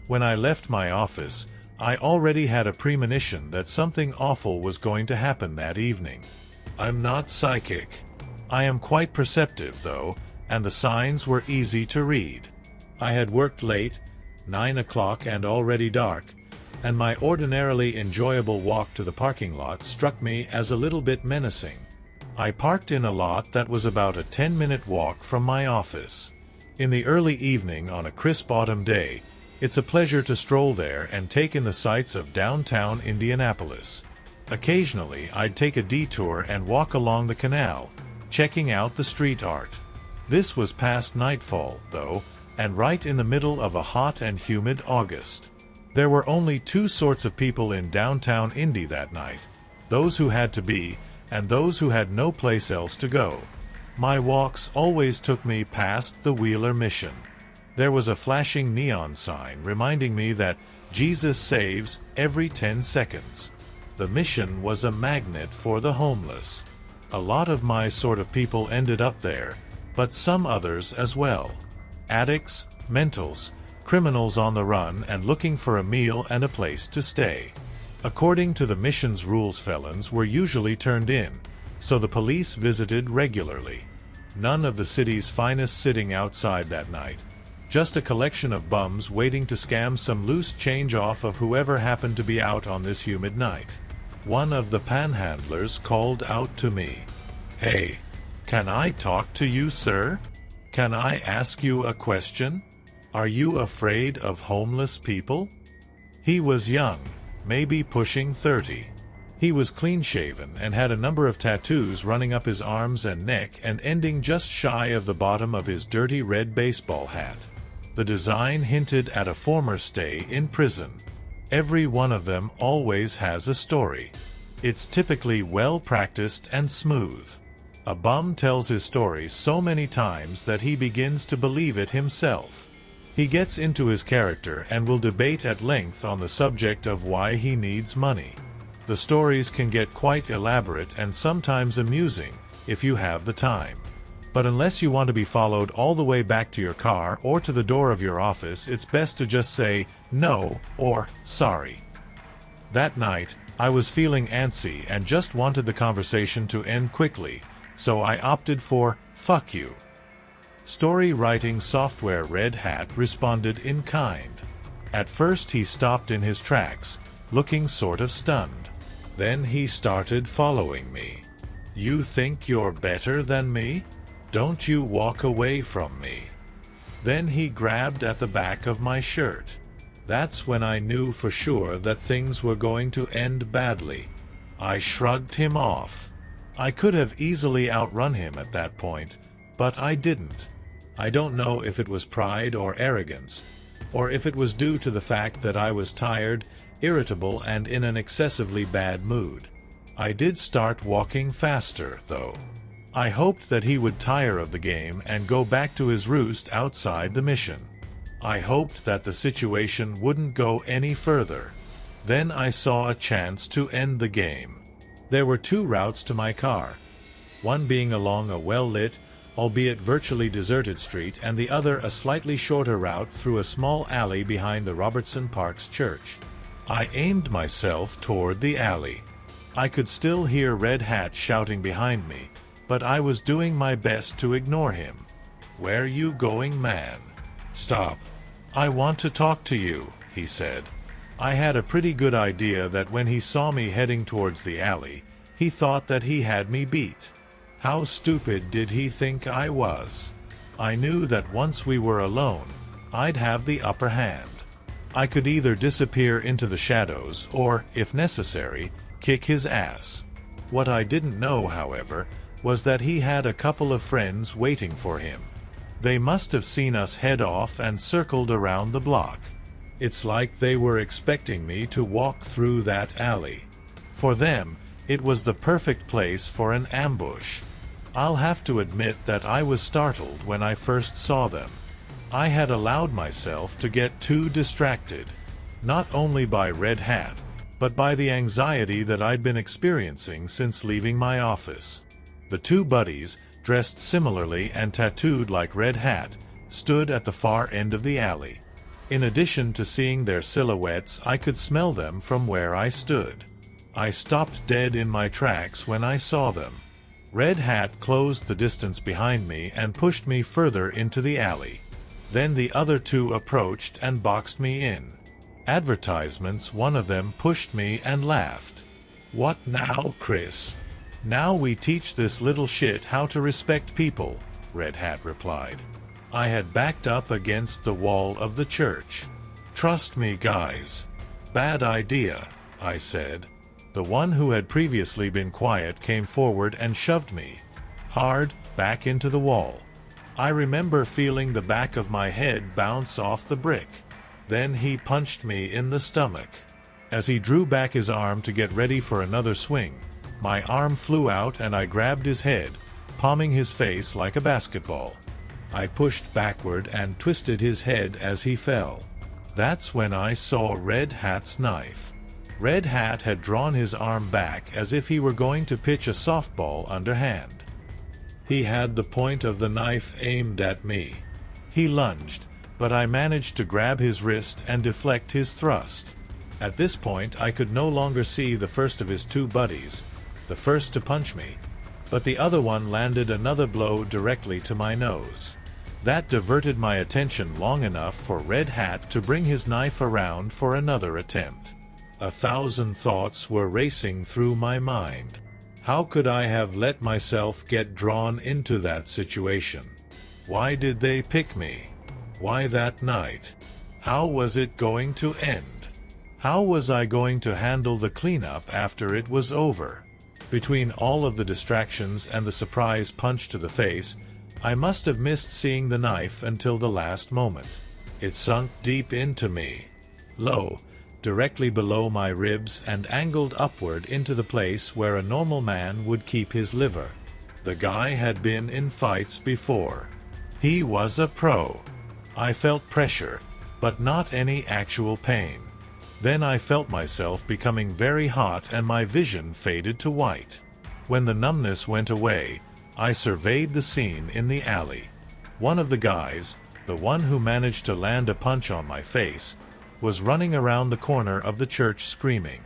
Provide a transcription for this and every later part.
When I left my office, I already had a premonition that something awful was going to happen that evening. I'm not psychic. I am quite perceptive, though, and the signs were easy to read. I had worked late, 9 o'clock and already dark, and my ordinarily enjoyable walk to the parking lot struck me as a little bit menacing. I parked in a lot that was about a 10-minute walk from my office. In the early evening on a crisp autumn day, it's a pleasure to stroll there and take in the sights of downtown Indianapolis. Occasionally, I'd take a detour and walk along the canal, checking out the street art. This was past nightfall, though, and right in the middle of a hot and humid August. There were only two sorts of people in downtown Indy that night: those who had to be, and those who had no place else to go. My walks always took me past the Wheeler Mission. There was a flashing neon sign reminding me that Jesus saves every 10 seconds. The mission was a magnet for the homeless. A lot of my sort of people ended up there, but some others as well. Addicts, mentals, criminals on the run and looking for a meal and a place to stay. According to the mission's rules, felons were usually turned in, so the police visited regularly. None of the city's finest sitting outside that night. Just a collection of bums waiting to scam some loose change off of whoever happened to be out on this humid night. One of the panhandlers called out to me. "Hey, can I talk to you, sir? Can I ask you a question? Are you afraid of homeless people?" He was young, maybe pushing 30. He was clean-shaven and had a number of tattoos running up his arms and neck and ending just shy of the bottom of his dirty red baseball hat. The design hinted at a former stay in prison. Every one of them always has a story. It's typically well-practiced and smooth. A bum tells his story so many times that he begins to believe it himself. He gets into his character and will debate at length on the subject of why he needs money. The stories can get quite elaborate and sometimes amusing, if you have the time. But unless you want to be followed all the way back to your car or to the door of your office, it's best to just say no or sorry. That night, I was feeling antsy and just wanted the conversation to end quickly, so I opted for fuck you. Story writing software Red Hat responded in kind. At first he stopped in his tracks, looking sort of stunned. Then he started following me. "You think you're better than me? Don't you walk away from me." Then he grabbed at the back of my shirt. That's when I knew for sure that things were going to end badly. I shrugged him off. I could have easily outrun him at that point, but I didn't. I don't know if it was pride or arrogance, or if it was due to the fact that I was tired, irritable, and in an excessively bad mood. I did start walking faster, though. I hoped that he would tire of the game and go back to his roost outside the mission. I hoped that the situation wouldn't go any further. Then I saw a chance to end the game. There were two routes to my car, one being along a well-lit, albeit virtually deserted street, and the other a slightly shorter route through a small alley behind the Robertson Parks Church. I aimed myself toward the alley. I could still hear Red Hat shouting behind me, but I was doing my best to ignore him. "Where you going, man? Stop. I want to talk to you," he said. I had a pretty good idea that when he saw me heading towards the alley, he thought that he had me beat. How stupid did he think I was? I knew that once we were alone, I'd have the upper hand. I could either disappear into the shadows or, if necessary, kick his ass. What I didn't know, however, was that he had a couple of friends waiting for him. They must have seen us head off and circled around the block. It's like they were expecting me to walk through that alley. For them, it was the perfect place for an ambush. I'll have to admit that I was startled when I first saw them. I had allowed myself to get too distracted, not only by Red Hat, but by the anxiety that I'd been experiencing since leaving my office. The two buddies, dressed similarly and tattooed like Red Hat, stood at the far end of the alley. In addition to seeing their silhouettes, I could smell them from where I stood. I stopped dead in my tracks when I saw them. Red Hat closed the distance behind me and pushed me further into the alley. Then the other two approached and boxed me in. Advertisements, one of them pushed me and laughed. "What now, Chris? Now we teach this little shit how to respect people," Red Hat replied. I had backed up against the wall of the church. "Trust me, guys." "Bad idea," I said. The one who had previously been quiet came forward and shoved me hard back into the wall. I remember feeling the back of my head bounce off the brick. Then he punched me in the stomach. As he drew back his arm to get ready for another swing, my arm flew out and I grabbed his head, palming his face like a basketball. I pushed backward and twisted his head as he fell. That's when I saw Red Hat's knife. Red Hat had drawn his arm back as if he were going to pitch a softball underhand. He had the point of the knife aimed at me. He lunged, but I managed to grab his wrist and deflect his thrust. At this point I could no longer see the first of his two buddies, the first to punch me, but the other one landed another blow directly to my nose. That diverted my attention long enough for Red Hat to bring his knife around for another attempt. 1,000 thoughts were racing through my mind. How could I have let myself get drawn into that situation? Why did they pick me? Why that night? How was it going to end? How was I going to handle the cleanup after it was over? Between all of the distractions and the surprise punch to the face, I must have missed seeing the knife until the last moment. It sunk deep into me, low, directly below my ribs and angled upward into the place where a normal man would keep his liver. The guy had been in fights before. He was a pro. I felt pressure, but not any actual pain. Then I felt myself becoming very hot and my vision faded to white. When the numbness went away, I surveyed the scene in the alley. One of the guys, the one who managed to land a punch on my face, was running around the corner of the church screaming.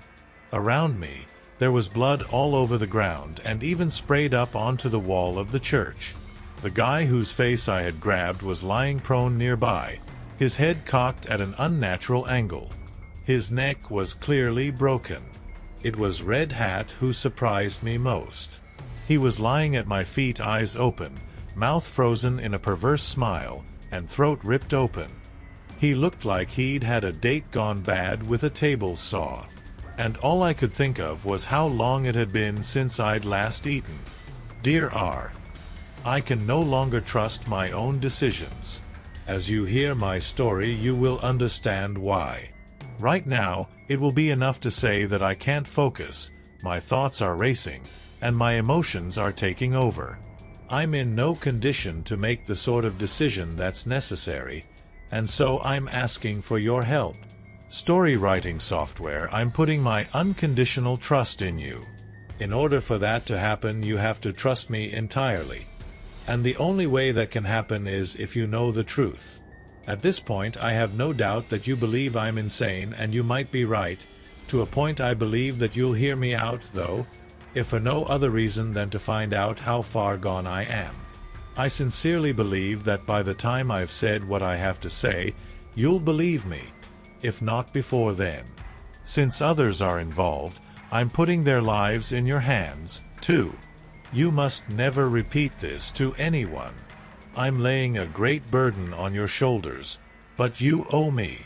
Around me, there was blood all over the ground and even sprayed up onto the wall of the church. The guy whose face I had grabbed was lying prone nearby, his head cocked at an unnatural angle. His neck was clearly broken. It was Red Hat who surprised me most. He was lying at my feet, eyes open, mouth frozen in a perverse smile, and throat ripped open. He looked like he'd had a date gone bad with a table saw. And all I could think of was how long it had been since I'd last eaten. Dear R. I can no longer trust my own decisions. As you hear my story, you will understand why. Right now, it will be enough to say that I can't focus, my thoughts are racing, and my emotions are taking over. I'm in no condition to make the sort of decision that's necessary, and so I'm asking for your help. Story writing software, I'm putting my unconditional trust in you. In order for that to happen, you have to trust me entirely. And the only way that can happen is if you know the truth. At this point, I have no doubt that you believe I'm insane, and you might be right. To a point, I believe that you'll hear me out, though, if for no other reason than to find out how far gone I am. I sincerely believe that by the time I've said what I have to say, you'll believe me, if not before then. Since others are involved, I'm putting their lives in your hands, too. You must never repeat this to anyone. I'm laying a great burden on your shoulders, but you owe me.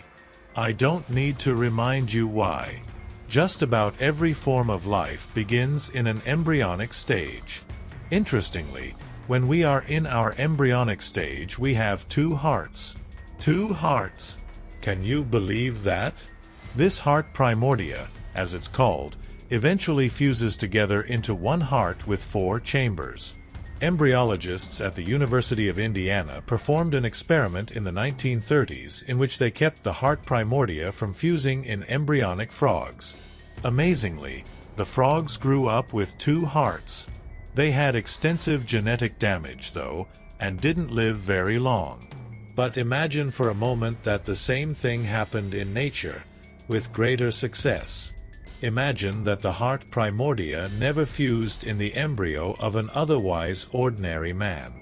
I don't need to remind you why. Just about every form of life begins in an embryonic stage. Interestingly, when we are in our embryonic stage, we have two hearts. Two hearts. Can you believe that? This heart primordia, as it's called, eventually fuses together into one heart with 4 chambers. Embryologists at the University of Indiana performed an experiment in the 1930s in which they kept the heart primordia from fusing in embryonic frogs. Amazingly, the frogs grew up with 2 hearts. They had extensive genetic damage, though, and didn't live very long. But imagine for a moment that the same thing happened in nature, with greater success. Imagine that the heart primordia never fused in the embryo of an otherwise ordinary man.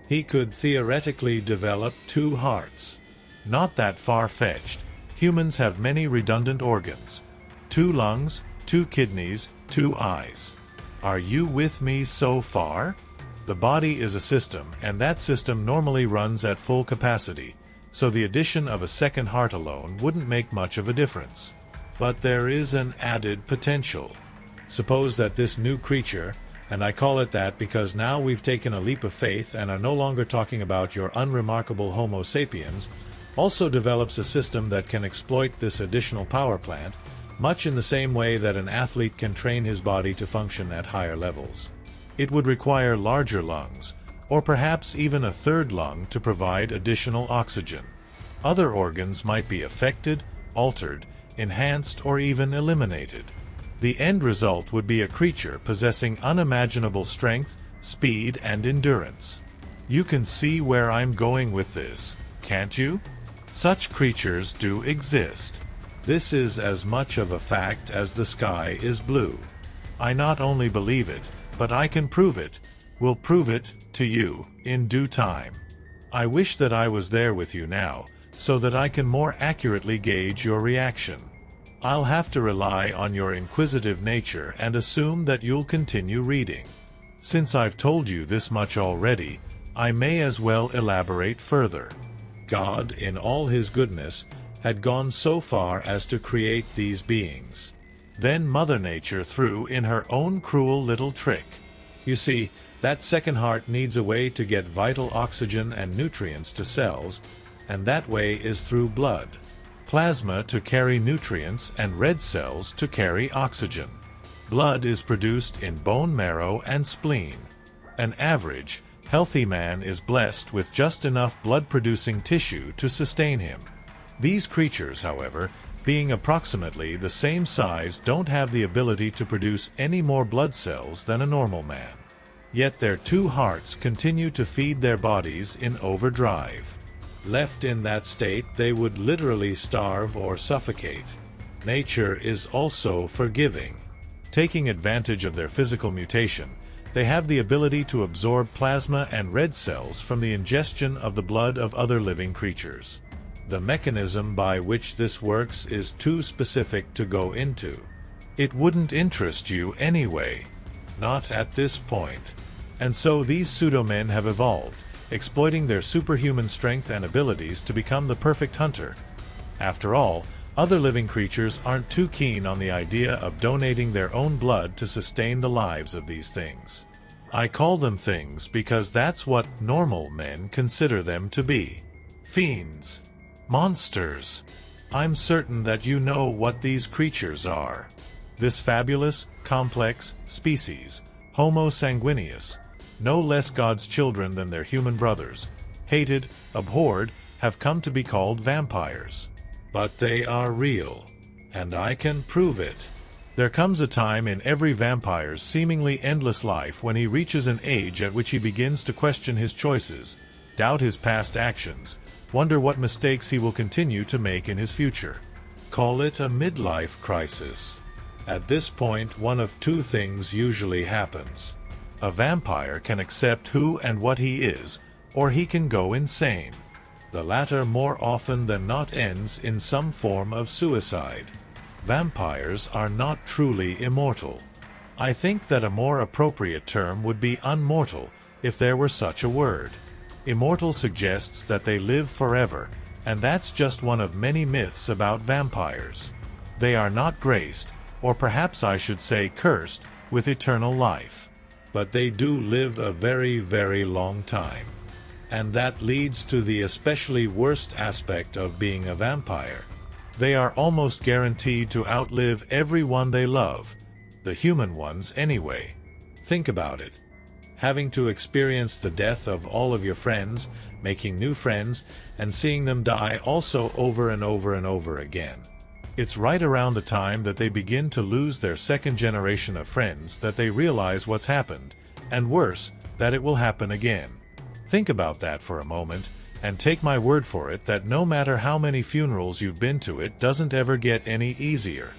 He could theoretically develop two hearts. Not that far-fetched. Humans have many redundant organs. 2 lungs, 2 kidneys, 2 eyes. Are you with me so far? The body is a system, and that system normally runs at full capacity, so the addition of a second heart alone wouldn't make much of a difference. But there is an added potential. Suppose that this new creature, and I call it that because now we've taken a leap of faith and are no longer talking about your unremarkable Homo sapiens, also develops a system that can exploit this additional power plant, much in the same way that an athlete can train his body to function at higher levels. It would require larger lungs, or perhaps even a third lung to provide additional oxygen. Other organs might be affected, altered, enhanced, or even eliminated. The end result would be a creature possessing unimaginable strength, speed, and endurance. You can see where I'm going with this, can't you? Such creatures do exist. This is as much of a fact as the sky is blue. I not only believe it, but I can prove it. Will prove it to you in due time. I wish that I was there with you now, so that I can more accurately gauge your reaction. I'll have to rely on your inquisitive nature and assume that you'll continue reading. Since I've told you this much already, I may as well elaborate further. God, in all his goodness, had gone so far as to create these beings. Then Mother Nature threw in her own cruel little trick. You see, that second heart needs a way to get vital oxygen and nutrients to cells, and that way is through blood. Plasma to carry nutrients and red cells to carry oxygen. Blood is produced in bone marrow and spleen. An average, healthy man is blessed with just enough blood-producing tissue to sustain him. These creatures, however, being approximately the same size, don't have the ability to produce any more blood cells than a normal man. Yet their 2 hearts continue to feed their bodies in overdrive. Left in that state, they would literally starve or suffocate. Nature is also forgiving. Taking advantage of their physical mutation, they have the ability to absorb plasma and red cells from the ingestion of the blood of other living creatures. The mechanism by which this works is too specific to go into. It wouldn't interest you anyway. Not at this point. And so these pseudo-men have evolved, exploiting their superhuman strength and abilities to become the perfect hunter. After all, other living creatures aren't too keen on the idea of donating their own blood to sustain the lives of these things. I call them things because that's what normal men consider them to be. Fiends. Monsters. I'm certain that you know what these creatures are. This fabulous, complex species, Homo sanguineus, no less God's children than their human brothers, hated, abhorred, have come to be called vampires. But they are real, and I can prove it. There comes a time in every vampire's seemingly endless life when he reaches an age at which he begins to question his choices, doubt his past actions, wonder what mistakes he will continue to make in his future. Call it a midlife crisis. At this point, one of 2 things usually happens. A vampire can accept who and what he is, or he can go insane. The latter more often than not ends in some form of suicide. Vampires are not truly immortal. I think that a more appropriate term would be unmortal, if there were such a word. Immortal suggests that they live forever, and that's just one of many myths about vampires. They are not graced, or perhaps I should say cursed, with eternal life. But they do live a very, very long time. And that leads to the especially worst aspect of being a vampire. They are almost guaranteed to outlive everyone they love, the human ones anyway. Think about it. Having to experience the death of all of your friends, making new friends, and seeing them die also over and over and over again. It's right around the time that they begin to lose their second generation of friends that they realize what's happened, and worse, that it will happen again. Think about that for a moment, And take my word for it that no matter how many funerals you've been to, it doesn't ever get any easier.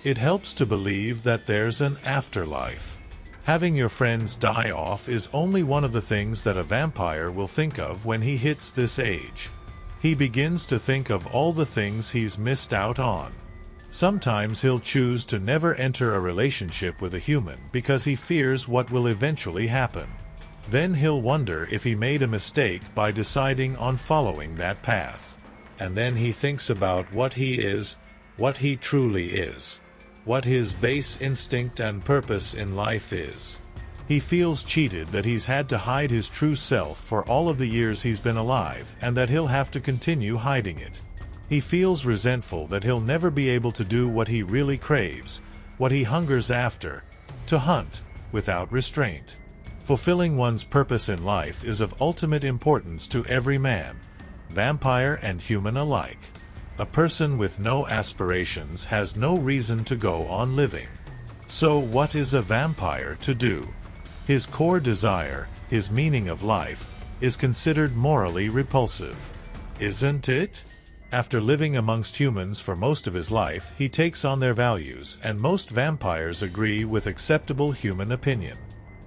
It helps to believe that there's an afterlife. Having your friends die off is only one of the things that a vampire will think of when he hits this age. He begins to think of all the things he's missed out on. Sometimes he'll choose to never enter a relationship with a human because he fears what will eventually happen. Then he'll wonder if he made a mistake by deciding on following that path. And then he thinks about what he is, what he truly is, what his base instinct and purpose in life is. He feels cheated that he's had to hide his true self for all of the years he's been alive, and that he'll have to continue hiding it. He feels resentful that he'll never be able to do what he really craves, what he hungers after, to hunt, without restraint. Fulfilling one's purpose in life is of ultimate importance to every man, vampire and human alike. A person with no aspirations has no reason to go on living. So what is a vampire to do? His core desire, his meaning of life, is considered morally repulsive. Isn't it? After living amongst humans for most of his life, he takes on their values, and most vampires agree with acceptable human opinion.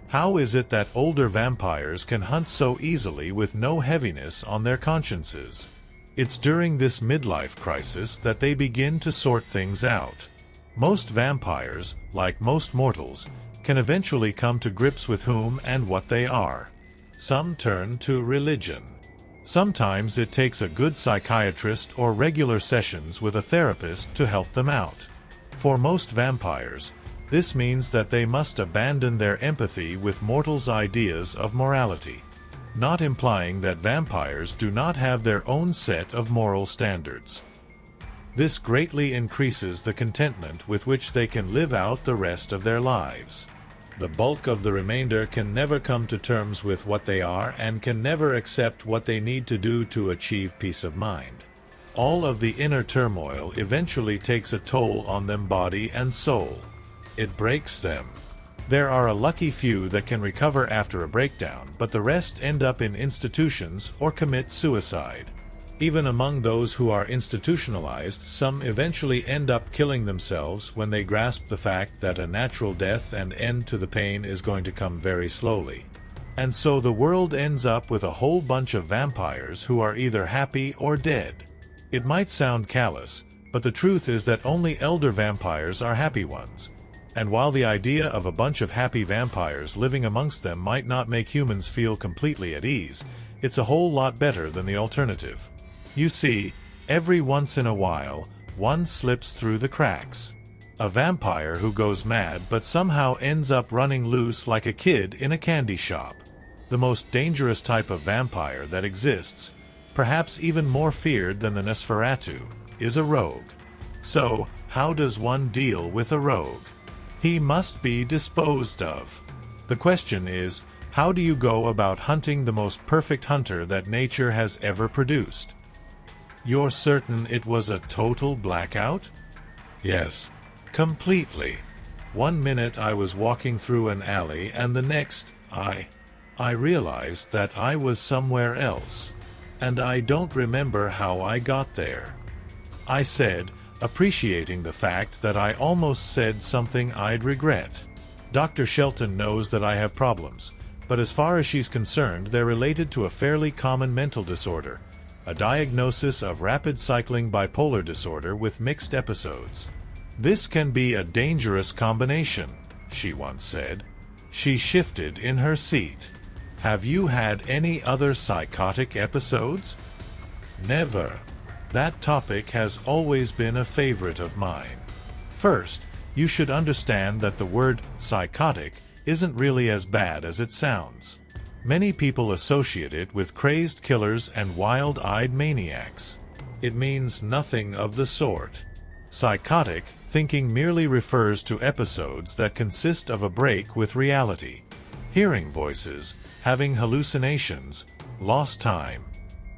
How is it that older vampires can hunt so easily with no heaviness on their consciences? It's during this midlife crisis that they begin to sort things out. Most vampires, like most mortals, can eventually come to grips with whom and what they are. Some turn to religion. Sometimes it takes a good psychiatrist or regular sessions with a therapist to help them out. For most vampires, this means that they must abandon their empathy with mortals' ideas of morality, not implying that vampires do not have their own set of moral standards. This greatly increases the contentment with which they can live out the rest of their lives. The bulk of the remainder can never come to terms with what they are and can never accept what they need to do to achieve peace of mind. All of the inner turmoil eventually takes a toll on them body and soul. It breaks them. There are a lucky few that can recover after a breakdown, but the rest end up in institutions or commit suicide. Even among those who are institutionalized, some eventually end up killing themselves when they grasp the fact that a natural death and end to the pain is going to come very slowly. And so the world ends up with a whole bunch of vampires who are either happy or dead. It might sound callous, but the truth is that only elder vampires are happy ones. And while the idea of a bunch of happy vampires living amongst them might not make humans feel completely at ease, it's a whole lot better than the alternative. You see, every once in a while, one slips through the cracks. A vampire who goes mad but somehow ends up running loose like a kid in a candy shop. The most dangerous type of vampire that exists, perhaps even more feared than the Nosferatu, is a rogue. So, how does one deal with a rogue? He must be disposed of. The question is, how do you go about hunting the most perfect hunter that nature has ever produced? You're certain it was a total blackout? Yes, completely. One minute I was walking through an alley and the next, I realized that I was somewhere else. And I don't remember how I got there. I said, appreciating the fact that I almost said something I'd regret. Dr. Shelton knows that I have problems, but as far as she's concerned, they're related to a fairly common mental disorder, a diagnosis of rapid cycling bipolar disorder with mixed episodes. This can be a dangerous combination, she once said. She shifted in her seat. Have you had any other psychotic episodes? Never. That topic has always been a favorite of mine. First, you should understand that the word psychotic isn't really as bad as it sounds. Many people associate it with crazed killers and wild-eyed maniacs. It means nothing of the sort. Psychotic thinking merely refers to episodes that consist of a break with reality. Hearing voices, having hallucinations, lost time.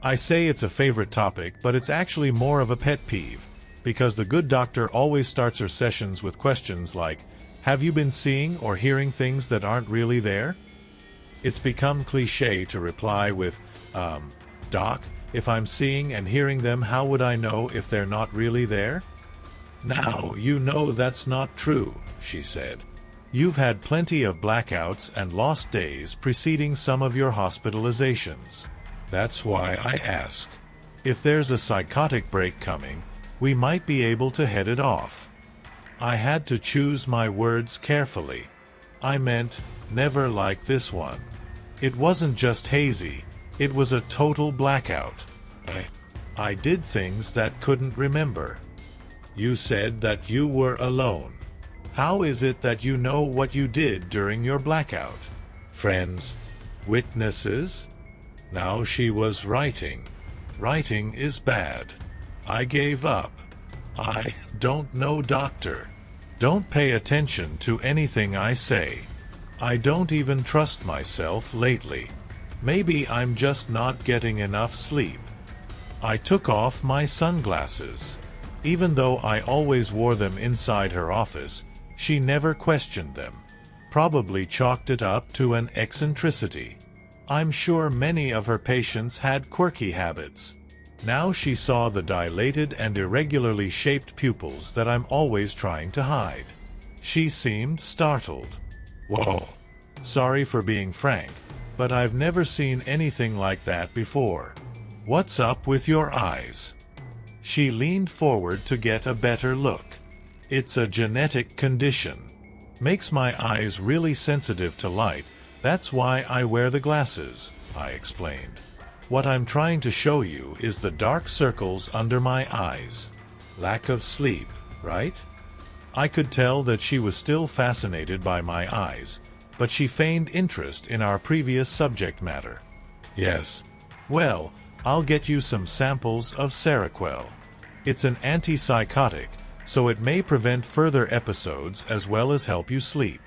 I say it's a favorite topic, but it's actually more of a pet peeve, because the good doctor always starts her sessions with questions like, have you been seeing or hearing things that aren't really there? It's become cliché to reply with, Doc, If I'm seeing and hearing them, how would I know if they're not really there? Now, you know that's not true, she said. You've had plenty of blackouts and lost days preceding some of your hospitalizations. That's why I ask. If there's a psychotic break coming, we might be able to head it off. I had to choose my words carefully. I meant, never like this one. It wasn't just hazy, it was a total blackout. I did things that couldn't remember. You said that you were alone. How is it that you know what you did during your blackout? Friends? Witnesses? Now she was writing. Writing is bad. I gave up. I don't know, doctor. Don't pay attention to anything I say. I don't even trust myself lately. Maybe I'm just not getting enough sleep. I took off my sunglasses. Even though I always wore them inside her office, she never questioned them. Probably chalked it up to an eccentricity. I'm sure many of her patients had quirky habits. Now she saw the dilated and irregularly shaped pupils that I'm always trying to hide. She seemed startled. Whoa. Sorry for being frank, but I've never seen anything like that before. What's up with your eyes? She leaned forward to get a better look. It's a genetic condition. Makes my eyes really sensitive to light. That's why I wear the glasses, I explained. What I'm trying to show you is the dark circles under my eyes. Lack of sleep, right? I could tell that she was still fascinated by my eyes, but she feigned interest in our previous subject matter. Yes. Well, I'll get you some samples of Seroquel. It's an antipsychotic, so it may prevent further episodes as well as help you sleep.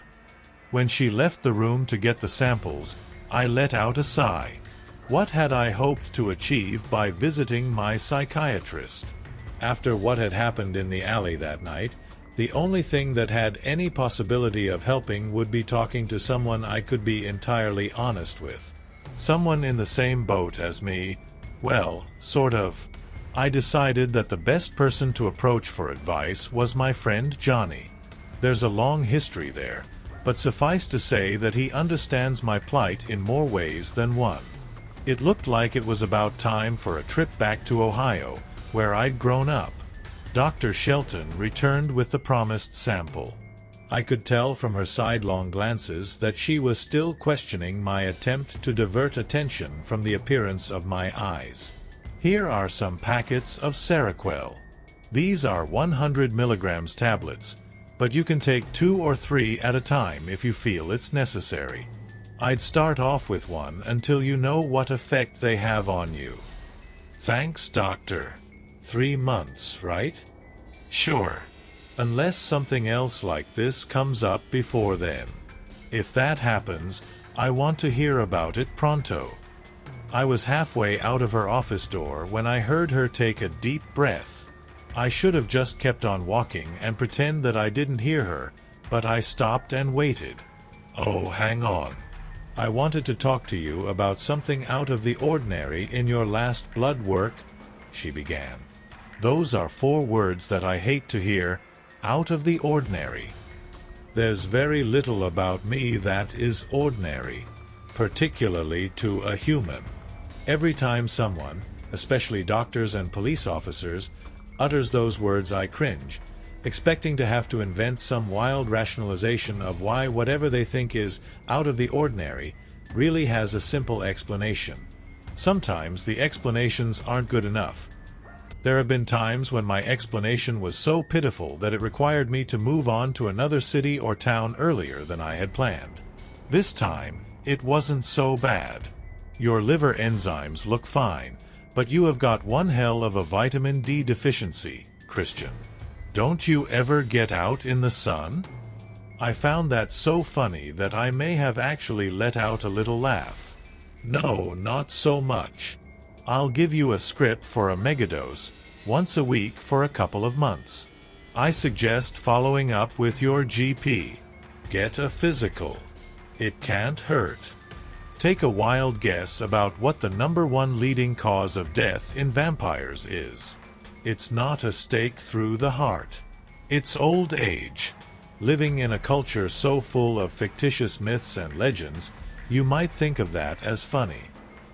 When she left the room to get the samples, I let out a sigh. What had I hoped to achieve by visiting my psychiatrist? After what had happened in the alley that night, the only thing that had any possibility of helping would be talking to someone I could be entirely honest with. Someone in the same boat as me. Well, sort of. I decided that the best person to approach for advice was my friend Johnny. There's a long history there, but suffice to say that he understands my plight in more ways than one. It looked like it was about time for a trip back to Ohio, where I'd grown up. Dr. Shelton returned with the promised sample. I could tell from her sidelong glances that she was still questioning my attempt to divert attention from the appearance of my eyes. Here are some packets of Seroquel. These are 100 milligrams tablets, but you can take 2 or 3 at a time if you feel it's necessary. I'd start off with one until you know what effect they have on you. Thanks, doctor. 3 months, right? Sure. Unless something else like this comes up before then. If that happens, I want to hear about it pronto. I was halfway out of her office door when I heard her take a deep breath. I should have just kept on walking and pretend that I didn't hear her, but I stopped and waited. Oh, hang on. I wanted to talk to you about something out of the ordinary in your last blood work, she began. Those are 4 words that I hate to hear, out of the ordinary. There's very little about me that is ordinary, particularly to a human. Every time someone, especially doctors and police officers, utters those words I cringe, expecting to have to invent some wild rationalization of why whatever they think is out of the ordinary really has a simple explanation. Sometimes the explanations aren't good enough. There have been times when my explanation was so pitiful that it required me to move on to another city or town earlier than I had planned. This time, it wasn't so bad. Your liver enzymes look fine, but you have got one hell of a vitamin D deficiency, Christian. Don't you ever get out in the sun? I found that so funny that I may have actually let out a little laugh. No, not so much. I'll give you a script for a megadose, once a week for a couple of months. I suggest following up with your GP. Get a physical. It can't hurt. Take a wild guess about what the #1 leading cause of death in vampires is. It's not a stake through the heart. It's old age. Living in a culture so full of fictitious myths and legends, you might think of that as funny.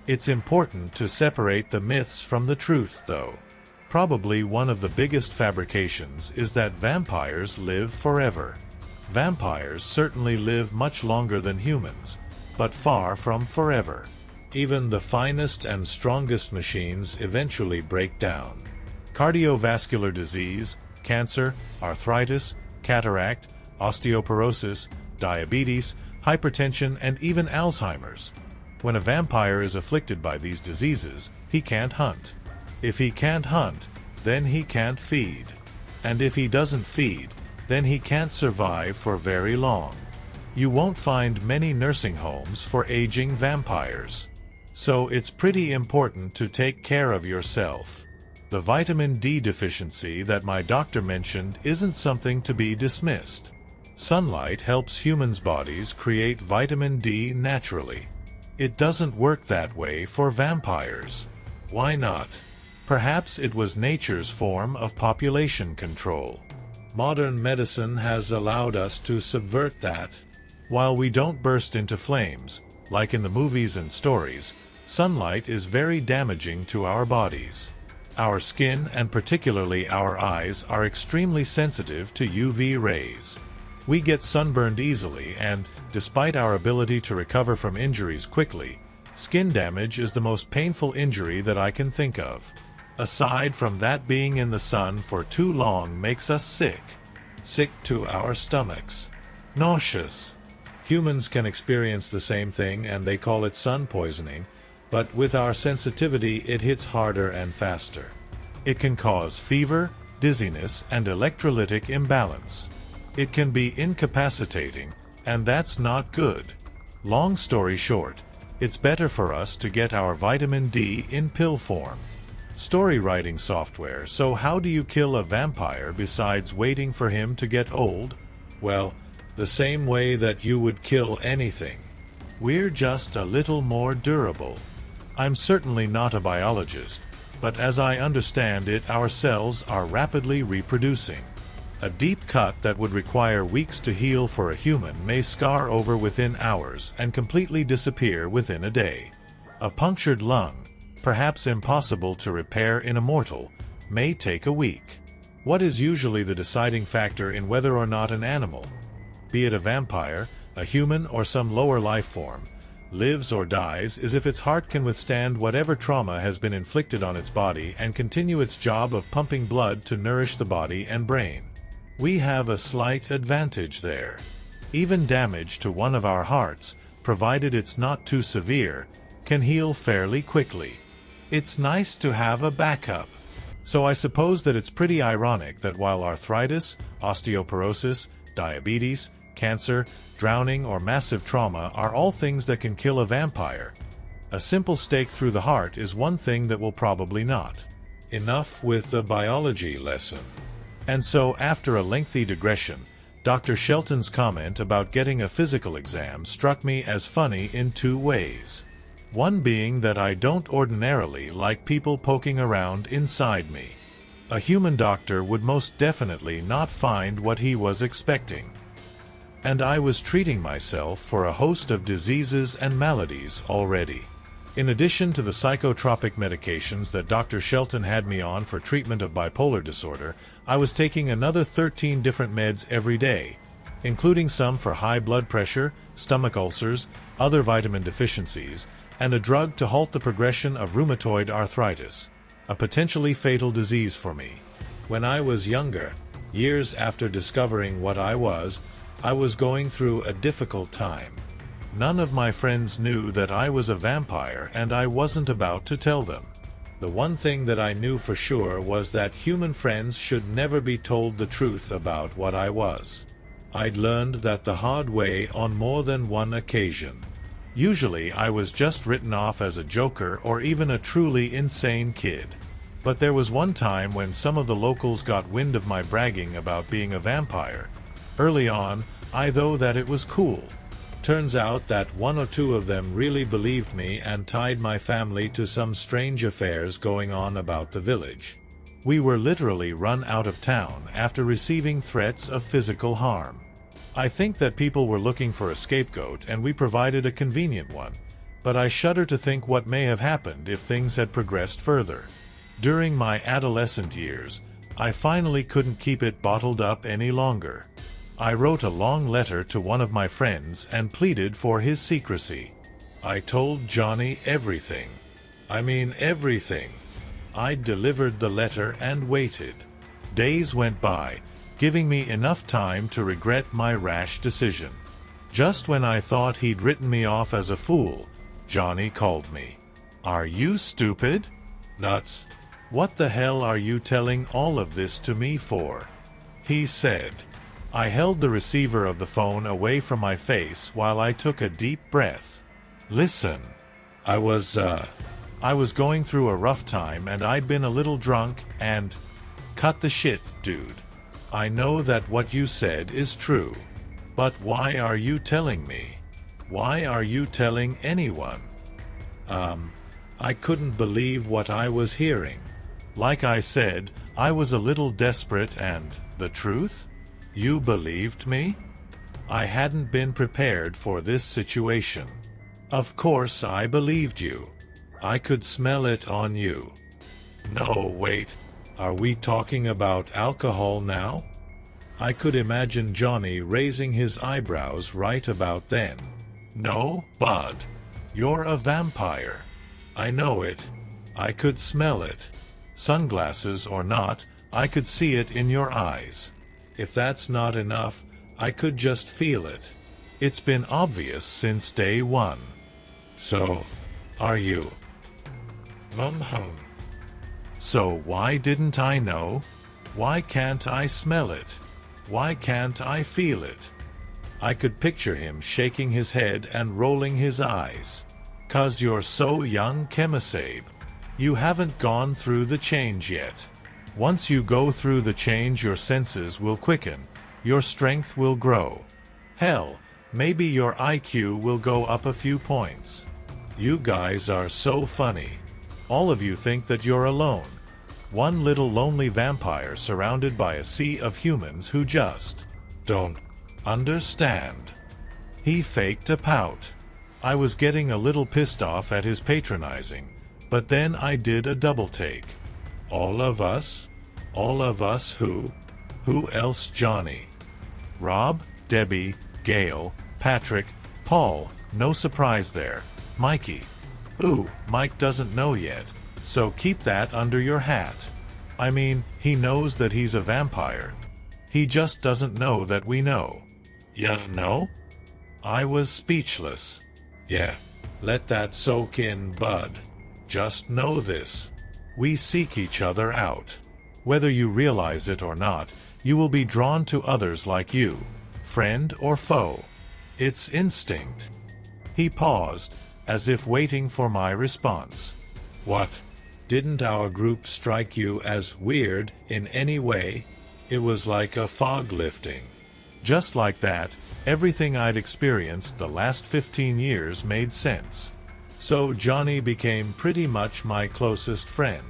It's important to separate the myths from the truth, though. Probably one of the biggest fabrications is that vampires live forever. Vampires certainly live much longer than humans, but far from forever. Even the finest and strongest machines eventually break down. Cardiovascular disease, cancer, arthritis, cataract, osteoporosis, diabetes, hypertension, and even Alzheimer's. When a vampire is afflicted by these diseases, he can't hunt. If he can't hunt, then he can't feed. And if he doesn't feed, then he can't survive for very long. You won't find many nursing homes for aging vampires. So it's pretty important to take care of yourself. The vitamin D deficiency that my doctor mentioned isn't something to be dismissed. Sunlight helps humans' bodies create vitamin D naturally. It doesn't work that way for vampires. Why not? Perhaps it was nature's form of population control. Modern medicine has allowed us to subvert that. While we don't burst into flames, like in the movies and stories, sunlight is very damaging to our bodies. Our skin, and particularly our eyes, are extremely sensitive to UV rays. We get sunburned easily, and, despite our ability to recover from injuries quickly, skin damage is the most painful injury that I can think of. Aside from that, being in the sun for too long makes us sick. Sick to our stomachs. Nauseous. Humans can experience the same thing, and they call it sun poisoning, but with our sensitivity it hits harder and faster. It can cause fever, dizziness, and electrolytic imbalance. It can be incapacitating, and that's not good. Long story short, it's better for us to get our vitamin D in pill form. Story writing software. So how do you kill a vampire besides waiting for him to get old? Well, the same way that you would kill anything. We're just a little more durable. I'm certainly not a biologist, but as I understand it, our cells are rapidly reproducing. A deep cut that would require weeks to heal for a human may scar over within hours and completely disappear within a day. A punctured lung, perhaps impossible to repair in a mortal, may take a week. What is usually the deciding factor in whether or not an animal, be it a vampire, a human, or some lower life form, lives or dies is if its heart can withstand whatever trauma has been inflicted on its body and continue its job of pumping blood to nourish the body and brain. We have a slight advantage there. Even damage to one of our hearts, provided it's not too severe, can heal fairly quickly. It's nice to have a backup. So I suppose that it's pretty ironic that while arthritis, osteoporosis, diabetes, cancer, drowning, or massive trauma are all things that can kill a vampire, a simple stake through the heart is one thing that will probably not. Enough with the biology lesson. And so, after a lengthy digression, Dr. Shelton's comment about getting a physical exam struck me as funny in two ways. One being that I don't ordinarily like people poking around inside me. A human doctor would most definitely not find what he was expecting. And I was treating myself for a host of diseases and maladies already. In addition to the psychotropic medications that Dr. Shelton had me on for treatment of bipolar disorder, I was taking another 13 different meds every day, including some for high blood pressure, stomach ulcers, other vitamin deficiencies, and a drug to halt the progression of rheumatoid arthritis, a potentially fatal disease for me. When I was younger, years after discovering what I was going through a difficult time. None of my friends knew that I was a vampire, and I wasn't about to tell them. The one thing that I knew for sure was that human friends should never be told the truth about what I was. I'd learned that the hard way on more than one occasion. Usually I was just written off as a joker or even a truly insane kid. But there was one time when some of the locals got wind of my bragging about being a vampire. Early on, I thought that it was cool. Turns out that one or two of them really believed me and tied my family to some strange affairs going on about the village. We were literally run out of town after receiving threats of physical harm. I think that people were looking for a scapegoat and we provided a convenient one, but I shudder to think what may have happened if things had progressed further. During my adolescent years, I finally couldn't keep it bottled up any longer. I wrote a long letter to one of my friends and pleaded for his secrecy. I told Johnny everything. I mean everything. I delivered the letter and waited. Days went by, giving me enough time to regret my rash decision. Just when I thought he'd written me off as a fool, Johnny called me. "Are you stupid? Nuts. What the hell are you telling all of this to me for?" he said. I held the receiver of the phone away from my face while I took a deep breath. "Listen, I was going through a rough time and I'd been a little drunk and... cut the shit, dude. I know that what you said is true. But why are you telling me? Why are you telling anyone?" I couldn't believe what I was hearing. Like I said, I was a little desperate and... the truth? You believed me? I hadn't been prepared for this situation. Of course I believed you. I could smell it on you. No, wait. Are we talking about alcohol now? I could imagine Johnny raising his eyebrows right about then. "No, Bud. You're a vampire. I know it. I could smell it. Sunglasses or not, I could see it in your eyes. If that's not enough, I could just feel it. It's been obvious since day one. So, are you?" So why didn't I know? Why can't I smell it? Why can't I feel it? I could picture him shaking his head and rolling his eyes. "'Cause you're so young, Chemisabe. You haven't gone through the change yet. Once you go through the change, your senses will quicken, your strength will grow. Hell, maybe your IQ will go up a few points. You guys are so funny. All of you think that you're alone. One little lonely vampire surrounded by a sea of humans who just don't understand." He faked a pout. I was getting a little pissed off at his patronizing, but then I did a double take. "All of us? All of us who? Who else, Johnny?" "Rob, Debbie, Gail, Patrick, Paul, no surprise there. Mikey." "Ooh, Mike doesn't know yet, so keep that under your hat. I mean, he knows that he's a vampire. He just doesn't know that we know." "Ya know?" I was speechless. "Yeah, let that soak in, Bud. Just know this. We seek each other out. Whether you realize it or not, you will be drawn to others like you, friend or foe. It's instinct." He paused, as if waiting for my response. "What? Didn't our group strike you as weird in any way?" It was like a fog lifting. Just like that, everything I'd experienced the last 15 years made sense. So Johnny became pretty much my closest friend.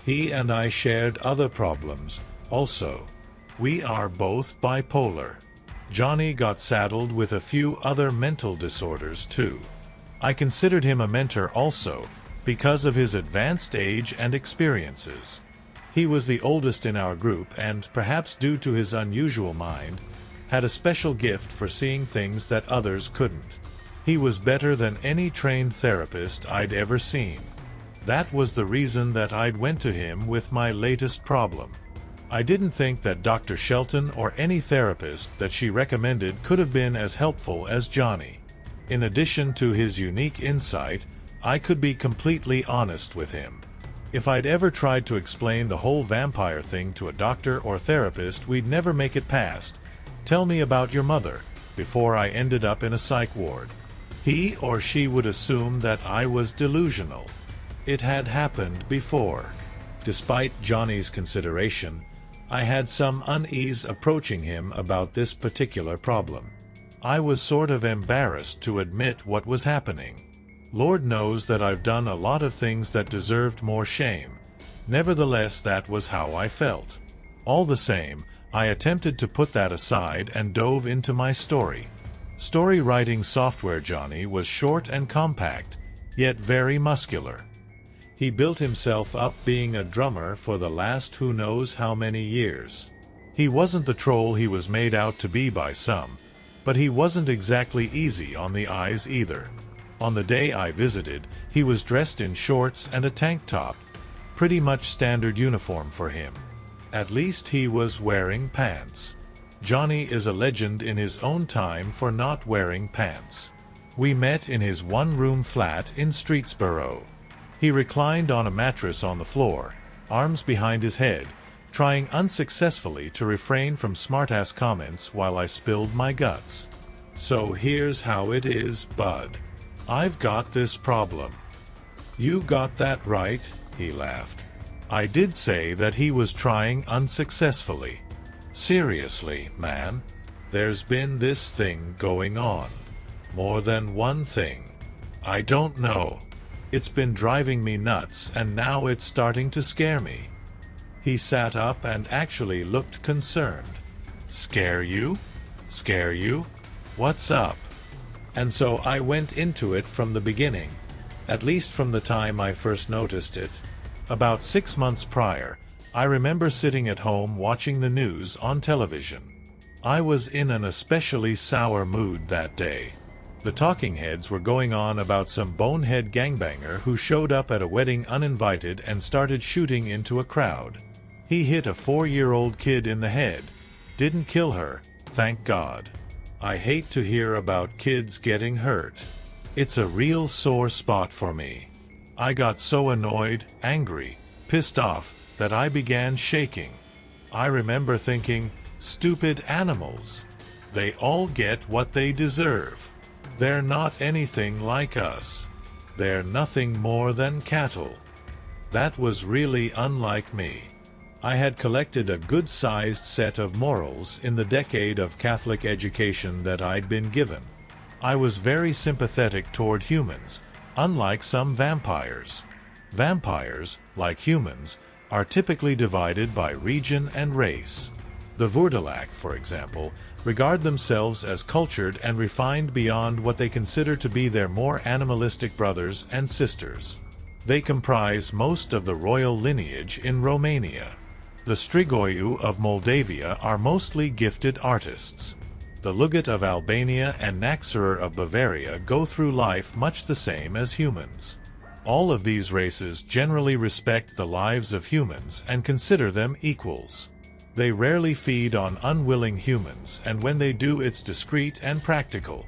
He and I shared other problems, also. We are both bipolar. Johnny got saddled with a few other mental disorders too. I considered him a mentor also, because of his advanced age and experiences. He was the oldest in our group and, perhaps due to his unusual mind, had a special gift for seeing things that others couldn't. He was better than any trained therapist I'd ever seen. That was the reason that I'd went to him with my latest problem. I didn't think that Dr. Shelton or any therapist that she recommended could have been as helpful as Johnny. In addition to his unique insight, I could be completely honest with him. If I'd ever tried to explain the whole vampire thing to a doctor or therapist, we'd never make it past "Tell me about your mother," before I ended up in a psych ward. He or she would assume that I was delusional. It had happened before. Despite Johnny's consideration, I had some unease approaching him about this particular problem. I was sort of embarrassed to admit what was happening. Lord knows that I've done a lot of things that deserved more shame. Nevertheless, that was how I felt. All the same, I attempted to put that aside and dove into my story. Story writing software Johnny was short and compact, yet very muscular. He built himself up being a drummer for the last who knows how many years. He wasn't the troll he was made out to be by some, but he wasn't exactly easy on the eyes either. On the day I visited, he was dressed in shorts and a tank top, pretty much standard uniform for him. At least he was wearing pants. Johnny is a legend in his own time for not wearing pants. We met in his one-room flat in Streetsboro. He reclined on a mattress on the floor, arms behind his head, trying unsuccessfully to refrain from smartass comments while I spilled my guts. "So here's how it is, bud. I've got this problem." "You got that right," he laughed. I did say that he was trying unsuccessfully. "Seriously, man, there's been this thing going on. More than one thing. I don't know. It's been driving me nuts, and now it's starting to scare me." He sat up and actually looked concerned. "Scare you? Scare you? What's up?" And so I went into it from the beginning, at least from the time I first noticed it. About 6 months prior, I remember sitting at home watching the news on television. I was in an especially sour mood that day. The talking heads were going on about some bonehead gangbanger who showed up at a wedding uninvited and started shooting into a crowd. He hit a 4-year-old kid in the head. Didn't kill her, thank God. I hate to hear about kids getting hurt. It's a real sore spot for me. I got so annoyed, angry, pissed off, that I began shaking. I remember thinking, stupid animals. They all get what they deserve. They're not anything like us. They're nothing more than cattle. That was really unlike me. I had collected a good-sized set of morals in the decade of Catholic education that I'd been given. I was very sympathetic toward humans, unlike some vampires. Vampires, like humans, are typically divided by region and race. The Voordelac, for example, regard themselves as cultured and refined beyond what they consider to be their more animalistic brothers and sisters. They comprise most of the royal lineage in Romania. The Strigoiu of Moldavia are mostly gifted artists. The Lugat of Albania and Naxurer of Bavaria go through life much the same as humans. All of these races generally respect the lives of humans and consider them equals. They rarely feed on unwilling humans, and when they do, it's discreet and practical.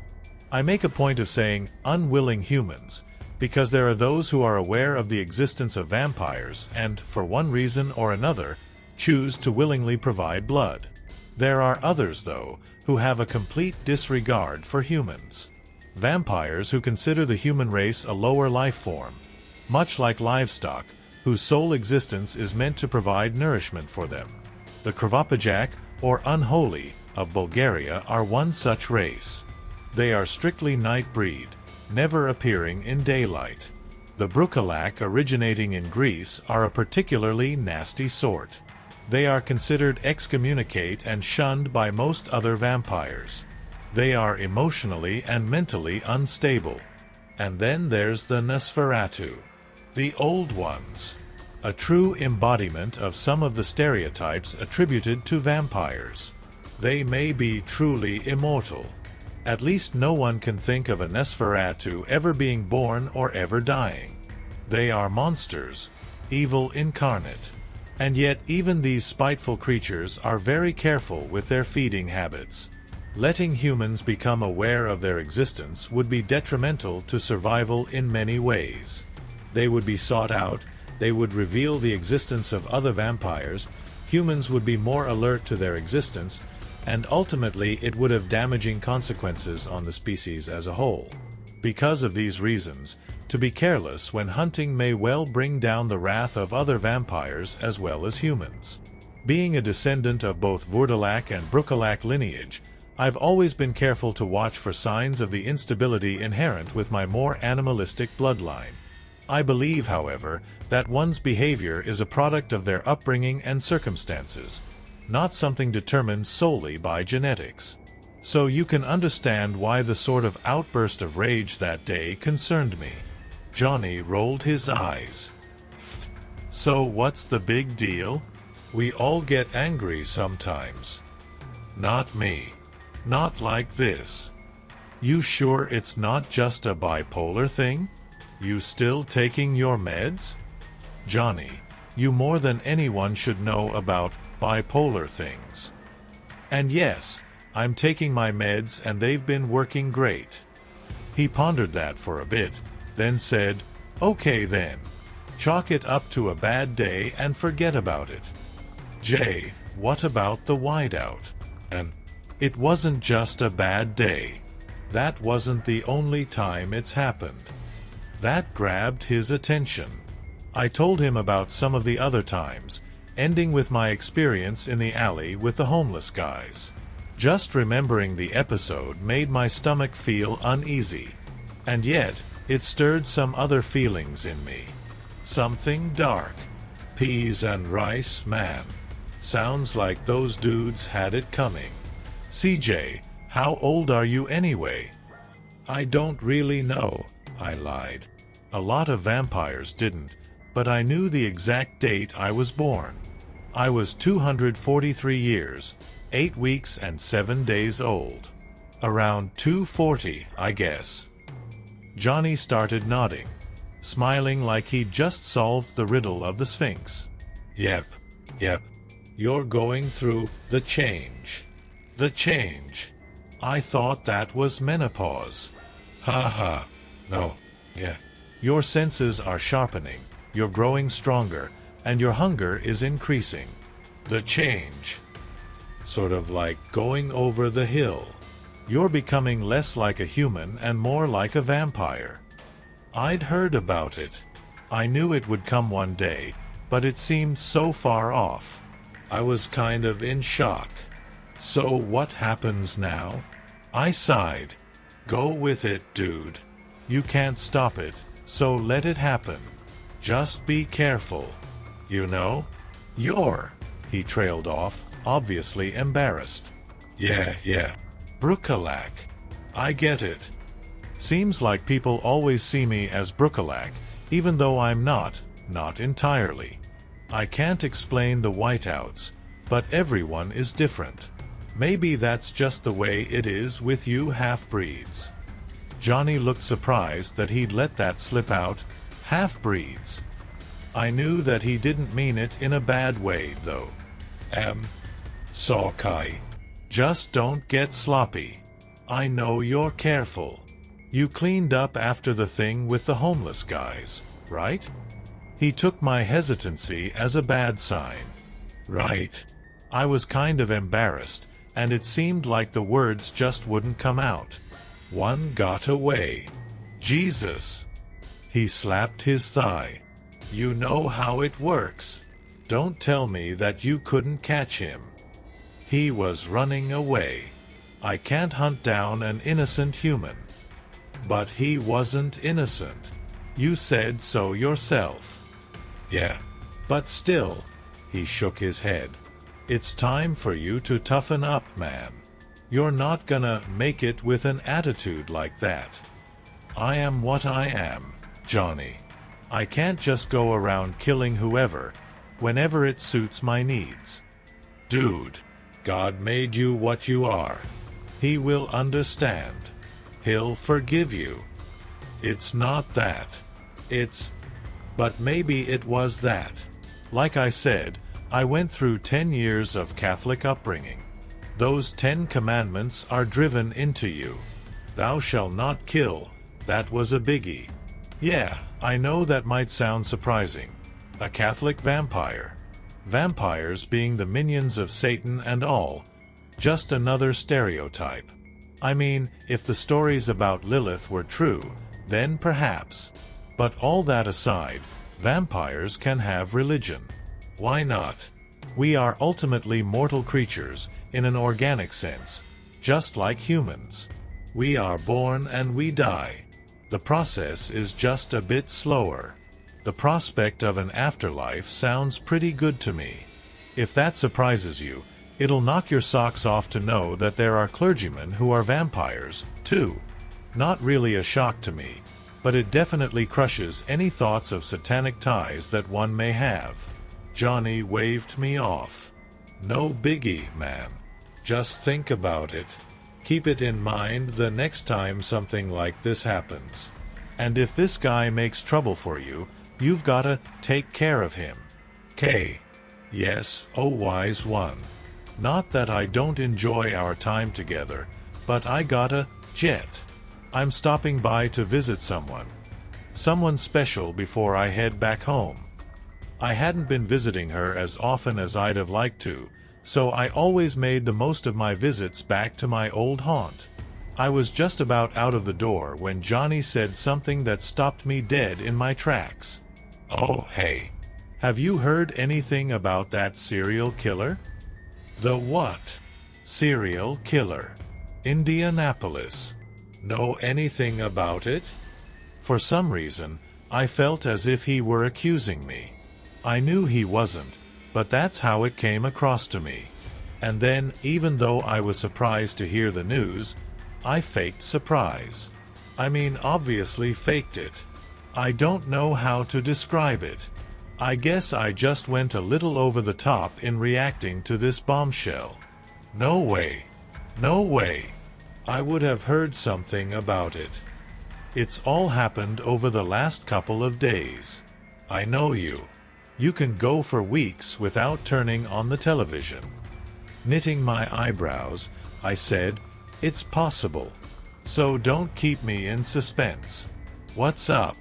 I make a point of saying unwilling humans, because there are those who are aware of the existence of vampires and, for one reason or another, choose to willingly provide blood. There are others, though, who have a complete disregard for humans. Vampires who consider the human race a lower life form, much like livestock, whose sole existence is meant to provide nourishment for them. The Krvopajak, or Unholy, of Bulgaria are one such race. They are strictly night breed, never appearing in daylight. The Brukalak, originating in Greece, are a particularly nasty sort. They are considered excommunicate and shunned by most other vampires. They are emotionally and mentally unstable. And then there's the Nosferatu, the old ones. A true embodiment of some of the stereotypes attributed to vampires. They may be truly immortal. At least no one can think of a Nosferatu ever being born or ever dying. They are monsters, evil incarnate. And yet even these spiteful creatures are very careful with their feeding habits. Letting humans become aware of their existence would be detrimental to survival in many ways. They would be sought out, they would reveal the existence of other vampires, humans would be more alert to their existence, and ultimately it would have damaging consequences on the species as a whole. Because of these reasons, to be careless when hunting may well bring down the wrath of other vampires as well as humans. Being a descendant of both Voordelac and Brukalak lineage, I've always been careful to watch for signs of the instability inherent with my more animalistic bloodline. I believe, however, that one's behavior is a product of their upbringing and circumstances, not something determined solely by genetics. So you can understand why the sort of outburst of rage that day concerned me. Johnny rolled his eyes. So what's the big deal? We all get angry sometimes. Not me. Not like this. You sure it's not just a bipolar thing? You still taking your meds? Johnny, you more than anyone should know about bipolar things. And yes, I'm taking my meds and they've been working great. He pondered that for a bit, then said, "Okay then. Chalk it up to a bad day and forget about it." Jay, what about the whiteout? And it wasn't just a bad day. That wasn't the only time it's happened. That grabbed his attention. I told him about some of the other times, ending with my experience in the alley with the homeless guys. Just remembering the episode made my stomach feel uneasy. And yet, it stirred some other feelings in me. Something dark. Peas and rice, man. Sounds like those dudes had it coming. CJ, how old are you anyway? I don't really know, I lied. A lot of vampires didn't, but I knew the exact date I was born. I was 243 years, 8 weeks and 7 days old. Around 240, I guess. Johnny started nodding, smiling like he'd just solved the riddle of the Sphinx. Yep. You're going through the change. The change. I thought that was menopause. Ha. No. Yeah. Your senses are sharpening, you're growing stronger, and your hunger is increasing. The change. Sort of like going over the hill. You're becoming less like a human and more like a vampire. I'd heard about it. I knew it would come one day, but it seemed so far off. I was kind of in shock. So what happens now? I sighed. Go with it, dude. You can't stop it, so let it happen. Just be careful. You know? He trailed off, obviously embarrassed. Yeah. Brookalak. I get it. Seems like people always see me as Brookalak, even though I'm not entirely. I can't explain the whiteouts, but everyone is different. Maybe that's just the way it is with you half-breeds. Johnny looked surprised that he'd let that slip out. Half-breeds. I knew that he didn't mean it in a bad way, though. Sockeye. Just don't get sloppy. I know you're careful. You cleaned up after the thing with the homeless guys, right? He took my hesitancy as a bad sign. Right. I was kind of embarrassed, and it seemed like the words just wouldn't come out. One got away. Jesus. He slapped his thigh. You know how it works. Don't tell me that you couldn't catch him. He was running away. I can't hunt down an innocent human. But he wasn't innocent. You said so yourself. Yeah. But still, he shook his head. It's time for you to toughen up, man. You're not gonna make it with an attitude like that. I am what I am, Johnny. I can't just go around killing whoever, whenever it suits my needs. Dude, God made you what you are. He will understand. He'll forgive you. It's not that. But maybe it was that. Like I said, I went through 10 years of Catholic upbringing. Those 10 commandments are driven into you. Thou shalt not kill. That was a biggie. Yeah, I know that might sound surprising. A Catholic vampire. Vampires being the minions of Satan and all. Just another stereotype. I mean, if the stories about Lilith were true, then perhaps. But all that aside, vampires can have religion. Why not? We are ultimately mortal creatures, in an organic sense, just like humans. We are born and we die. The process is just a bit slower. The prospect of an afterlife sounds pretty good to me. If that surprises you, it'll knock your socks off to know that there are clergymen who are vampires, too. Not really a shock to me, but it definitely crushes any thoughts of satanic ties that one may have. Johnny waved me off. No biggie, man. Just think about it. Keep it in mind the next time something like this happens. And if this guy makes trouble for you, you've gotta take care of him. K. Yes, oh wise one. Not that I don't enjoy our time together, but I gotta jet. I'm stopping by to visit someone. Someone special before I head back home. I hadn't been visiting her as often as I'd have liked to, so I always made the most of my visits back to my old haunt. I was just about out of the door when Johnny said something that stopped me dead in my tracks. Oh, hey. Have you heard anything about that serial killer? The what? Serial killer. Indianapolis. Know anything about it? For some reason, I felt as if he were accusing me. I knew he wasn't, but that's how it came across to me. And then, even though I was surprised to hear the news, I faked surprise. I mean, obviously faked it. I don't know how to describe it. I guess I just went a little over the top in reacting to this bombshell. No way. No way. I would have heard something about it. It's all happened over the last couple of days. I know you. You can go for weeks without turning on the television. Knitting my eyebrows, I said, "It's possible. So don't keep me in suspense. What's up?"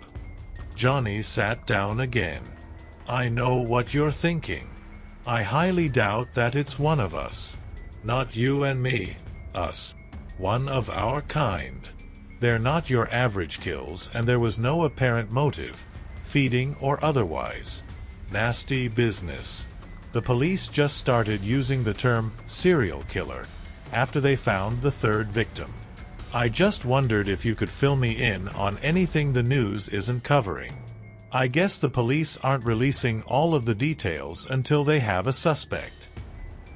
Johnny sat down again. I know what you're thinking. I highly doubt that it's one of us. Not you and me. Us. One of our kind. They're not your average kills, and there was no apparent motive, feeding or otherwise. Nasty business. The police just started using the term serial killer after they found the third victim. I just wondered if you could fill me in on anything the news isn't covering. I guess the police aren't releasing all of the details until they have a suspect.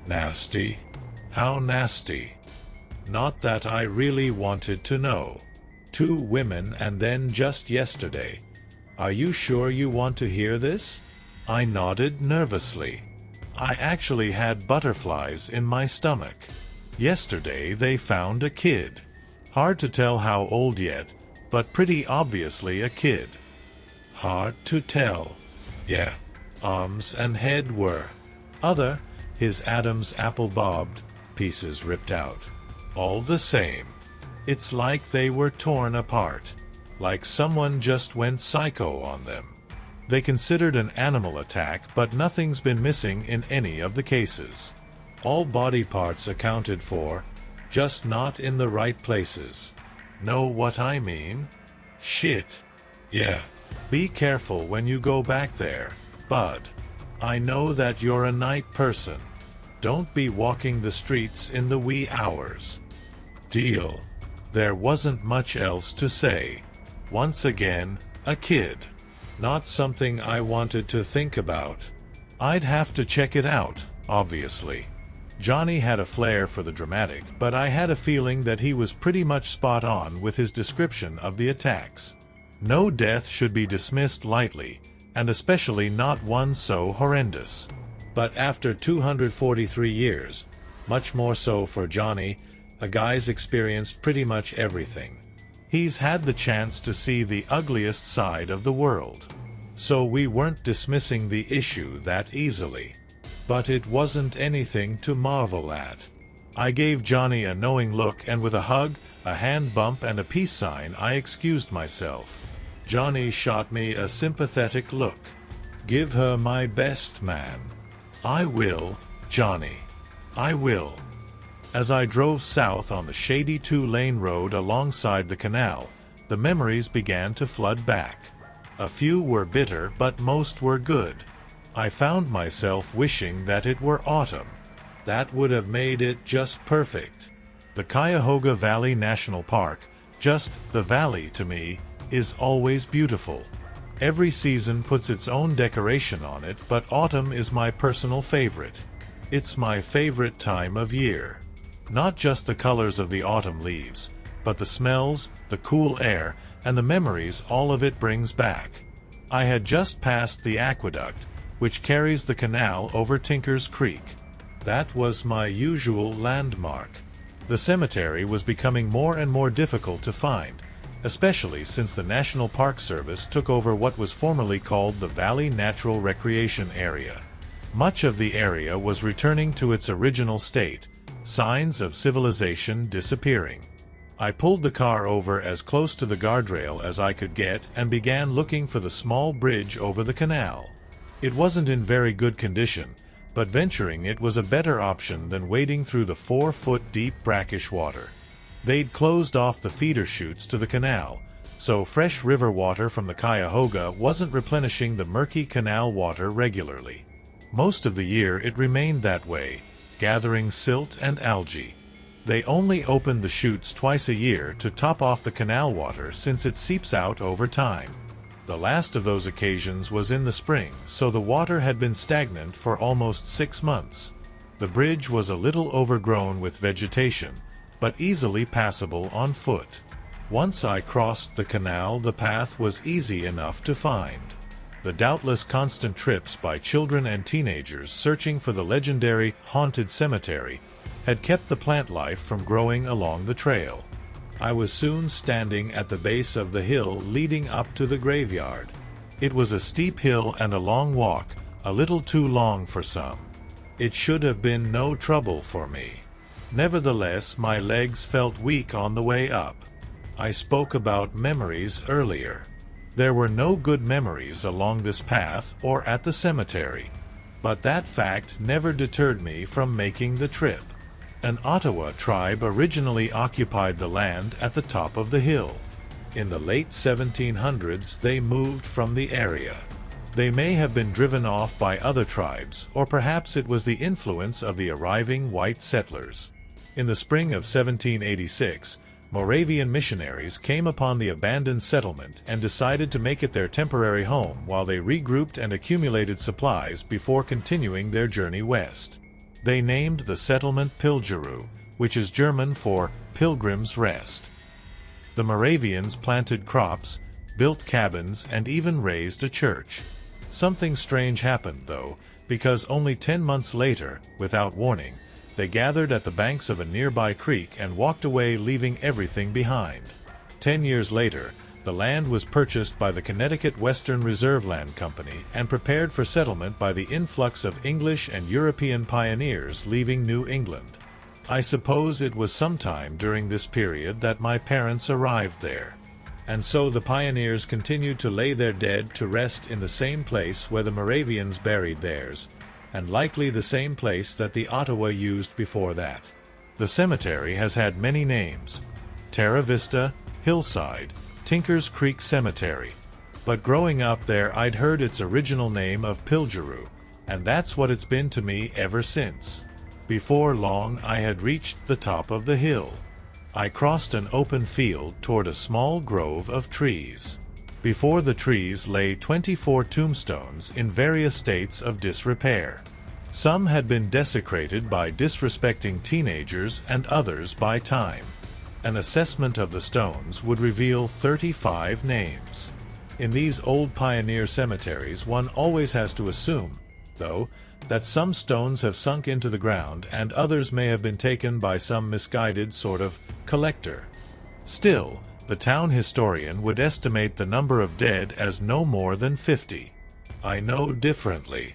Nasty? How nasty? Not that I really wanted to know. 2 women and then just yesterday. Are you sure you want to hear this? I nodded nervously. I actually had butterflies in my stomach. Yesterday they found a kid. Hard to tell how old yet, but pretty obviously a kid. Hard to tell. Yeah. Arms and head were. Other, his Adam's apple bobbed, pieces ripped out. All the same. It's like they were torn apart. Like someone just went psycho on them. They considered an animal attack, but nothing's been missing in any of the cases. All body parts accounted for, just not in the right places. Know what I mean? Shit. Yeah. Be careful when you go back there, bud. I know that you're a night person. Don't be walking the streets in the wee hours. Deal. There wasn't much else to say. Once again, a kid. Not something I wanted to think about. I'd have to check it out, obviously. Johnny had a flair for the dramatic, but I had a feeling that he was pretty much spot on with his description of the attacks. No death should be dismissed lightly, and especially not one so horrendous. But after 243 years, much more so for Johnny, a guy's experienced pretty much everything. He's had the chance to see the ugliest side of the world. So we weren't dismissing the issue that easily. But it wasn't anything to marvel at. I gave Johnny a knowing look, and with a hug, a hand bump, and a peace sign, I excused myself. Johnny shot me a sympathetic look. Give her my best, man. I will, Johnny. I will. As I drove south on the shady 2-lane road alongside the canal, the memories began to flood back. A few were bitter, but most were good. I found myself wishing that it were autumn. That would have made it just perfect. The Cuyahoga Valley National Park, just the valley to me, is always beautiful. Every season puts its own decoration on it, but autumn is my personal favorite. It's my favorite time of year. Not just the colors of the autumn leaves, but the smells, the cool air, and the memories all of it brings back. I had just passed the aqueduct, which carries the canal over Tinker's Creek. That was my usual landmark. The cemetery was becoming more and more difficult to find, especially since the National Park Service took over what was formerly called the Valley Natural Recreation Area. Much of the area was returning to its original state, signs of civilization disappearing. I pulled the car over as close to the guardrail as I could get and began looking for the small bridge over the canal. It wasn't in very good condition, but venturing it was a better option than wading through the 4-foot-deep brackish water. They'd closed off the feeder chutes to the canal, so fresh river water from the Cuyahoga wasn't replenishing the murky canal water regularly. Most of the year it remained that way, gathering silt and algae. They only opened the chutes twice a year to top off the canal water since it seeps out over time. The last of those occasions was in the spring, so the water had been stagnant for almost 6 months. The bridge was a little overgrown with vegetation, but easily passable on foot. Once I crossed the canal, the path was easy enough to find. The doubtless constant trips by children and teenagers searching for the legendary haunted cemetery had kept the plant life from growing along the trail. I was soon standing at the base of the hill leading up to the graveyard. It was a steep hill and a long walk, a little too long for some. It should have been no trouble for me. Nevertheless, my legs felt weak on the way up. I spoke about memories earlier. There were no good memories along this path or at the cemetery. But that fact never deterred me from making the trip. An Ottawa tribe originally occupied the land at the top of the hill. In the late 1700s, they moved from the area. They may have been driven off by other tribes, or perhaps it was the influence of the arriving white settlers. In the spring of 1786, Moravian missionaries came upon the abandoned settlement and decided to make it their temporary home while they regrouped and accumulated supplies before continuing their journey west. They named the settlement Pilgeru, which is German for Pilgrim's Rest. The Moravians planted crops, built cabins, and even raised a church. Something strange happened, though, because only 10 months later, without warning, they gathered at the banks of a nearby creek and walked away, leaving everything behind. 10 years later, the land was purchased by the Connecticut Western Reserve Land Company and prepared for settlement by the influx of English and European pioneers leaving New England. I suppose it was sometime during this period that my parents arrived there. And so the pioneers continued to lay their dead to rest in the same place where the Moravians buried theirs, and likely the same place that the Ottawa used before that. The cemetery has had many names: Terra Vista, Hillside, Tinker's Creek Cemetery. But growing up there, I'd heard its original name of Pilgeru, and that's what it's been to me ever since. Before long, I had reached the top of the hill. I crossed an open field toward a small grove of trees. Before the trees lay 24 tombstones in various states of disrepair. Some had been desecrated by disrespecting teenagers and others by time. An assessment of the stones would reveal 35 names. In these old pioneer cemeteries, one always has to assume, though, that some stones have sunk into the ground and others may have been taken by some misguided sort of collector. Still, the town historian would estimate the number of dead as no more than 50. I know differently.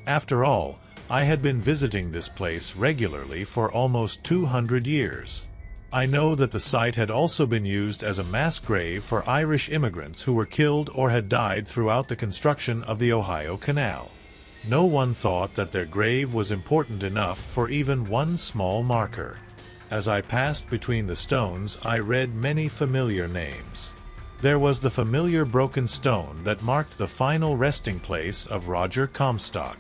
After all, I had been visiting this place regularly for almost 200 years. I know that the site had also been used as a mass grave for Irish immigrants who were killed or had died throughout the construction of the Ohio Canal. No one thought that their grave was important enough for even one small marker. As I passed between the stones, I read many familiar names. There was the familiar broken stone that marked the final resting place of Roger Comstock.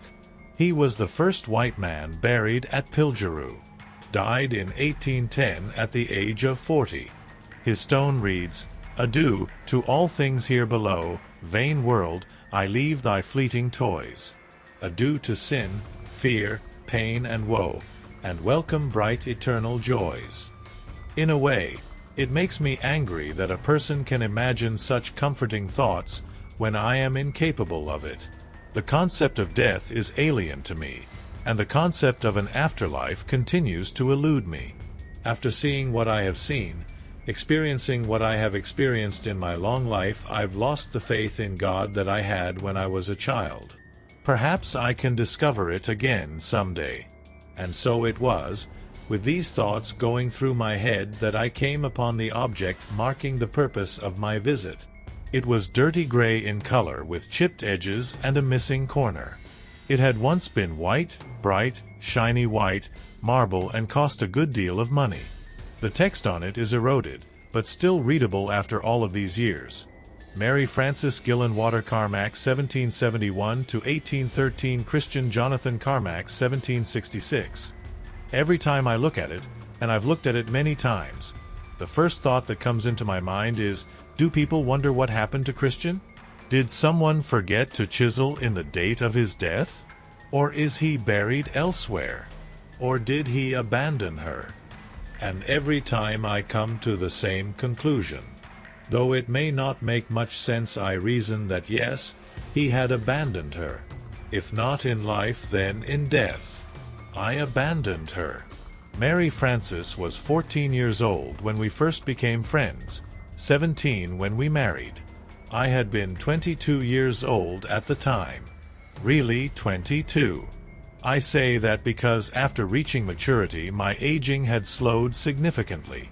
He was the first white man buried at Pilgeru. died in 1810 at the age of 40. His stone reads, "Adieu to all things here below, vain world, I leave thy fleeting toys. Adieu to sin, fear, pain and woe, and welcome bright eternal joys." In a way, it makes me angry that a person can imagine such comforting thoughts when I am incapable of it. The concept of death is alien to me, and the concept of an afterlife continues to elude me. After seeing what I have seen, experiencing what I have experienced in my long life, I've lost the faith in God that I had when I was a child. Perhaps I can discover it again someday. And so it was, with these thoughts going through my head, that I came upon the object marking the purpose of my visit. It was dirty gray in color with chipped edges and a missing corner. It had once been white, bright, shiny white, marble, and cost a good deal of money. The text on it is eroded, but still readable after all of these years. Mary Frances Gillen Water Carmack 1771 to 1813, Christian Jonathan Carmack 1766. Every time I look at it, and I've looked at it many times, the first thought that comes into my mind is, do people wonder what happened to Christian? Did someone forget to chisel in the date of his death? Or is he buried elsewhere? Or did he abandon her? And every time I come to the same conclusion. Though it may not make much sense, I reason that yes, he had abandoned her. If not in life, then in death. I abandoned her. Mary Frances was 14 years old when we first became friends, 17 when we married. I had been 22 years old at the time. Really 22. I say that because after reaching maturity, my aging had slowed significantly.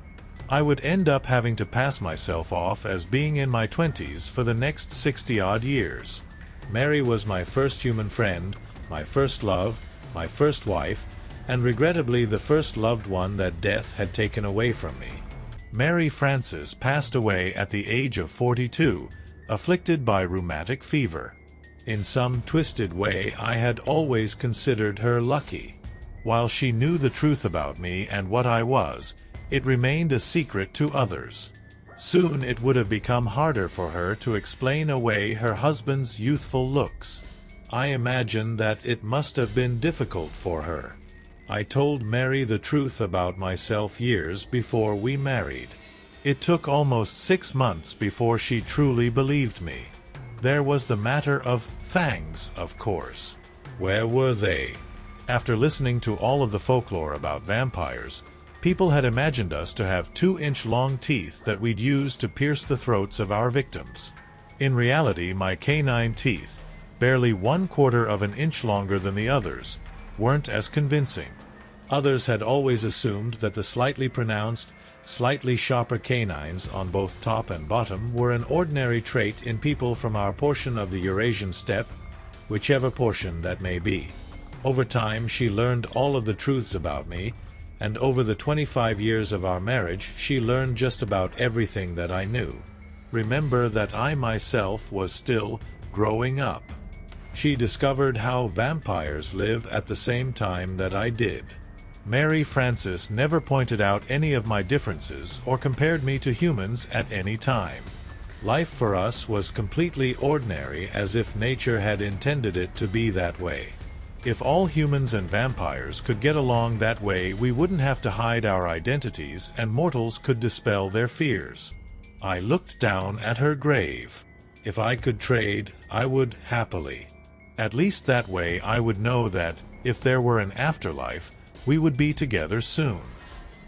I would end up having to pass myself off as being in my 20s for the next 60-odd years. Mary was my first human friend, my first love, my first wife, and regrettably the first loved one that death had taken away from me. Mary Frances passed away at the age of 42, afflicted by rheumatic fever. In some twisted way, I had always considered her lucky. While she knew the truth about me and what I was, it remained a secret to others. Soon it would have become harder for her to explain away her husband's youthful looks. I imagine that it must have been difficult for her. I told Mary the truth about myself years before we married. It took almost 6 months before she truly believed me. There was the matter of fangs, of course. Where were they? After listening to all of the folklore about vampires, people had imagined us to have 2-inch-long teeth that we'd use to pierce the throats of our victims. In reality, my canine teeth, barely 1/4 of an inch longer than the others, weren't as convincing. Others had always assumed that the slightly pronounced, slightly sharper canines on both top and bottom were an ordinary trait in people from our portion of the Eurasian steppe, whichever portion that may be. Over time she learned all of the truths about me, and over the 25 years of our marriage she learned just about everything that I knew. Remember that I myself was still growing up. She discovered how vampires live at the same time that I did. Mary Frances never pointed out any of my differences or compared me to humans at any time. Life for us was completely ordinary, as if nature had intended it to be that way. If all humans and vampires could get along that way, we wouldn't have to hide our identities and mortals could dispel their fears. I looked down at her grave. If I could trade, I would happily. At least that way I would know that, if there were an afterlife, we would be together soon.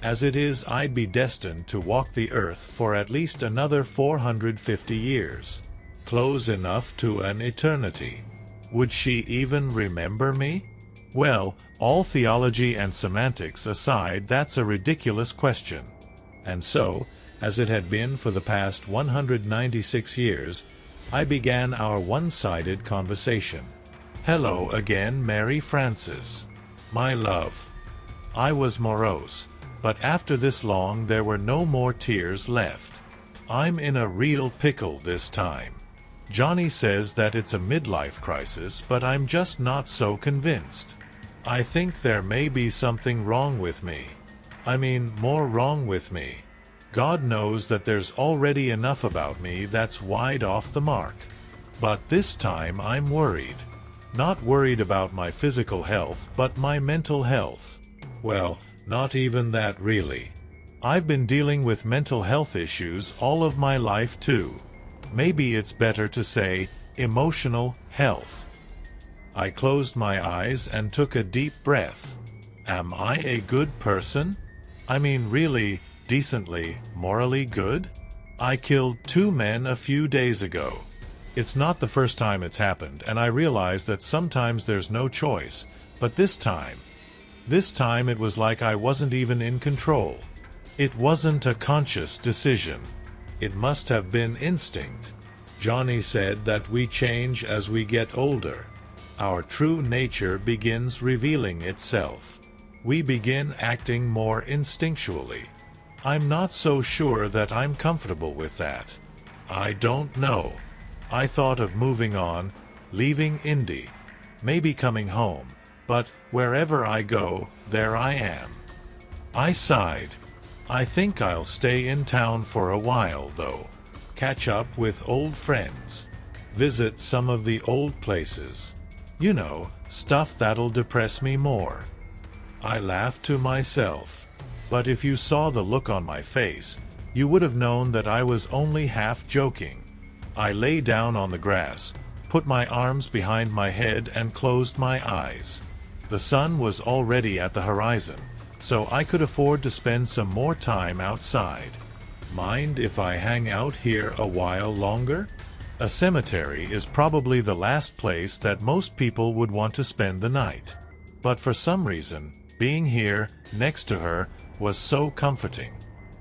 As it is, I'd be destined to walk the earth for at least another 450 years. Close enough to an eternity. Would she even remember me? Well, all theology and semantics aside, that's a ridiculous question. And so, as it had been for the past 196 years, I began our one-sided conversation. Hello again, Mary Frances. My love. I was morose, but after this long there were no more tears left. I'm in a real pickle this time. Johnny says that it's a midlife crisis, but I'm just not so convinced. I think there may be something wrong with me. More wrong with me. God knows that there's already enough about me that's wide off the mark. But this time I'm worried. Not worried about my physical health, but my mental health. Well, not even that really. I've been dealing with mental health issues all of my life too. Maybe it's better to say emotional health. I closed my eyes and took a deep breath. Am I a good person? Really, decently, morally good? I killed 2 men a few days ago. It's not the first time it's happened, and I realize that sometimes there's no choice, but this time it was like I wasn't even in control. It wasn't a conscious decision. It must have been instinct. Johnny said that we change as we get older. Our true nature begins revealing itself. We begin acting more instinctually. I'm not so sure that I'm comfortable with that. I don't know. I thought of moving on, leaving Indy, maybe coming home, but wherever I go, there I am. I sighed. I think I'll stay in town for a while, though. Catch up with old friends. Visit some of the old places. Stuff that'll depress me more. I laughed to myself. But if you saw the look on my face, you would have known that I was only half joking. I lay down on the grass, put my arms behind my head and closed my eyes. The sun was already at the horizon, so I could afford to spend some more time outside. Mind if I hang out here a while longer? A cemetery is probably the last place that most people would want to spend the night. But for some reason, being here, next to her, was so comforting.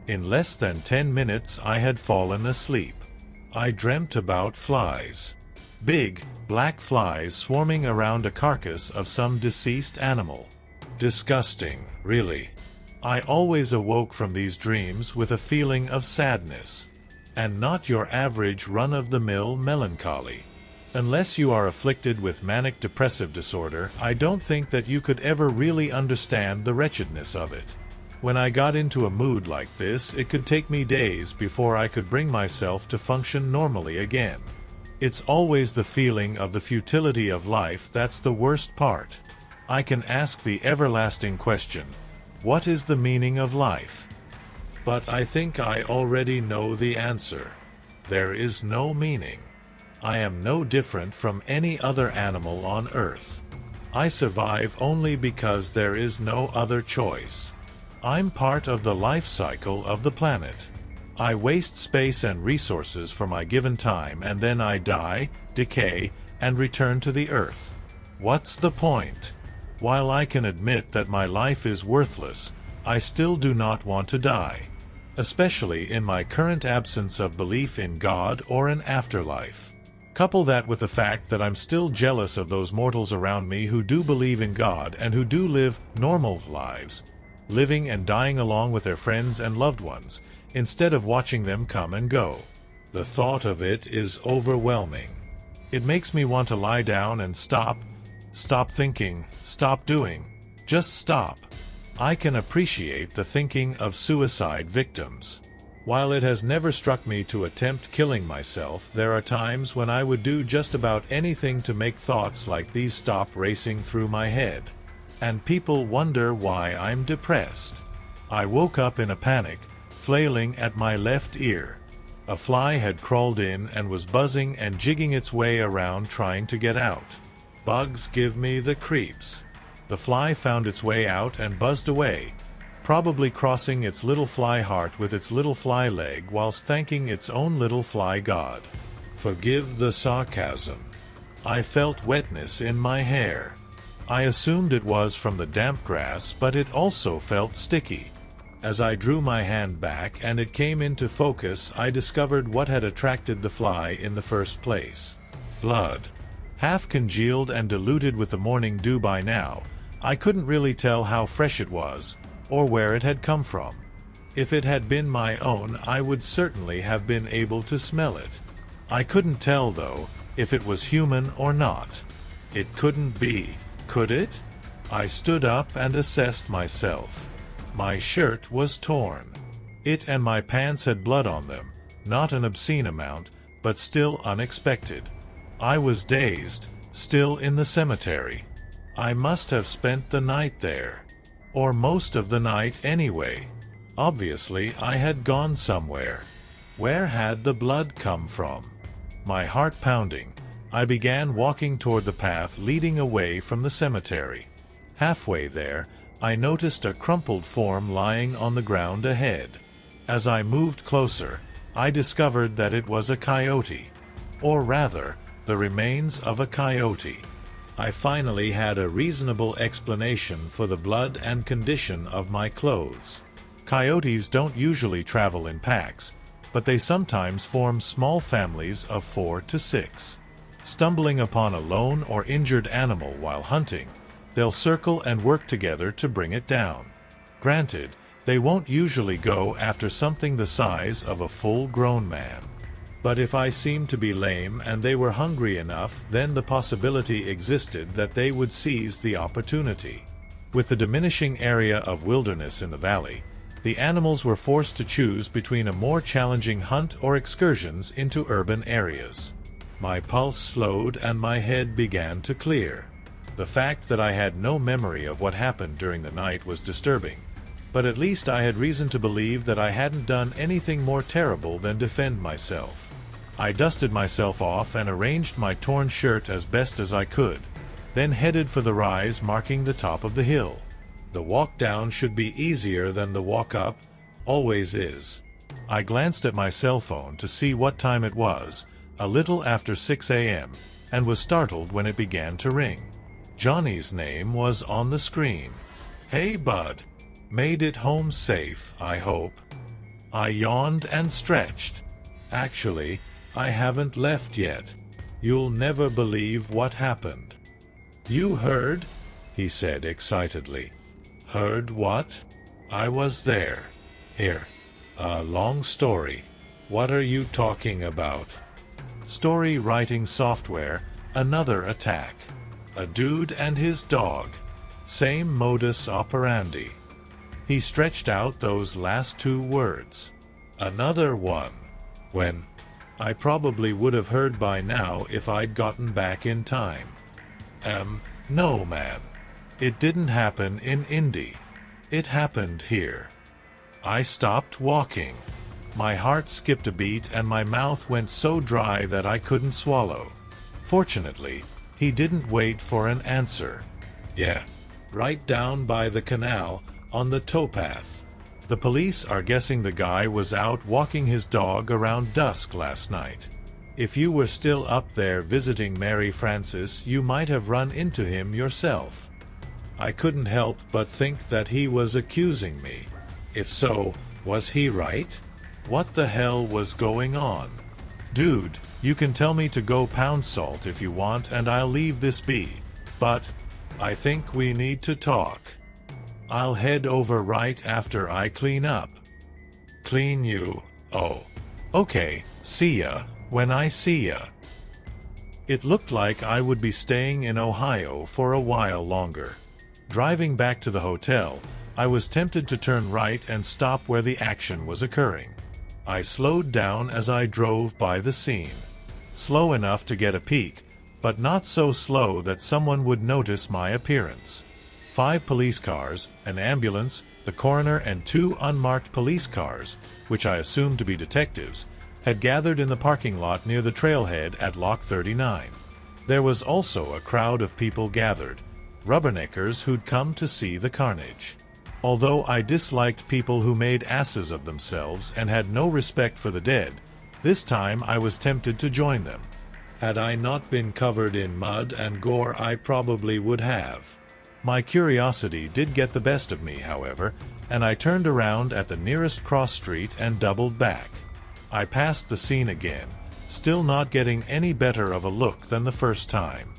In less than 10 minutes I had fallen asleep. I dreamt about flies. Big, black flies swarming around a carcass of some deceased animal. Disgusting, really. I always awoke from these dreams with a feeling of sadness. And not your average run-of-the-mill melancholy. Unless you are afflicted with manic depressive disorder, I don't think that you could ever really understand the wretchedness of it. When I got into a mood like this, it could take me days before I could bring myself to function normally again. It's always the feeling of the futility of life that's the worst part. I can ask the everlasting question, what is the meaning of life? But I think I already know the answer. There is no meaning. I am no different from any other animal on Earth. I survive only because there is no other choice. I'm part of the life cycle of the planet. I waste space and resources for my given time, and then I die, decay, and return to the Earth. What's the point? While I can admit that my life is worthless, I still do not want to die. Especially in my current absence of belief in God or an afterlife. Couple that with the fact that I'm still jealous of those mortals around me who do believe in God and who do live normal lives, living and dying along with their friends and loved ones, instead of watching them come and go. The thought of it is overwhelming. It makes me want to lie down and stop thinking, stop doing, just stop. I can appreciate the thinking of suicide victims. While it has never struck me to attempt killing myself, there are times when I would do just about anything to make thoughts like these stop racing through my head. And people wonder why I'm depressed. I woke up in a panic, flailing at my left ear. A fly had crawled in and was buzzing and jigging its way around trying to get out. Bugs give me the creeps. The fly found its way out and buzzed away, probably crossing its little fly heart with its little fly leg whilst thanking its own little fly god. Forgive the sarcasm. I felt wetness in my hair. I assumed it was from the damp grass, but it also felt sticky. As I drew my hand back and it came into focus, I discovered what had attracted the fly in the first place. Blood. Half congealed and diluted with the morning dew by now, I couldn't really tell how fresh it was, or where it had come from. If it had been my own, I would certainly have been able to smell it. I couldn't tell, though, if it was human or not. It couldn't be. Could it? I stood up and assessed myself. My shirt was torn. It and my pants had blood on them, not an obscene amount, but still unexpected. I was dazed, still in the cemetery. I must have spent the night there. Or most of the night anyway. Obviously, I had gone somewhere. Where had the blood come from? My heart pounding, I began walking toward the path leading away from the cemetery. Halfway there, I noticed a crumpled form lying on the ground ahead. As I moved closer, I discovered that it was a coyote. Or rather, the remains of a coyote. I finally had a reasonable explanation for the blood and condition of my clothes. Coyotes don't usually travel in packs, but they sometimes form small families of 4 to 6. Stumbling upon a lone or injured animal while hunting, they'll circle and work together to bring it down. Granted, they won't usually go after something the size of a full-grown man. But if I seemed to be lame and they were hungry enough, then the possibility existed that they would seize the opportunity. With the diminishing area of wilderness in the valley, the animals were forced to choose between a more challenging hunt or excursions into urban areas. My pulse slowed and my head began to clear. The fact that I had no memory of what happened during the night was disturbing, but at least I had reason to believe that I hadn't done anything more terrible than defend myself. I dusted myself off and arranged my torn shirt as best as I could, then headed for the rise marking the top of the hill. The walk down should be easier than the walk up, always is. I glanced at my cell phone to see what time it was, a little after 6 a.m., and was startled when it began to ring. Johnny's name was on the screen. "Hey, bud. Made it home safe, I hope." I yawned and stretched. "Actually, I haven't left yet. You'll never believe what happened." "You heard?" he said excitedly. "Heard what?" "I was there. Here. A long story. What are you talking about?" "Story writing software, another attack. A dude and his dog. Same modus operandi." He stretched out those last 2 words. "Another one. When? I probably would have heard by now if I'd gotten back in time." No, man. It didn't happen in Indy. It happened here." I stopped walking. My heart skipped a beat and my mouth went so dry that I couldn't swallow. Fortunately, he didn't wait for an answer. "Yeah. Right down by the canal, on the towpath. The police are guessing the guy was out walking his dog around dusk last night. If you were still up there visiting Mary Frances, you might have run into him yourself." I couldn't help but think that he was accusing me. If so, was he right? What the hell was going on? "Dude, you can tell me to go pound salt if you want and I'll leave this be. But I think we need to talk. I'll head over right after I clean up." "Clean you? Oh. Okay, see ya, when I see ya." It looked like I would be staying in Ohio for a while longer. Driving back to the hotel, I was tempted to turn right and stop where the action was occurring. I slowed down as I drove by the scene. Slow enough to get a peek, but not so slow that someone would notice my appearance. 5 police cars, an ambulance, the coroner, and 2 unmarked police cars, which I assumed to be detectives, had gathered in the parking lot near the trailhead at Lock 39. There was also a crowd of people gathered, rubberneckers who'd come to see the carnage. Although I disliked people who made asses of themselves and had no respect for the dead, this time I was tempted to join them. Had I not been covered in mud and gore, I probably would have. My curiosity did get the best of me, however, and I turned around at the nearest cross street and doubled back. I passed the scene again, still not getting any better of a look than the first time.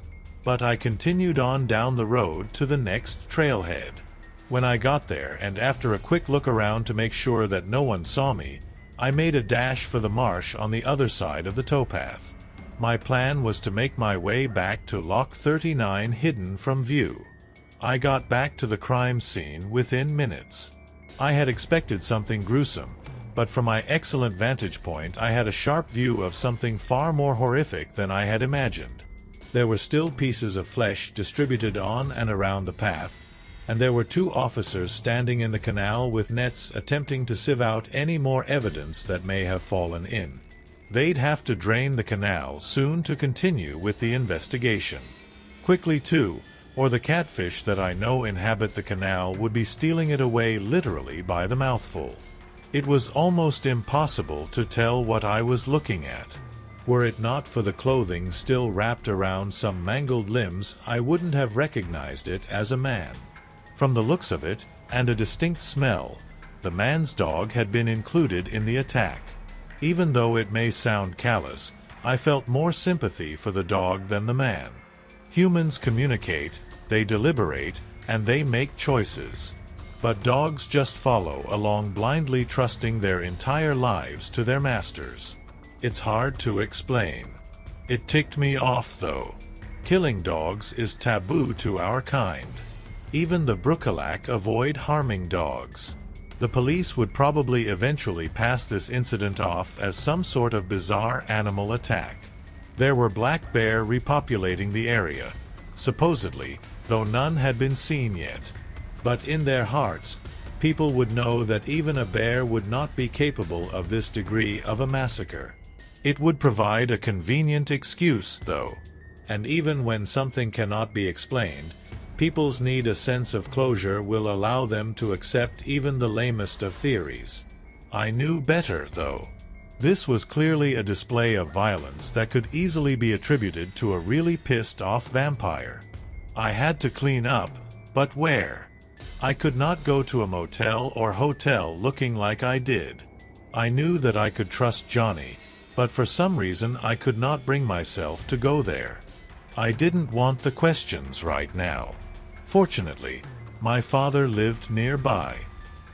But I continued on down the road to the next trailhead. When I got there, and after a quick look around to make sure that no one saw me, I made a dash for the marsh on the other side of the towpath. My plan was to make my way back to Lock 39 hidden from view. I got back to the crime scene within minutes. I had expected something gruesome, but from my excellent vantage point I had a sharp view of something far more horrific than I had imagined. There were still pieces of flesh distributed on and around the path, and there were 2 officers standing in the canal with nets attempting to sieve out any more evidence that may have fallen in. They'd have to drain the canal soon to continue with the investigation. Quickly too, or the catfish that I know inhabit the canal would be stealing it away literally by the mouthful. It was almost impossible to tell what I was looking at. Were it not for the clothing still wrapped around some mangled limbs, I wouldn't have recognized it as a man. From the looks of it, and a distinct smell, the man's dog had been included in the attack. Even though it may sound callous, I felt more sympathy for the dog than the man. Humans communicate, they deliberate, and they make choices. But dogs just follow along blindly, trusting their entire lives to their masters. It's hard to explain. It ticked me off though. Killing dogs is taboo to our kind. Even the Brucalac avoid harming dogs. The police would probably eventually pass this incident off as some sort of bizarre animal attack. There were black bear repopulating the area, supposedly, though none had been seen yet. But in their hearts, people would know that even a bear would not be capable of this degree of a massacre. It would provide a convenient excuse, though. And even when something cannot be explained, people's need a sense of closure will allow them to accept even the lamest of theories. I knew better, though. This was clearly a display of violence that could easily be attributed to a really pissed-off vampire. I had to clean up, but where? I could not go to a motel or hotel looking like I did. I knew that I could trust Johnny, but for some reason I could not bring myself to go there. I didn't want the questions right now. Fortunately, my father lived nearby.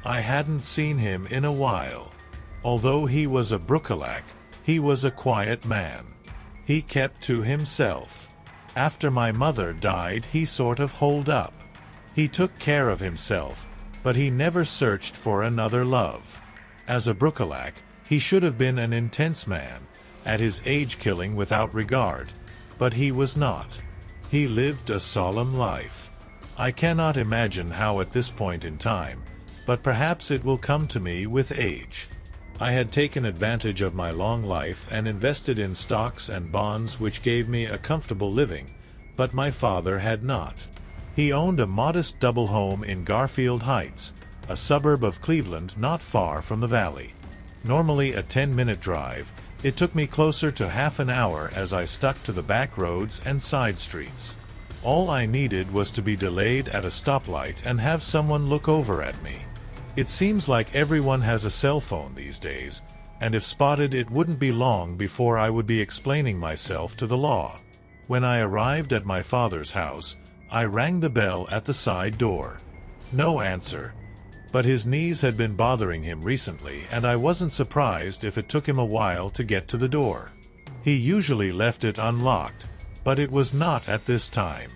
I hadn't seen him in a while. Although he was a Brucalac, he was a quiet man. He kept to himself. After my mother died, he sort of holed up. He took care of himself, but he never searched for another love. As a Brucalac, he should have been an intense man, at his age killing without regard, but he was not. He lived a solemn life. I cannot imagine how at this point in time, but perhaps it will come to me with age. I had taken advantage of my long life and invested in stocks and bonds which gave me a comfortable living, but my father had not. He owned a modest double home in Garfield Heights, a suburb of Cleveland not far from the valley. Normally a 10-minute drive, it took me closer to half an hour as I stuck to the back roads and side streets. All I needed was to be delayed at a stoplight and have someone look over at me. It seems like everyone has a cell phone these days, and if spotted it wouldn't be long before I would be explaining myself to the law. When I arrived at my father's house, I rang the bell at the side door. No answer. But his knees had been bothering him recently, and I wasn't surprised if it took him a while to get to the door. He usually left it unlocked, but it was not at this time.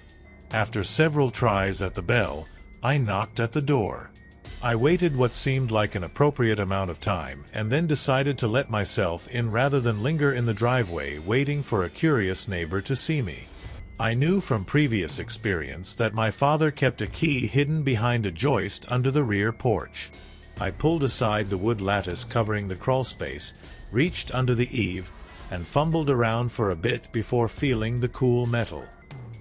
After several tries at the bell, I knocked at the door. I waited what seemed like an appropriate amount of time, and then decided to let myself in rather than linger in the driveway waiting for a curious neighbor to see me. I knew from previous experience that my father kept a key hidden behind a joist under the rear porch. I pulled aside the wood lattice covering the crawlspace, reached under the eave, and fumbled around for a bit before feeling the cool metal.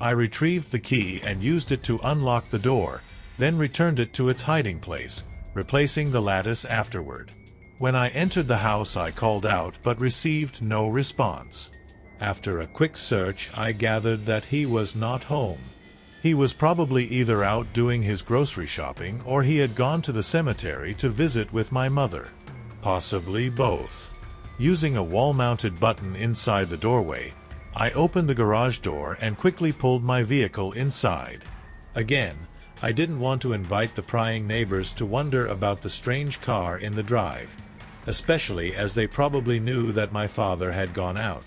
I retrieved the key and used it to unlock the door, then returned it to its hiding place, replacing the lattice afterward. When I entered the house I called out but received no response. After a quick search I gathered that he was not home. He was probably either out doing his grocery shopping or he had gone to the cemetery to visit with my mother. Possibly both. Using a wall-mounted button inside the doorway, I opened the garage door and quickly pulled my vehicle inside. Again, I didn't want to invite the prying neighbors to wonder about the strange car in the drive, especially as they probably knew that my father had gone out.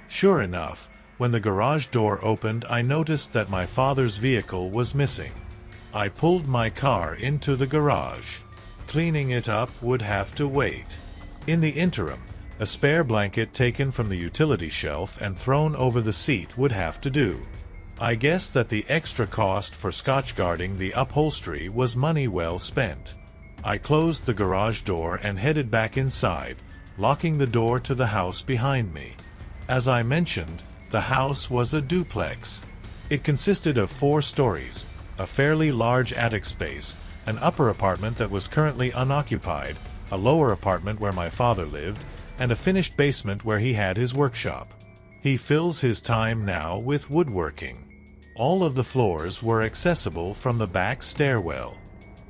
Sure enough, when the garage door opened, I noticed that my father's vehicle was missing. I pulled my car into the garage. Cleaning it up would have to wait. In the interim, a spare blanket taken from the utility shelf and thrown over the seat would have to do. I guess that the extra cost for Scotch-guarding the upholstery was money well spent. I closed the garage door and headed back inside, locking the door to the house behind me. As I mentioned, the house was a duplex. It consisted of 4 stories, a fairly large attic space, an upper apartment that was currently unoccupied, a lower apartment where my father lived, and a finished basement where he had his workshop. He fills his time now with woodworking. All of the floors were accessible from the back stairwell.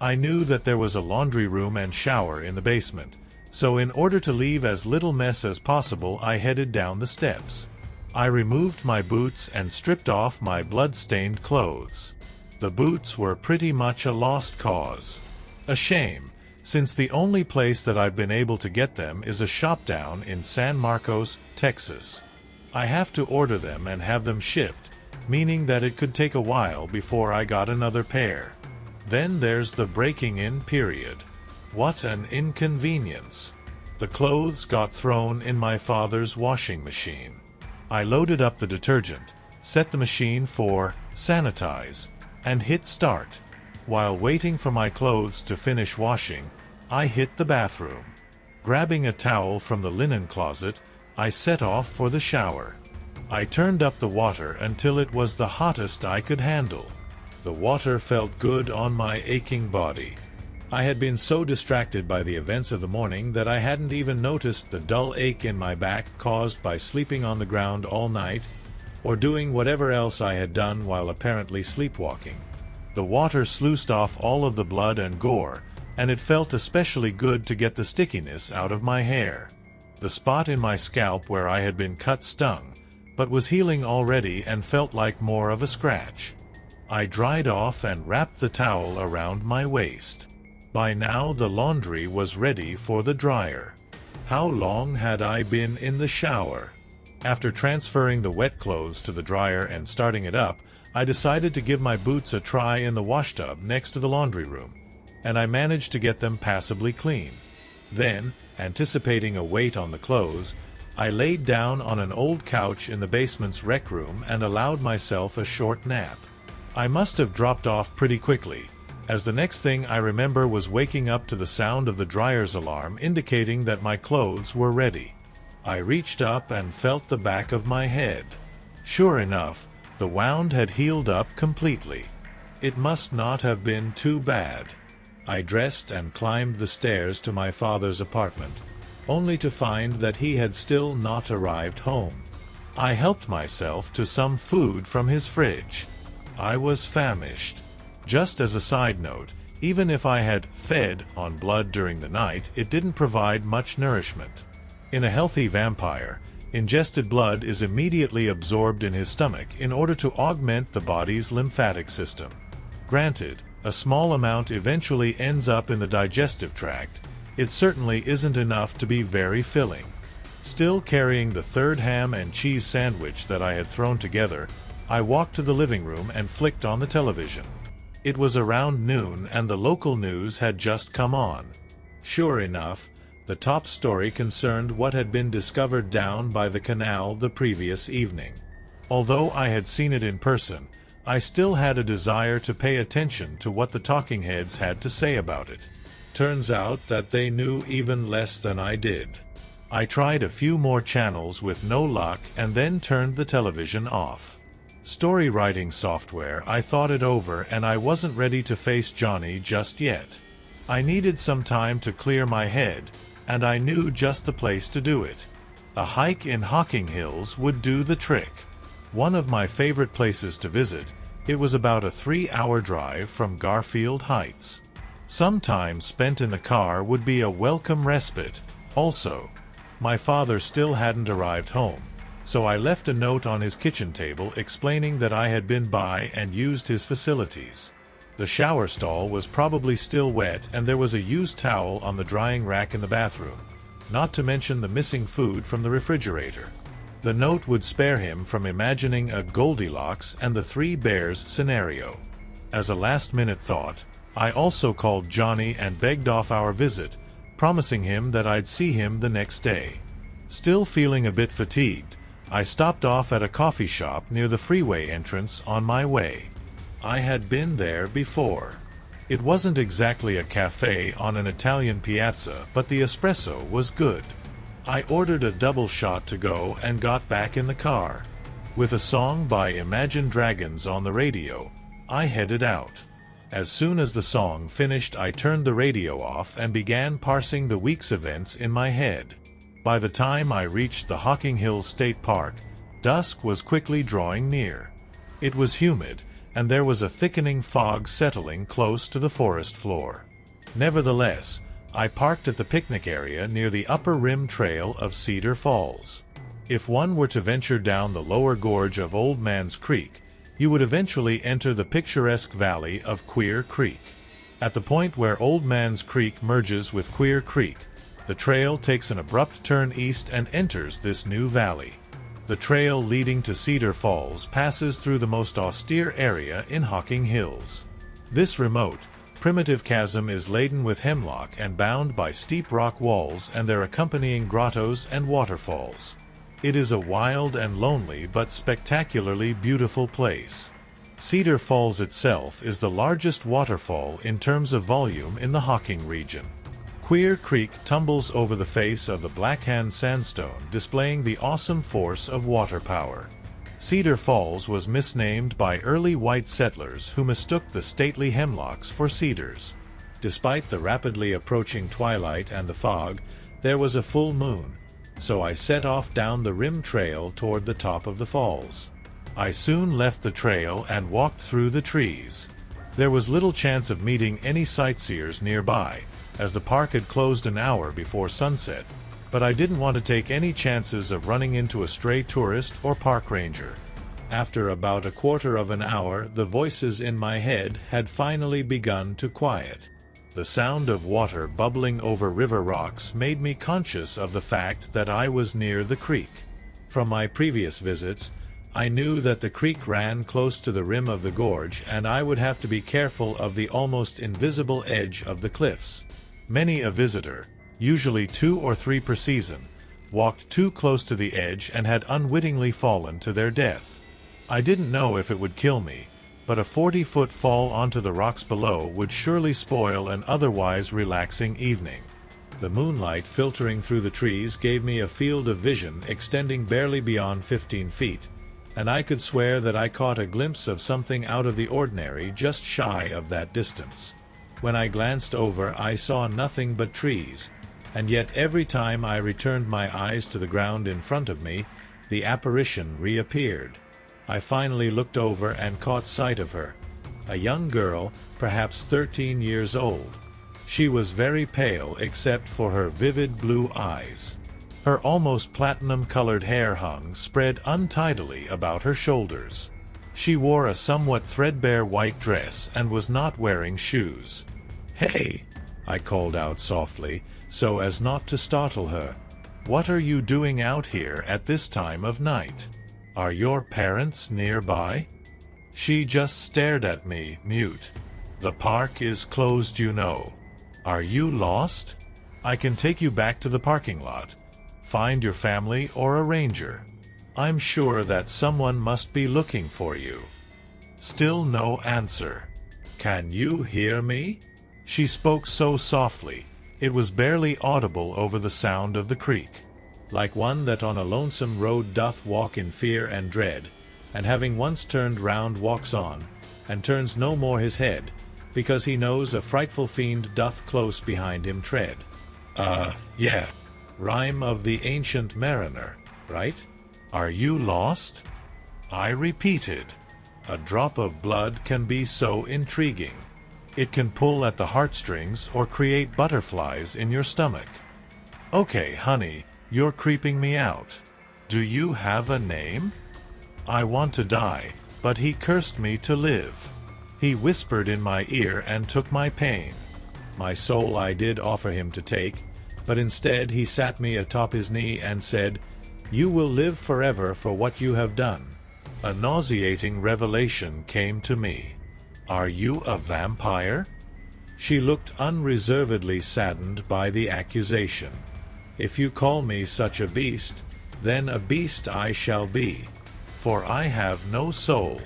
I knew that there was a laundry room and shower in the basement, so in order to leave as little mess as possible, I headed down the steps. I removed my boots and stripped off my blood-stained clothes. The boots were pretty much a lost cause. A shame, since the only place that I've been able to get them is a shop down in San Marcos, Texas. I have to order them and have them shipped, meaning that it could take a while before I got another pair. Then there's the breaking in period. What an inconvenience. The clothes got thrown in my father's washing machine. I loaded up the detergent, set the machine for sanitize, and hit start. While waiting for my clothes to finish washing, I hit the bathroom. Grabbing a towel from the linen closet, I set off for the shower. I turned up the water until it was the hottest I could handle. The water felt good on my aching body. I had been so distracted by the events of the morning that I hadn't even noticed the dull ache in my back caused by sleeping on the ground all night, or doing whatever else I had done while apparently sleepwalking. The water sluiced off all of the blood and gore, and it felt especially good to get the stickiness out of my hair. The spot in my scalp where I had been cut stung, but was healing already and felt like more of a scratch. I dried off and wrapped the towel around my waist. By now the laundry was ready for the dryer. How long had I been in the shower? After transferring the wet clothes to the dryer and starting it up, I decided to give my boots a try in the washtub next to the laundry room, and I managed to get them passably clean. Then, anticipating a wait on the clothes, I laid down on an old couch in the basement's rec room and allowed myself a short nap. I must have dropped off pretty quickly, as the next thing I remember was waking up to the sound of the dryer's alarm indicating that my clothes were ready. I reached up and felt the back of my head. Sure enough, the wound had healed up completely. It must not have been too bad. I dressed and climbed the stairs to my father's apartment, only to find that he had still not arrived home. I helped myself to some food from his fridge. I was famished. Just as a side note, even if I had fed on blood during the night, it didn't provide much nourishment. In a healthy vampire, ingested blood is immediately absorbed in his stomach in order to augment the body's lymphatic system. Granted, a small amount eventually ends up in the digestive tract. It certainly isn't enough to be very filling. Still carrying the third ham and cheese sandwich that I had thrown together, I walked to the living room and flicked on the television. It was around noon and the local news had just come on. Sure enough, the top story concerned what had been discovered down by the canal the previous evening. Although I had seen it in person, I still had a desire to pay attention to what the talking heads had to say about it. Turns out that they knew even less than I did. I tried a few more channels with no luck and then turned the television off. Story writing software, I thought it over and I wasn't ready to face Johnny just yet. I needed some time to clear my head, and I knew just the place to do it. A hike in HollowHills would do the trick. One of my favorite places to visit, it was about a 3-hour drive from Garfield Heights. Some time spent in the car would be a welcome respite. Also, my father still hadn't arrived home, so I left a note on his kitchen table explaining that I had been by and used his facilities. The shower stall was probably still wet and there was a used towel on the drying rack in the bathroom, not to mention the missing food from the refrigerator. The note would spare him from imagining a Goldilocks and the Three Bears scenario. As a last-minute thought, I also called Johnny and begged off our visit, promising him that I'd see him the next day. Still feeling a bit fatigued, I stopped off at a coffee shop near the freeway entrance on my way. I had been there before. It wasn't exactly a cafe on an Italian piazza, but the espresso was good. I ordered a double shot to go and got back in the car. With a song by Imagine Dragons on the radio, I headed out. As soon as the song finished, I turned the radio off and began parsing the week's events in my head. By the time I reached the HollowHills State Park, dusk was quickly drawing near. It was humid, and there was a thickening fog settling close to the forest floor. Nevertheless, I parked at the picnic area near the upper rim trail of Cedar Falls. If one were to venture down the lower gorge of Old Man's Creek, you would eventually enter the picturesque valley of Queer Creek. At the point where Old Man's Creek merges with Queer Creek, the trail takes an abrupt turn east and enters this new valley. The trail leading to Cedar Falls passes through the most austere area in HollowHills. This remote, primitive chasm is laden with hemlock and bound by steep rock walls and their accompanying grottos and waterfalls. It is a wild and lonely but spectacularly beautiful place. Cedar Falls itself is the largest waterfall in terms of volume in the Hocking region. Queer Creek tumbles over the face of the Blackhand Sandstone, displaying the awesome force of water power. Cedar Falls was misnamed by early white settlers who mistook the stately hemlocks for cedars. Despite the rapidly approaching twilight and the fog, there was a full moon, so I set off down the rim trail toward the top of the falls. I soon left the trail and walked through the trees. There was little chance of meeting any sightseers nearby, as the park had closed an hour before sunset, but I didn't want to take any chances of running into a stray tourist or park ranger. After about a quarter of an hour, the voices in my head had finally begun to quiet. The sound of water bubbling over river rocks made me conscious of the fact that I was near the creek. From my previous visits, I knew that the creek ran close to the rim of the gorge, and I would have to be careful of the almost invisible edge of the cliffs. Many a visitor, usually 2 or 3 per season, walked too close to the edge and had unwittingly fallen to their death. I didn't know if it would kill me, but a 40-foot fall onto the rocks below would surely spoil an otherwise relaxing evening. The moonlight filtering through the trees gave me a field of vision extending barely beyond 15 feet, and I could swear that I caught a glimpse of something out of the ordinary just shy of that distance. When I glanced over, I saw nothing but trees, and yet every time I returned my eyes to the ground in front of me, the apparition reappeared. I finally looked over and caught sight of her, a young girl, perhaps 13 years old. She was very pale except for her vivid blue eyes. Her almost platinum-colored hair hung spread untidily about her shoulders. She wore a somewhat threadbare white dress and was not wearing shoes. "Hey!" I called out softly, so as not to startle her. "What are you doing out here at this time of night? Are your parents nearby?" She just stared at me, mute. "The park is closed, you know. Are you lost? I can take you back to the parking lot. Find your family or a ranger. I'm sure that someone must be looking for you." Still no answer. "Can you hear me?" She spoke so softly, it was barely audible over the sound of the creek. Like one that on a lonesome road doth walk in fear and dread, and having once turned round walks on, and turns no more his head, because he knows a frightful fiend doth close behind him tread. Yeah. Rhyme of the Ancient Mariner, right? Are you lost? I repeated. A drop of blood can be so intriguing. It can pull at the heartstrings or create butterflies in your stomach. Okay, honey, you're creeping me out. Do you have a name? I want to die, but he cursed me to live. He whispered in my ear and took my pain. My soul I did offer him to take, but instead he sat me atop his knee and said, "You will live forever for what you have done." A nauseating revelation came to me. "Are you a vampire?" She looked unreservedly saddened by the accusation. "If you call me such a beast, then a beast I shall be, for I have no soul.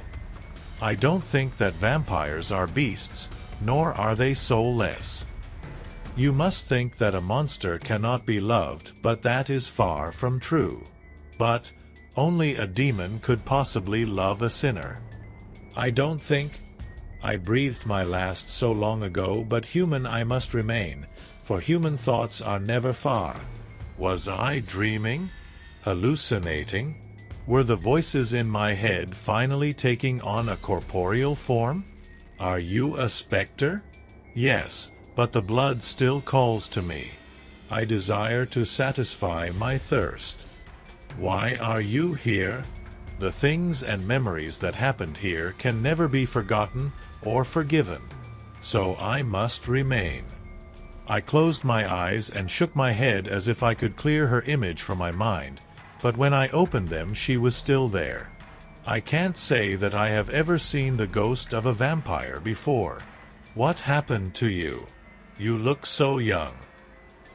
I don't think that vampires are beasts, nor are they soulless. You must think that a monster cannot be loved, but that is far from true. But only a demon could possibly love a sinner. I don't think. I breathed my last so long ago, but human I must remain, for human thoughts are never far. Was I dreaming? Hallucinating? Were the voices in my head finally taking on a corporeal form? Are you a specter? Yes, but the blood still calls to me. I desire to satisfy my thirst. Why are you here? The things and memories that happened here can never be forgotten or forgiven, so I must remain." I closed my eyes and shook my head as if I could clear her image from my mind, but when I opened them she was still there. I can't say that I have ever seen the ghost of a vampire before. What happened to you? You look so young.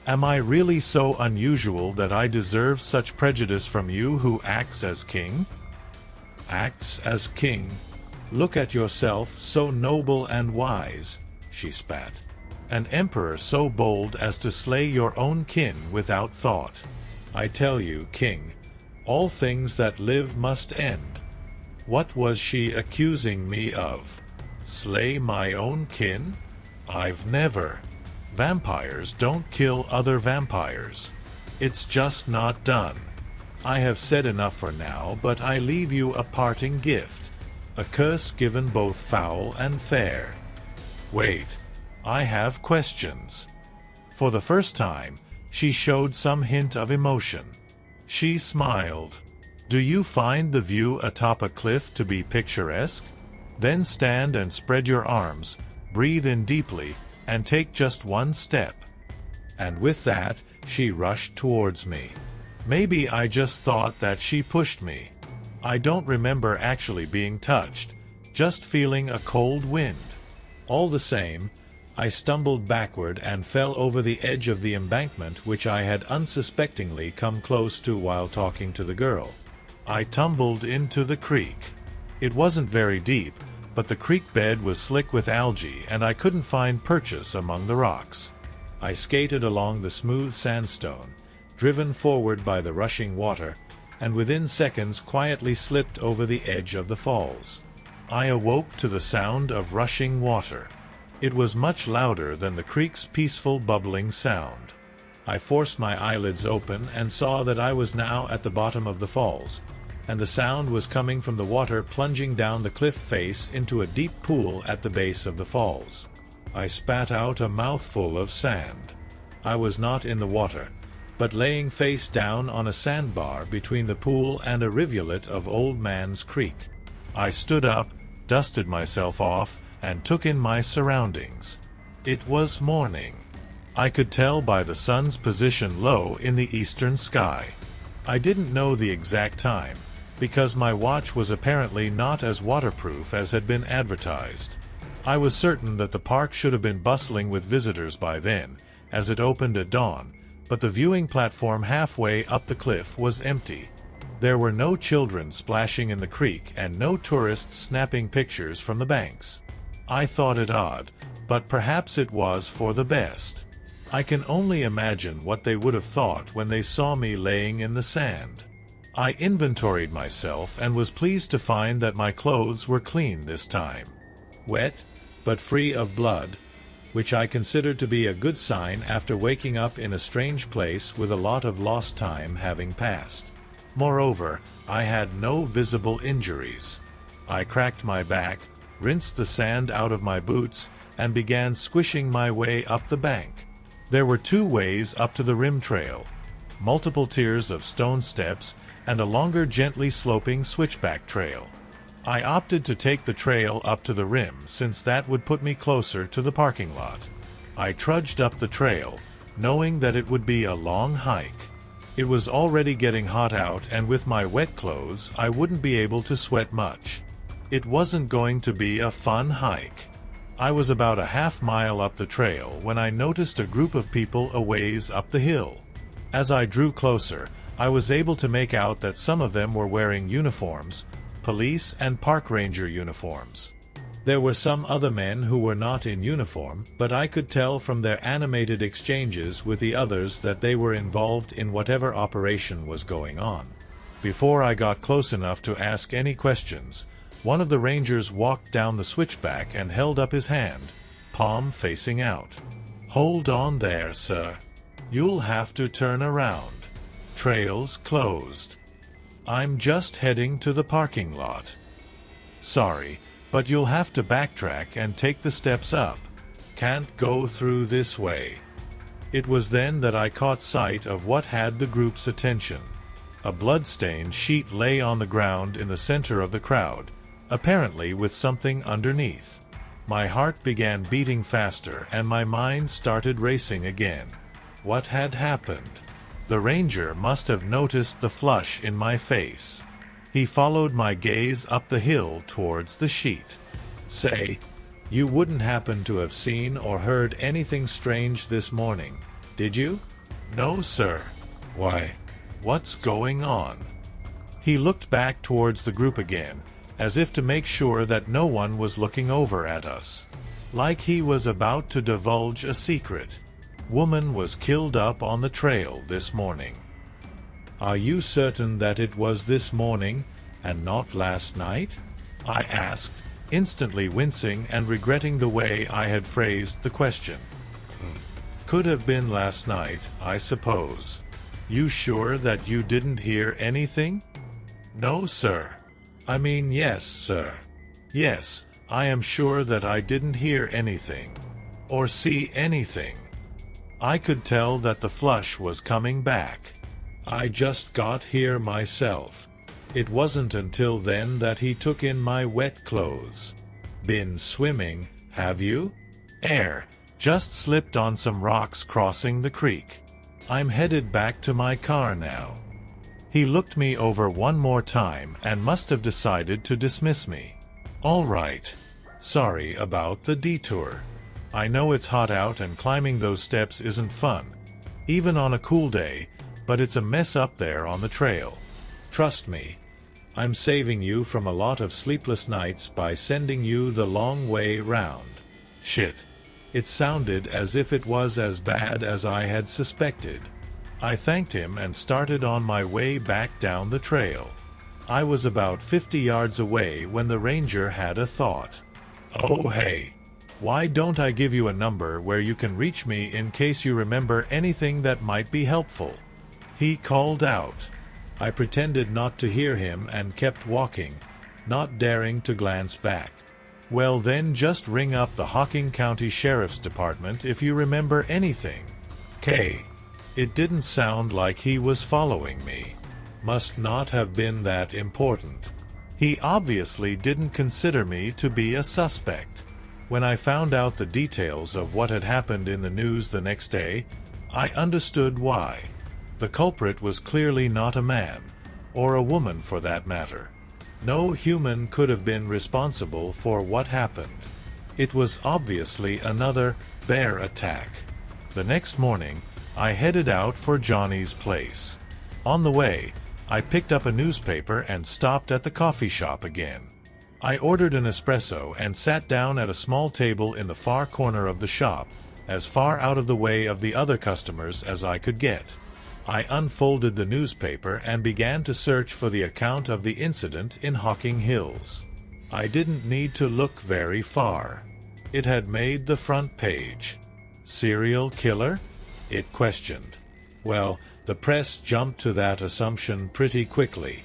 Am I really so unusual that I deserve such prejudice from you who acts as king? Acts as king? Look at yourself, so noble and wise, she spat. An emperor so bold as to slay your own kin without thought. I tell you, king, all things that live must end. What was she accusing me of? Slay my own kin? I've never. Vampires don't kill other vampires. It's just not done. I have said enough for now, but I leave you a parting gift. A curse given both foul and fair. Wait, I have questions. For the first time, she showed some hint of emotion. She smiled. Do you find the view atop a cliff to be picturesque? Then stand and spread your arms, breathe in deeply, and take just one step. And with that, she rushed towards me. Maybe I just thought that she pushed me. I don't remember actually being touched, just feeling a cold wind. All the same, I stumbled backward and fell over the edge of the embankment which I had unsuspectingly come close to while talking to the girl. I tumbled into the creek. It wasn't very deep, but the creek bed was slick with algae and I couldn't find purchase among the rocks. I skated along the smooth sandstone, driven forward by the rushing water, and within seconds quietly slipped over the edge of the falls. I awoke to the sound of rushing water. It was much louder than the creek's peaceful bubbling sound. I forced my eyelids open and saw that I was now at the bottom of the falls, and the sound was coming from the water plunging down the cliff face into a deep pool at the base of the falls. I spat out a mouthful of sand. I was not in the water, but laying face down on a sandbar between the pool and a rivulet of Old Man's Creek. I stood up, dusted myself off, and took in my surroundings. It was morning. I could tell by the sun's position low in the eastern sky. I didn't know the exact time, because my watch was apparently not as waterproof as had been advertised. I was certain that the park should have been bustling with visitors by then, as it opened at dawn, but the viewing platform halfway up the cliff was empty. There were no children splashing in the creek and no tourists snapping pictures from the banks. I thought it odd, but perhaps it was for the best. I can only imagine what they would have thought when they saw me laying in the sand. I inventoried myself and was pleased to find that my clothes were clean this time. Wet, but free of blood, which I considered to be a good sign after waking up in a strange place with a lot of lost time having passed. Moreover, I had no visible injuries. I cracked my back, rinsed the sand out of my boots, and began squishing my way up the bank. There were 2 ways up to the rim trail, multiple tiers of stone steps, and a longer gently sloping switchback trail. I opted to take the trail up to the rim since that would put me closer to the parking lot. I trudged up the trail, knowing that it would be a long hike. It was already getting hot out, and with my wet clothes I wouldn't be able to sweat much. It wasn't going to be a fun hike. I was about a half-mile up the trail when I noticed a group of people a ways up the hill. As I drew closer, I was able to make out that some of them were wearing uniforms, police and park ranger uniforms. There were some other men who were not in uniform, but I could tell from their animated exchanges with the others that they were involved in whatever operation was going on. Before I got close enough to ask any questions, one of the rangers walked down the switchback and held up his hand, palm facing out. "Hold on there, sir. You'll have to turn around. Trail's closed. I'm just heading to the parking lot. Sorry, but you'll have to backtrack and take the steps up. Can't go through this way." It was then that I caught sight of what had the group's attention. A blood-stained sheet lay on the ground in the center of the crowd, apparently with something underneath. My heart began beating faster and my mind started racing again. What had happened? The ranger must have noticed the flush in my face. He followed my gaze up the hill towards the sheet. "Say, you wouldn't happen to have seen or heard anything strange this morning, did you?" "No, sir." "Why, what's going on?" He looked back towards the group again, as if to make sure that no one was looking over at us. Like he was about to divulge a secret. "Woman was killed up on the trail this morning." "Are you certain that it was this morning, and not last night?" I asked, instantly wincing and regretting the way I had phrased the question. "Could have been last night, I suppose. You sure that you didn't hear anything?" "No, sir. I mean, yes, sir. Yes, I am sure that I didn't hear anything. Or see anything. I could tell that the flush was coming back. I just got here myself. It wasn't until then that he took in my wet clothes." "Been swimming, have you?" Just slipped on some rocks crossing the creek. I'm headed back to my car now." He looked me over one more time and must have decided to dismiss me. "All right. Sorry about the detour. I know it's hot out and climbing those steps isn't fun, even on a cool day, but it's a mess up there on the trail. Trust me, I'm saving you from a lot of sleepless nights by sending you the long way round." Shit. It sounded as if it was as bad as I had suspected. I thanked him and started on my way back down the trail. I was about 50 yards away when the ranger had a thought. "Oh hey, why don't I give you a number where you can reach me in case you remember anything that might be helpful?" he called out. I pretended not to hear him and kept walking, not daring to glance back. "Well then just ring up the Hocking County Sheriff's Department if you remember anything." "K." It didn't sound like he was following me. Must not have been that important. He obviously didn't consider me to be a suspect. When I found out the details of what had happened in the news the next day, I understood why. The culprit was clearly not a man, or a woman for that matter. No human could have been responsible for what happened. It was obviously another bear attack. The next morning, I headed out for Johnny's place. On the way, I picked up a newspaper and stopped at the coffee shop again. I ordered an espresso and sat down at a small table in the far corner of the shop, as far out of the way of the other customers as I could get. I unfolded the newspaper and began to search for the account of the incident in Hocking Hills. I didn't need to look very far. It had made the front page. Serial killer? It questioned. Well, the press jumped to that assumption pretty quickly.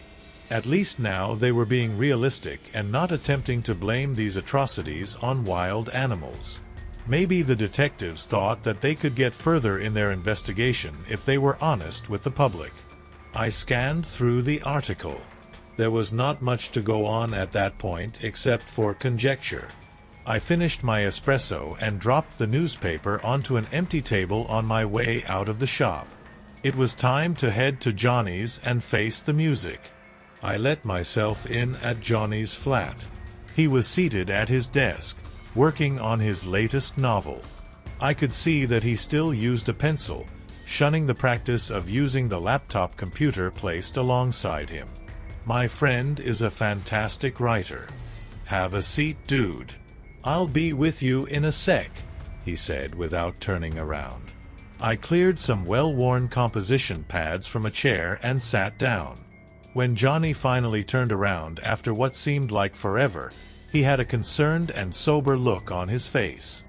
At least now they were being realistic and not attempting to blame these atrocities on wild animals. Maybe the detectives thought that they could get further in their investigation if they were honest with the public. I scanned through the article. There was not much to go on at that point except for conjecture. I finished my espresso and dropped the newspaper onto an empty table on my way out of the shop. It was time to head to Johnny's and face the music. I let myself in at Johnny's flat. He was seated at his desk, working on his latest novel. I could see that he still used a pencil, shunning the practice of using the laptop computer placed alongside him. My friend is a fantastic writer. Have a seat, dude. I'll be with you in a sec, he said without turning around. I cleared some well-worn composition pads from a chair and sat down. When Johnny finally turned around after what seemed like forever, he had a concerned and sober look on his face.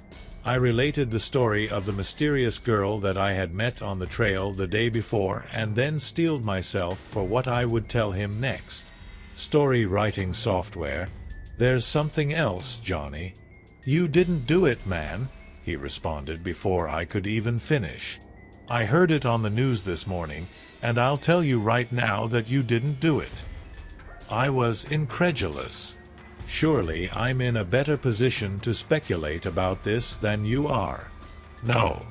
I related the story of the mysterious girl that I had met on the trail the day before and then steeled myself for what I would tell him next. Story writing software. There's something else, Johnny. You didn't do it, man, he responded before I could even finish. I heard it on the news this morning, and I'll tell you right now that you didn't do it. I was incredulous. Surely I'm in a better position to speculate about this than you are. No,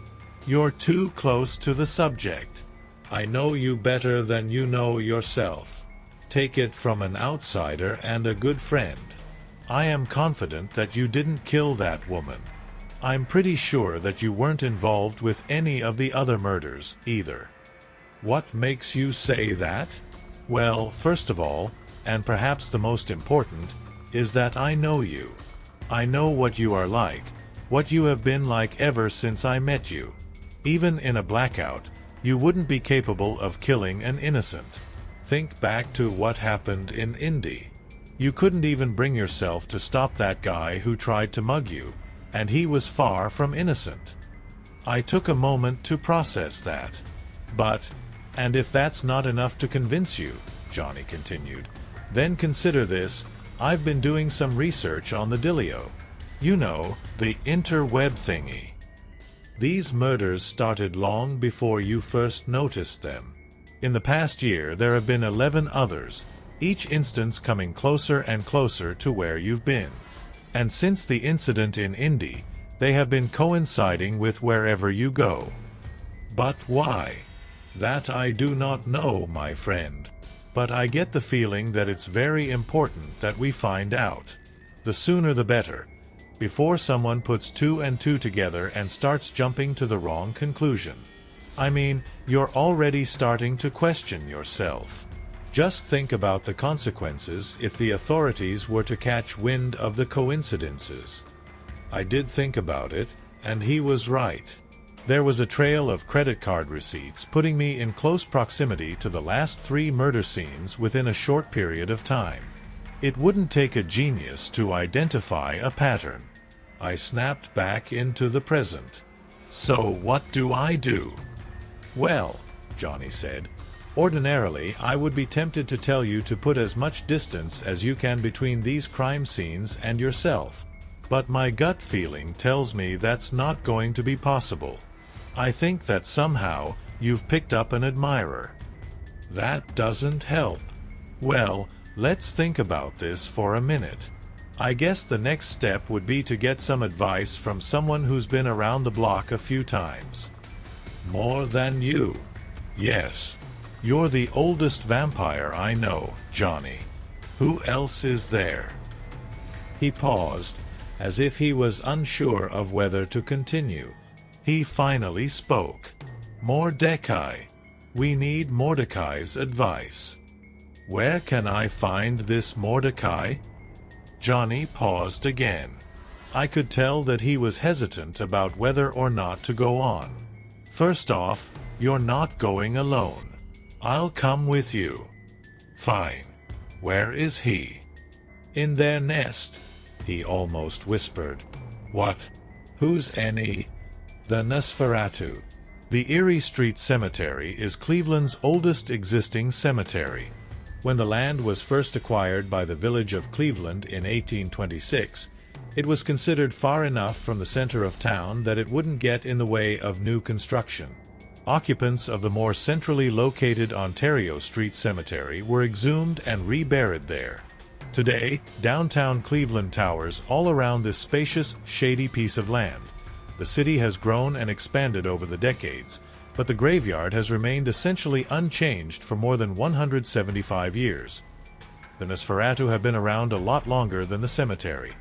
you're too close to the subject. I know you better than you know yourself. Take it from an outsider and a good friend. I am confident that you didn't kill that woman. I'm pretty sure that you weren't involved with any of the other murders, either. What makes you say that? Well, first of all, and perhaps the most important, is that I know you. I know what you are like, what you have been like ever since I met you. Even in a blackout, you wouldn't be capable of killing an innocent. Think back to what happened in Indy. You couldn't even bring yourself to stop that guy who tried to mug you, and he was far from innocent. I took a moment to process that. But, and if that's not enough to convince you, Johnny continued, then consider this. I've been doing some research on the Dilio. You know, the interweb thingy. These murders started long before you first noticed them. In the past year there have been 11 others, each instance coming closer and closer to where you've been. And since the incident in Indy, they have been coinciding with wherever you go. But why? That I do not know, my friend. But I get the feeling that it's very important that we find out. The sooner the better, before someone puts two and two together and starts jumping to the wrong conclusion. I mean, you're already starting to question yourself. Just think about the consequences if the authorities were to catch wind of the coincidences. I did think about it, and he was right. There was a trail of credit card receipts putting me in close proximity to the last 3 murder scenes within a short period of time. It wouldn't take a genius to identify a pattern. I snapped back into the present. So what do I do? Well, Johnny said, ordinarily I would be tempted to tell you to put as much distance as you can between these crime scenes and yourself. But my gut feeling tells me that's not going to be possible. I think that somehow you've picked up an admirer. That doesn't help. Well, let's think about this for a minute. I guess the next step would be to get some advice from someone who's been around the block a few times. More than you. Yes. You're the oldest vampire I know, Johnny. Who else is there? He paused, as if he was unsure of whether to continue. He finally spoke. Mordecai. We need Mordecai's advice. Where can I find this Mordecai? Johnny paused again. I could tell that he was hesitant about whether or not to go on. First off, you're not going alone. I'll come with you. Fine. Where is he? In their nest, he almost whispered. What? Who's any? The Nosferatu. The Erie Street Cemetery is Cleveland's oldest existing cemetery. When the land was first acquired by the village of Cleveland in 1826, it was considered far enough from the center of town that it wouldn't get in the way of new construction. Occupants of the more centrally located Ontario Street Cemetery were exhumed and reburied there. Today, downtown Cleveland towers all around this spacious, shady piece of land. The city has grown and expanded over the decades, but the graveyard has remained essentially unchanged for more than 175 years. The Nosferatu have been around a lot longer than the cemetery.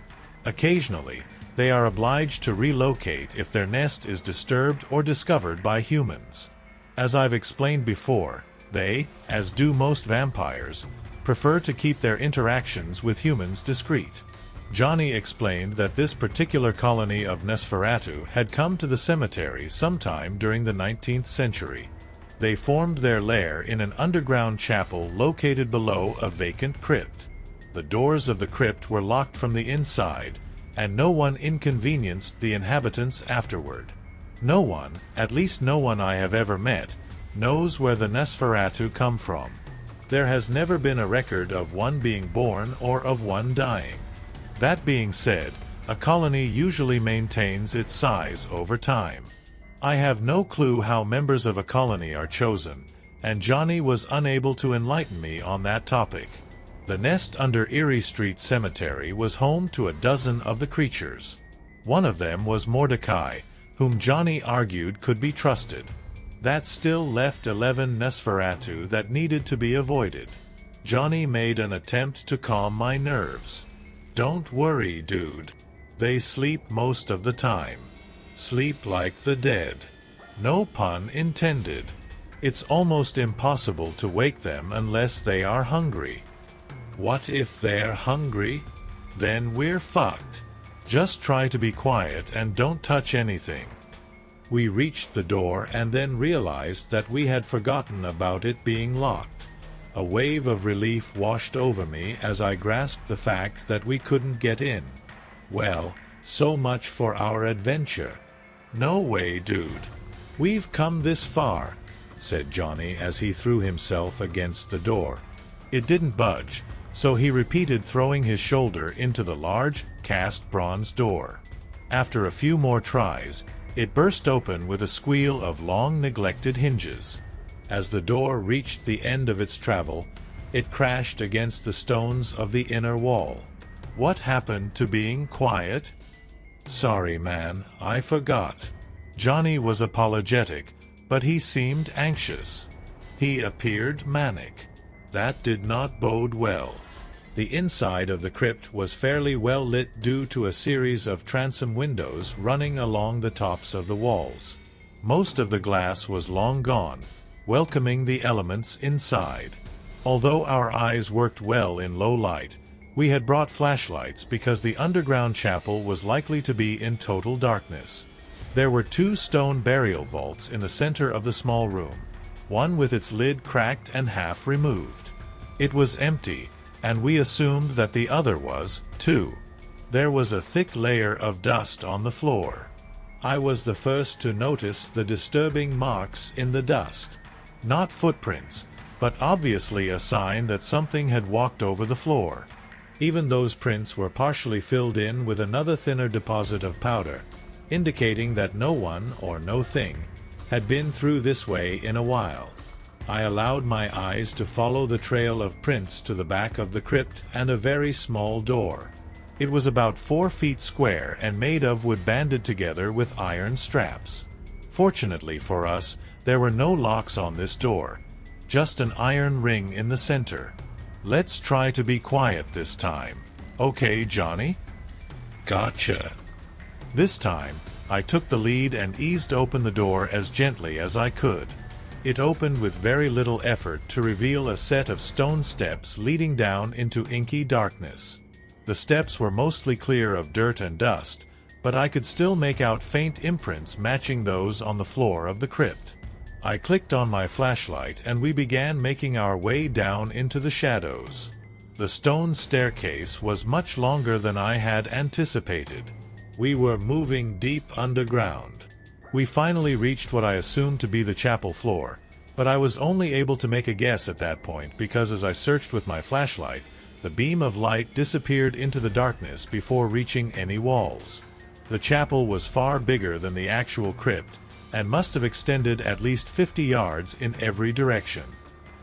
Occasionally, They are obliged to relocate if their nest is disturbed or discovered by humans. As I've explained before, they, as do most vampires, prefer to keep their interactions with humans discreet. Johnny explained that this particular colony of Nosferatu had come to the cemetery sometime during the 19th century. They formed their lair in an underground chapel located below a vacant crypt. The doors of the crypt were locked from the inside, and no one inconvenienced the inhabitants afterward. No one, at least no one I have ever met, knows where the Nosferatu come from. There has never been a record of one being born or of one dying. That being said, a colony usually maintains its size over time. I have no clue how members of a colony are chosen, and Johnny was unable to enlighten me on that topic. The nest under Erie Street Cemetery was home to a dozen of the creatures. One of them was Mordecai, whom Johnny argued could be trusted. That still left 11 Nosferatu that needed to be avoided. Johnny made an attempt to calm my nerves. "Don't worry, dude. They sleep most of the time. Sleep like the dead. No pun intended. It's almost impossible to wake them unless they are hungry." "What if they're hungry? Then we're fucked. Just try to be quiet and don't touch anything." We reached the door and then realized that we had forgotten about it being locked. A wave of relief washed over me as I grasped the fact that we couldn't get in. Well, so much for our adventure. "No way, dude. We've come this far," said Johnny as he threw himself against the door. It didn't budge, so he repeated throwing his shoulder into the large, cast bronze door. After a few more tries, it burst open with a squeal of long-neglected hinges. As the door reached the end of its travel, it crashed against the stones of the inner wall. "What happened to being quiet?" "Sorry, man, I forgot." Johnny was apologetic, but he seemed anxious. He appeared manic. That did not bode well. The inside of the crypt was fairly well lit due to a series of transom windows running along the tops of the walls. Most of the glass was long gone, welcoming the elements inside. Although our eyes worked well in low light, we had brought flashlights because the underground chapel was likely to be in total darkness. There were 2 stone burial vaults in the center of the small room, one with its lid cracked and half removed. It was empty, and we assumed that the other was, too. There was a thick layer of dust on the floor. I was the first to notice the disturbing marks in the dust. Not footprints, but obviously a sign that something had walked over the floor. Even those prints were partially filled in with another thinner deposit of powder, indicating that no one, or no thing, had been through this way in a while. I allowed my eyes to follow the trail of prints to the back of the crypt and a very small door. It was about 4 feet square and made of wood banded together with iron straps. Fortunately for us, there were no locks on this door, just an iron ring in the center. "Let's try to be quiet this time. Okay, Johnny?" "Gotcha." This time, I took the lead and eased open the door as gently as I could. It opened with very little effort to reveal a set of stone steps leading down into inky darkness. The steps were mostly clear of dirt and dust, but I could still make out faint imprints matching those on the floor of the crypt. I clicked on my flashlight and we began making our way down into the shadows. The stone staircase was much longer than I had anticipated. We were moving deep underground. We finally reached what I assumed to be the chapel floor, but I was only able to make a guess at that point because as I searched with my flashlight, the beam of light disappeared into the darkness before reaching any walls. The chapel was far bigger than the actual crypt, and must have extended at least 50 yards in every direction.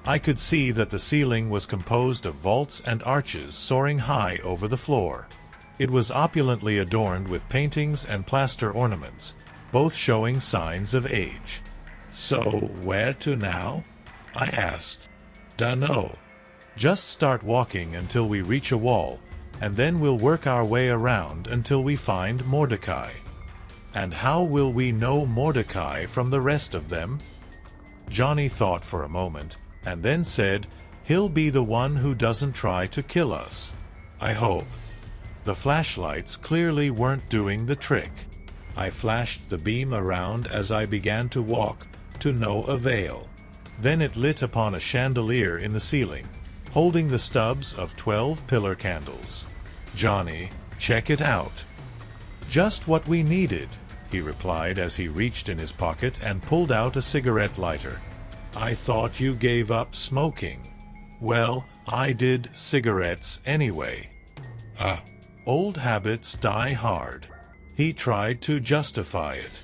I could see that the ceiling was composed of vaults and arches soaring high over the floor. It was opulently adorned with paintings and plaster ornaments, both showing signs of age. "So, where to now?" I asked. "Dunno. Just start walking until we reach a wall, and then we'll work our way around until we find Mordecai. And how will we know Mordecai from the rest of them? Johnny thought for a moment, and then said, he'll be the one who doesn't try to kill us. I hope. The flashlights clearly weren't doing the trick. I flashed the beam around as I began to walk, to no avail. Then it lit upon a chandelier in the ceiling, holding the stubs of 12 pillar candles. Johnny, check it out. Just what we needed, he replied as he reached in his pocket and pulled out a cigarette lighter. I thought you gave up smoking. Well, I did cigarettes anyway. Old habits die hard. He tried to justify it.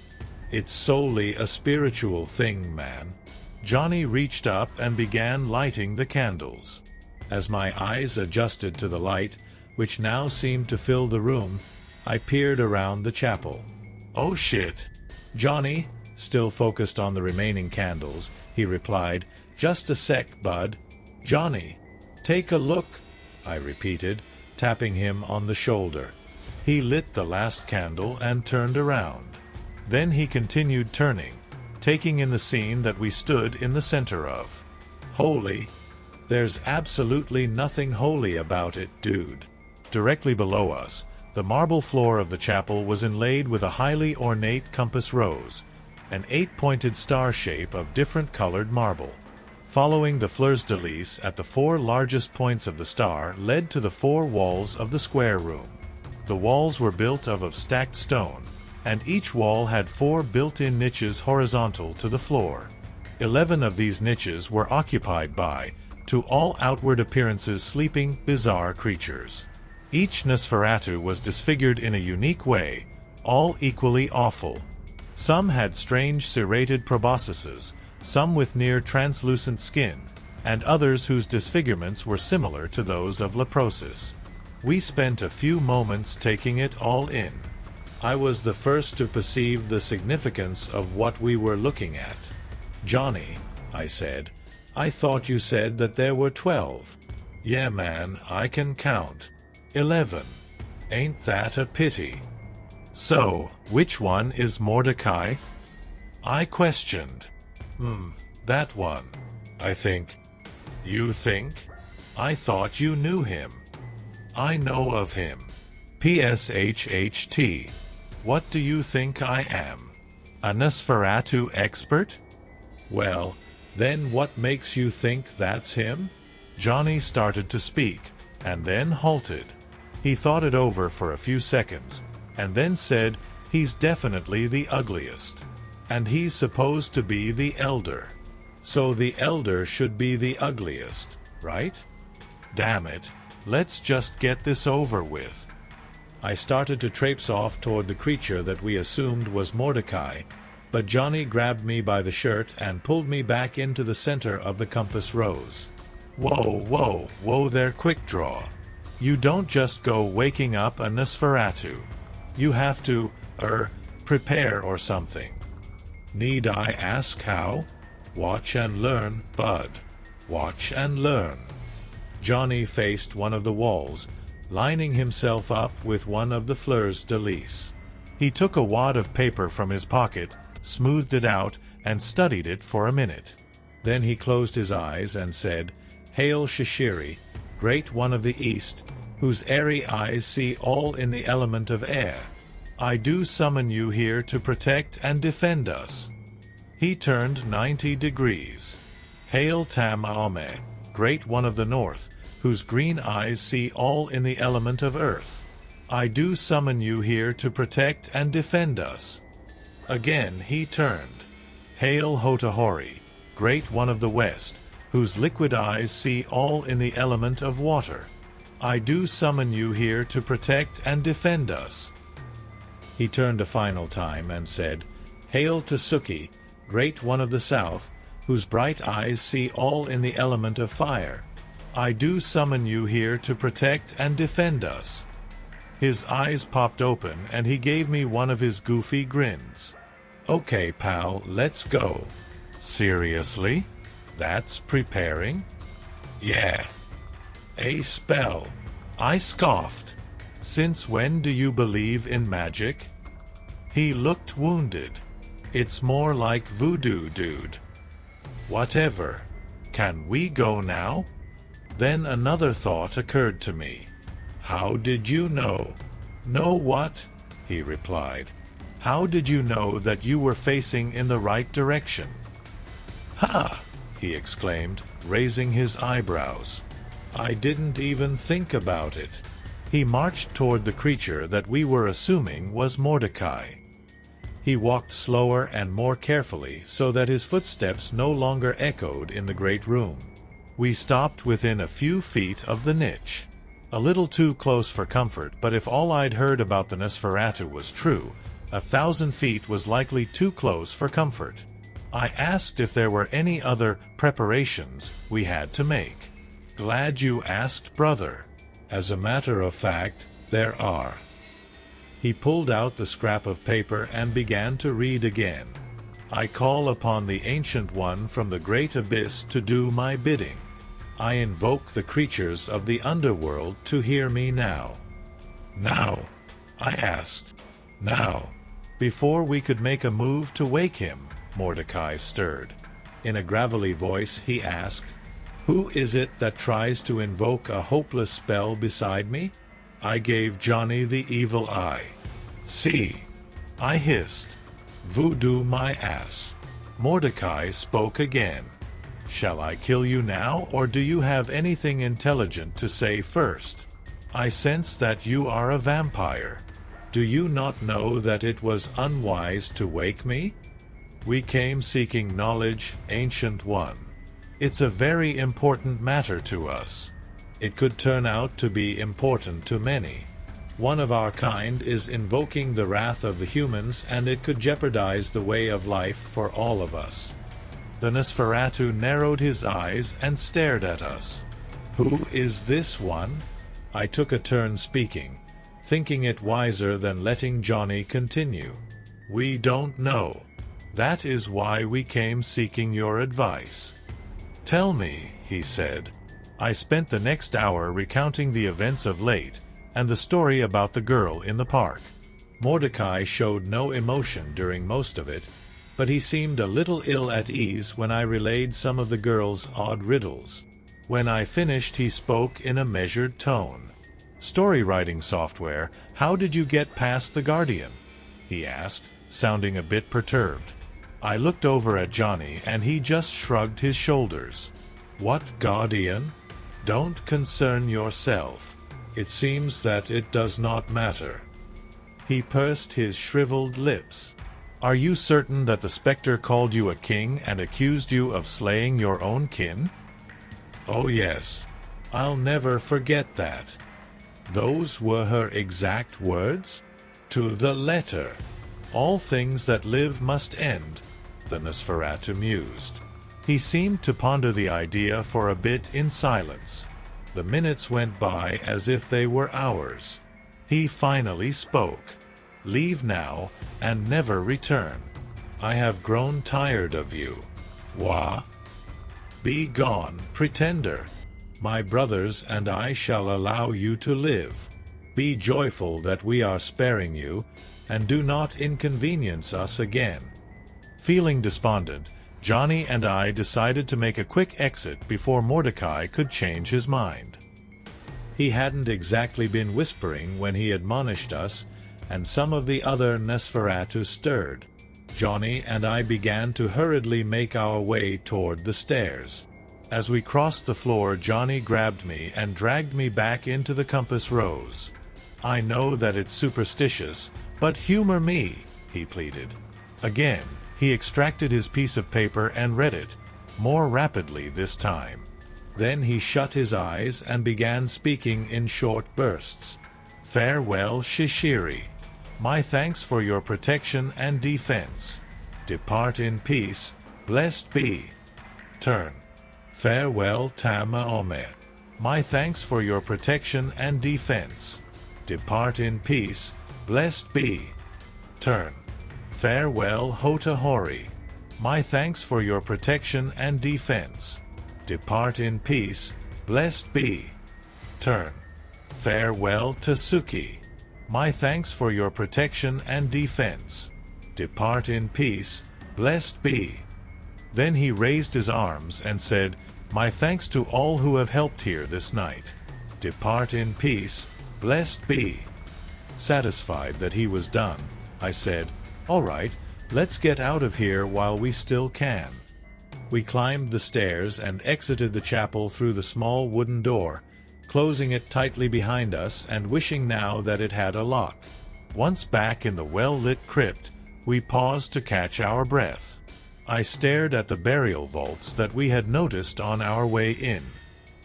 It's solely a spiritual thing, man. Johnny reached up and began lighting the candles. As my eyes adjusted to the light, which now seemed to fill the room, I peered around the chapel. Oh shit! Johnny, still focused on the remaining candles, he replied, just a sec, bud. Johnny, take a look, I repeated, tapping him on the shoulder. He lit the last candle and turned around. Then he continued turning, taking in the scene that we stood in the center of. Holy! There's absolutely nothing holy about it, dude. Directly below us, the marble floor of the chapel was inlaid with a highly ornate compass rose, an 8-pointed star shape of different colored marble. Following the fleurs-de-lis at the 4 largest points of the star led to the 4 walls of the square room. The walls were built of stacked stone, and each wall had 4 built-in niches horizontal to the floor. 11 of these niches were occupied by, to all outward appearances sleeping, bizarre creatures. Each Nosferatu was disfigured in a unique way, all equally awful. Some had strange serrated proboscises, some with near-translucent skin, and others whose disfigurements were similar to those of leprosis. We spent a few moments taking it all in. I was the first to perceive the significance of what we were looking at. Johnny, I said, I thought you said that there were 12. Yeah, man, I can count. 11. Ain't that a pity? So, which one is Mordecai? I questioned. That one, I think. You think? I thought you knew him. I know of him. PSHHT. What do you think I am? A Nosferatu expert? Well, then what makes you think that's him? Johnny started to speak, and then halted. He thought it over for a few seconds, and then said, he's definitely the ugliest. And he's supposed to be the elder. So the elder should be the ugliest, right? Damn it, let's just get this over with. I started to traipse off toward the creature that we assumed was Mordecai, but Johnny grabbed me by the shirt and pulled me back into the center of the compass rose. Whoa there, quick draw. You don't just go waking up a Nosferatu. You have to, prepare or something. Need I ask how? Watch and learn, bud. Watch and learn. Johnny faced one of the walls, lining himself up with one of the fleurs-de-lis. He took a wad of paper from his pocket, smoothed it out, and studied it for a minute. Then he closed his eyes and said, Hail Shishiri, Great One of the East, whose airy eyes see all in the element of air. I do summon you here to protect and defend us. He turned 90 degrees. Hail Tam Ame, Great One of the North, whose green eyes see all in the element of earth. I do summon you here to protect and defend us. Again he turned. Hail Hotahori, Great One of the West, whose liquid eyes see all in the element of water. I do summon you here to protect and defend us. He turned a final time and said, Hail Tasuki, Great One of the South, whose bright eyes see all in the element of fire. I do summon you here to protect and defend us. His eyes popped open and he gave me one of his goofy grins. Okay, pal, let's go. Seriously? That's preparing? Yeah. A spell. I scoffed. Since when do you believe in magic? He looked wounded. It's more like voodoo, dude. Whatever. Can we go now? Then another thought occurred to me. How did you know? Know what? He replied. How did you know that you were facing in the right direction? Ha! He exclaimed, raising his eyebrows. I didn't even think about it. He marched toward the creature that we were assuming was Mordecai. He walked slower and more carefully so that his footsteps no longer echoed in the great room. We stopped within a few feet of the niche. A little too close for comfort, but if all I'd heard about the Nosferatu was true, 1,000 feet was likely too close for comfort. I asked if there were any other preparations we had to make. Glad you asked, brother. As a matter of fact, there are. He pulled out the scrap of paper and began to read again. I call upon the Ancient One from the great abyss to do my bidding. I invoke the creatures of the underworld to hear me now. Now? I asked. Now? Before we could make a move to wake him, Mordecai stirred. In a gravelly voice he asked, Who is it that tries to invoke a hopeless spell beside me? I gave Johnny the evil eye. See? I hissed. Voodoo my ass. Mordecai spoke again. Shall I kill you now, or do you have anything intelligent to say first? I sense that you are a vampire. Do you not know that it was unwise to wake me? We came seeking knowledge, Ancient One. It's a very important matter to us. It could turn out to be important to many. One of our kind is invoking the wrath of the humans, and it could jeopardize the way of life for all of us. The Nosferatu narrowed his eyes and stared at us. Who is this one? I took a turn speaking, thinking it wiser than letting Johnny continue. We don't know. That is why we came seeking your advice. Tell me, he said. I spent the next hour recounting the events of late, and the story about the girl in the park. Mordecai showed no emotion during most of it, but he seemed a little ill at ease when I relayed some of the girl's odd riddles. When I finished, he spoke in a measured tone. Story writing software, how did you get past the Guardian? He asked, sounding a bit perturbed. I looked over at Johnny, and he just shrugged his shoulders. What Guardian? Don't concern yourself. It seems that it does not matter. He pursed his shriveled lips. Are you certain that the specter called you a king and accused you of slaying your own kin? Oh yes. I'll never forget that. Those were her exact words? To the letter. All things that live must end, the Nosferatu mused. He seemed to ponder the idea for a bit in silence. The minutes went by as if they were hours. He finally spoke. Leave now, and never return. I have grown tired of you. Wah? Be gone, pretender. My brothers and I shall allow you to live. Be joyful that we are sparing you, and do not inconvenience us again. Feeling despondent, Johnny and I decided to make a quick exit before Mordecai could change his mind. He hadn't exactly been whispering when he admonished us, and some of the other Nosferatu stirred. Johnny and I began to hurriedly make our way toward the stairs. As we crossed the floor, Johnny grabbed me and dragged me back into the compass rose. I know that it's superstitious, but humor me, he pleaded. Again, he extracted his piece of paper and read it, more rapidly this time. Then he shut his eyes and began speaking in short bursts. Farewell, Shishiri. My thanks for your protection and defense. Depart in peace, blessed be. Turn. Farewell, Tama Omer. My thanks for your protection and defense. Depart in peace, blessed be. Turn. Farewell, Hota Hori. My thanks for your protection and defense. Depart in peace, blessed be. Turn. Farewell, Tasuki. My thanks for your protection and defense. Depart in peace, blessed be." Then he raised his arms and said, "My thanks to all who have helped here this night. Depart in peace, blessed be." Satisfied that he was done, I said, "All right, let's get out of here while we still can." We climbed the stairs and exited the chapel through the small wooden door, closing it tightly behind us and wishing now that it had a lock. Once back in the well-lit crypt, we paused to catch our breath. I stared at the burial vaults that we had noticed on our way in.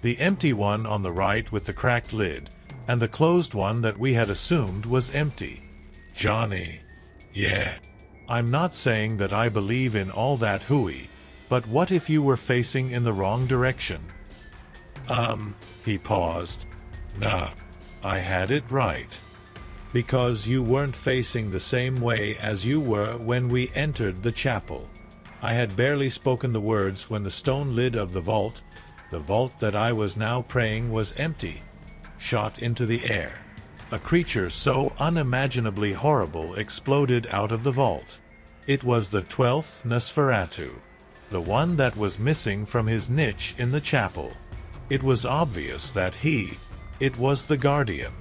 The empty one on the right with the cracked lid, and the closed one that we had assumed was empty. Johnny. Yeah. I'm not saying that I believe in all that hooey, but what if you were facing in the wrong direction? He paused. Nah, I had it right. Because you weren't facing the same way as you were when we entered the chapel. I had barely spoken the words when the stone lid of the vault that I was now praying was empty, shot into the air. A creature so unimaginably horrible exploded out of the vault. It was the 12th Nosferatu, the one that was missing from his niche in the chapel. It was obvious that it was the Guardian.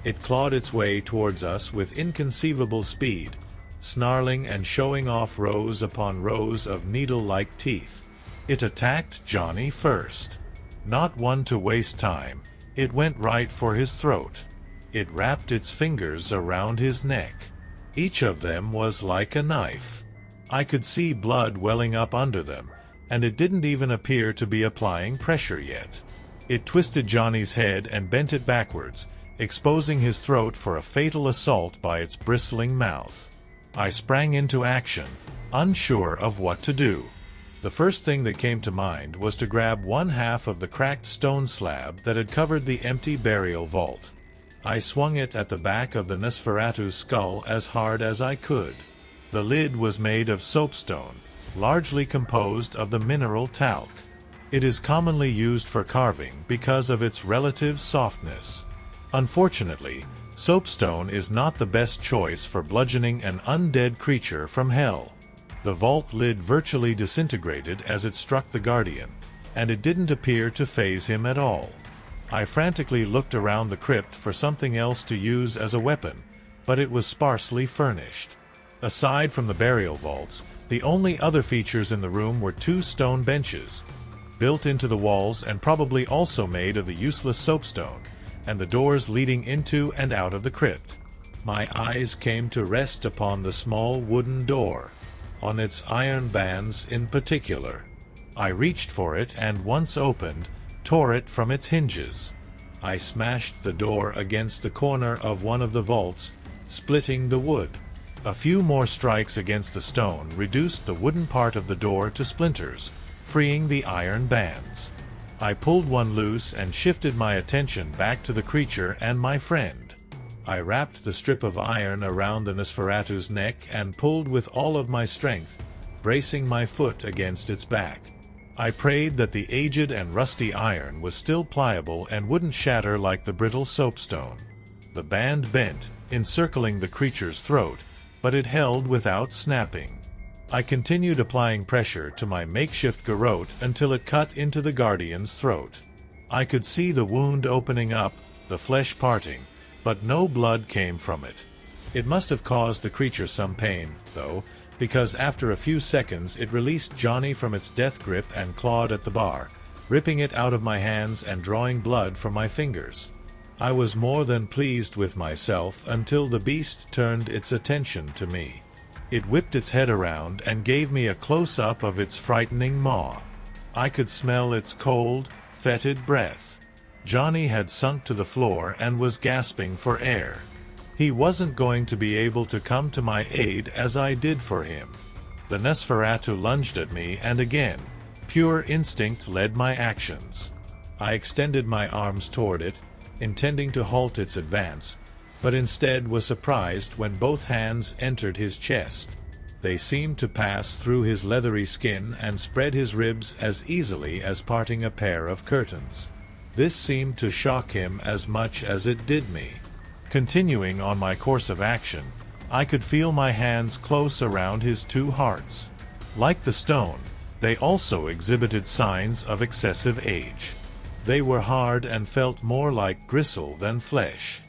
It clawed its way towards us with inconceivable speed, snarling and showing off rows upon rows of needle-like teeth. It attacked Johnny first. Not one to waste time, it went right for his throat. It wrapped its fingers around his neck. Each of them was like a knife. I could see blood welling up under them, and it didn't even appear to be applying pressure yet. It twisted Johnny's head and bent it backwards, exposing his throat for a fatal assault by its bristling mouth. I sprang into action, unsure of what to do. The first thing that came to mind was to grab one half of the cracked stone slab that had covered the empty burial vault. I swung it at the back of the Nosferatu's skull as hard as I could. The lid was made of soapstone, largely composed of the mineral talc. It is commonly used for carving because of its relative softness. Unfortunately, soapstone is not the best choice for bludgeoning an undead creature from hell. The vault lid virtually disintegrated as it struck the Guardian, and it didn't appear to faze him at all. I frantically looked around the crypt for something else to use as a weapon, but it was sparsely furnished. Aside from the burial vaults, the only other features in the room were 2 stone benches, built into the walls and probably also made of the useless soapstone, and the doors leading into and out of the crypt. My eyes came to rest upon the small wooden door, on its iron bands in particular. I reached for it and, once opened, tore it from its hinges. I smashed the door against the corner of one of the vaults, splitting the wood. A few more strikes against the stone reduced the wooden part of the door to splinters, freeing the iron bands. I pulled one loose and shifted my attention back to the creature and my friend. I wrapped the strip of iron around the Nosferatu's neck and pulled with all of my strength, bracing my foot against its back. I prayed that the aged and rusty iron was still pliable and wouldn't shatter like the brittle soapstone. The band bent, encircling the creature's throat, but it held without snapping. I continued applying pressure to my makeshift garrote until it cut into the Guardian's throat. I could see the wound opening up, the flesh parting, but no blood came from it. It must have caused the creature some pain, though, because after a few seconds it released Johnny from its death grip and clawed at the bar, ripping it out of my hands and drawing blood from my fingers. I was more than pleased with myself until the beast turned its attention to me. It whipped its head around and gave me a close-up of its frightening maw. I could smell its cold, fetid breath. Johnny had sunk to the floor and was gasping for air. He wasn't going to be able to come to my aid as I did for him. The Nosferatu lunged at me, and again, pure instinct led my actions. I extended my arms toward it, intending to halt its advance, but instead was surprised when both hands entered his chest. They seemed to pass through his leathery skin and spread his ribs as easily as parting a pair of curtains. This seemed to shock him as much as it did me. Continuing on my course of action, I could feel my hands close around his two hearts. Like the stone, they also exhibited signs of excessive age. They were hard and felt more like gristle than flesh.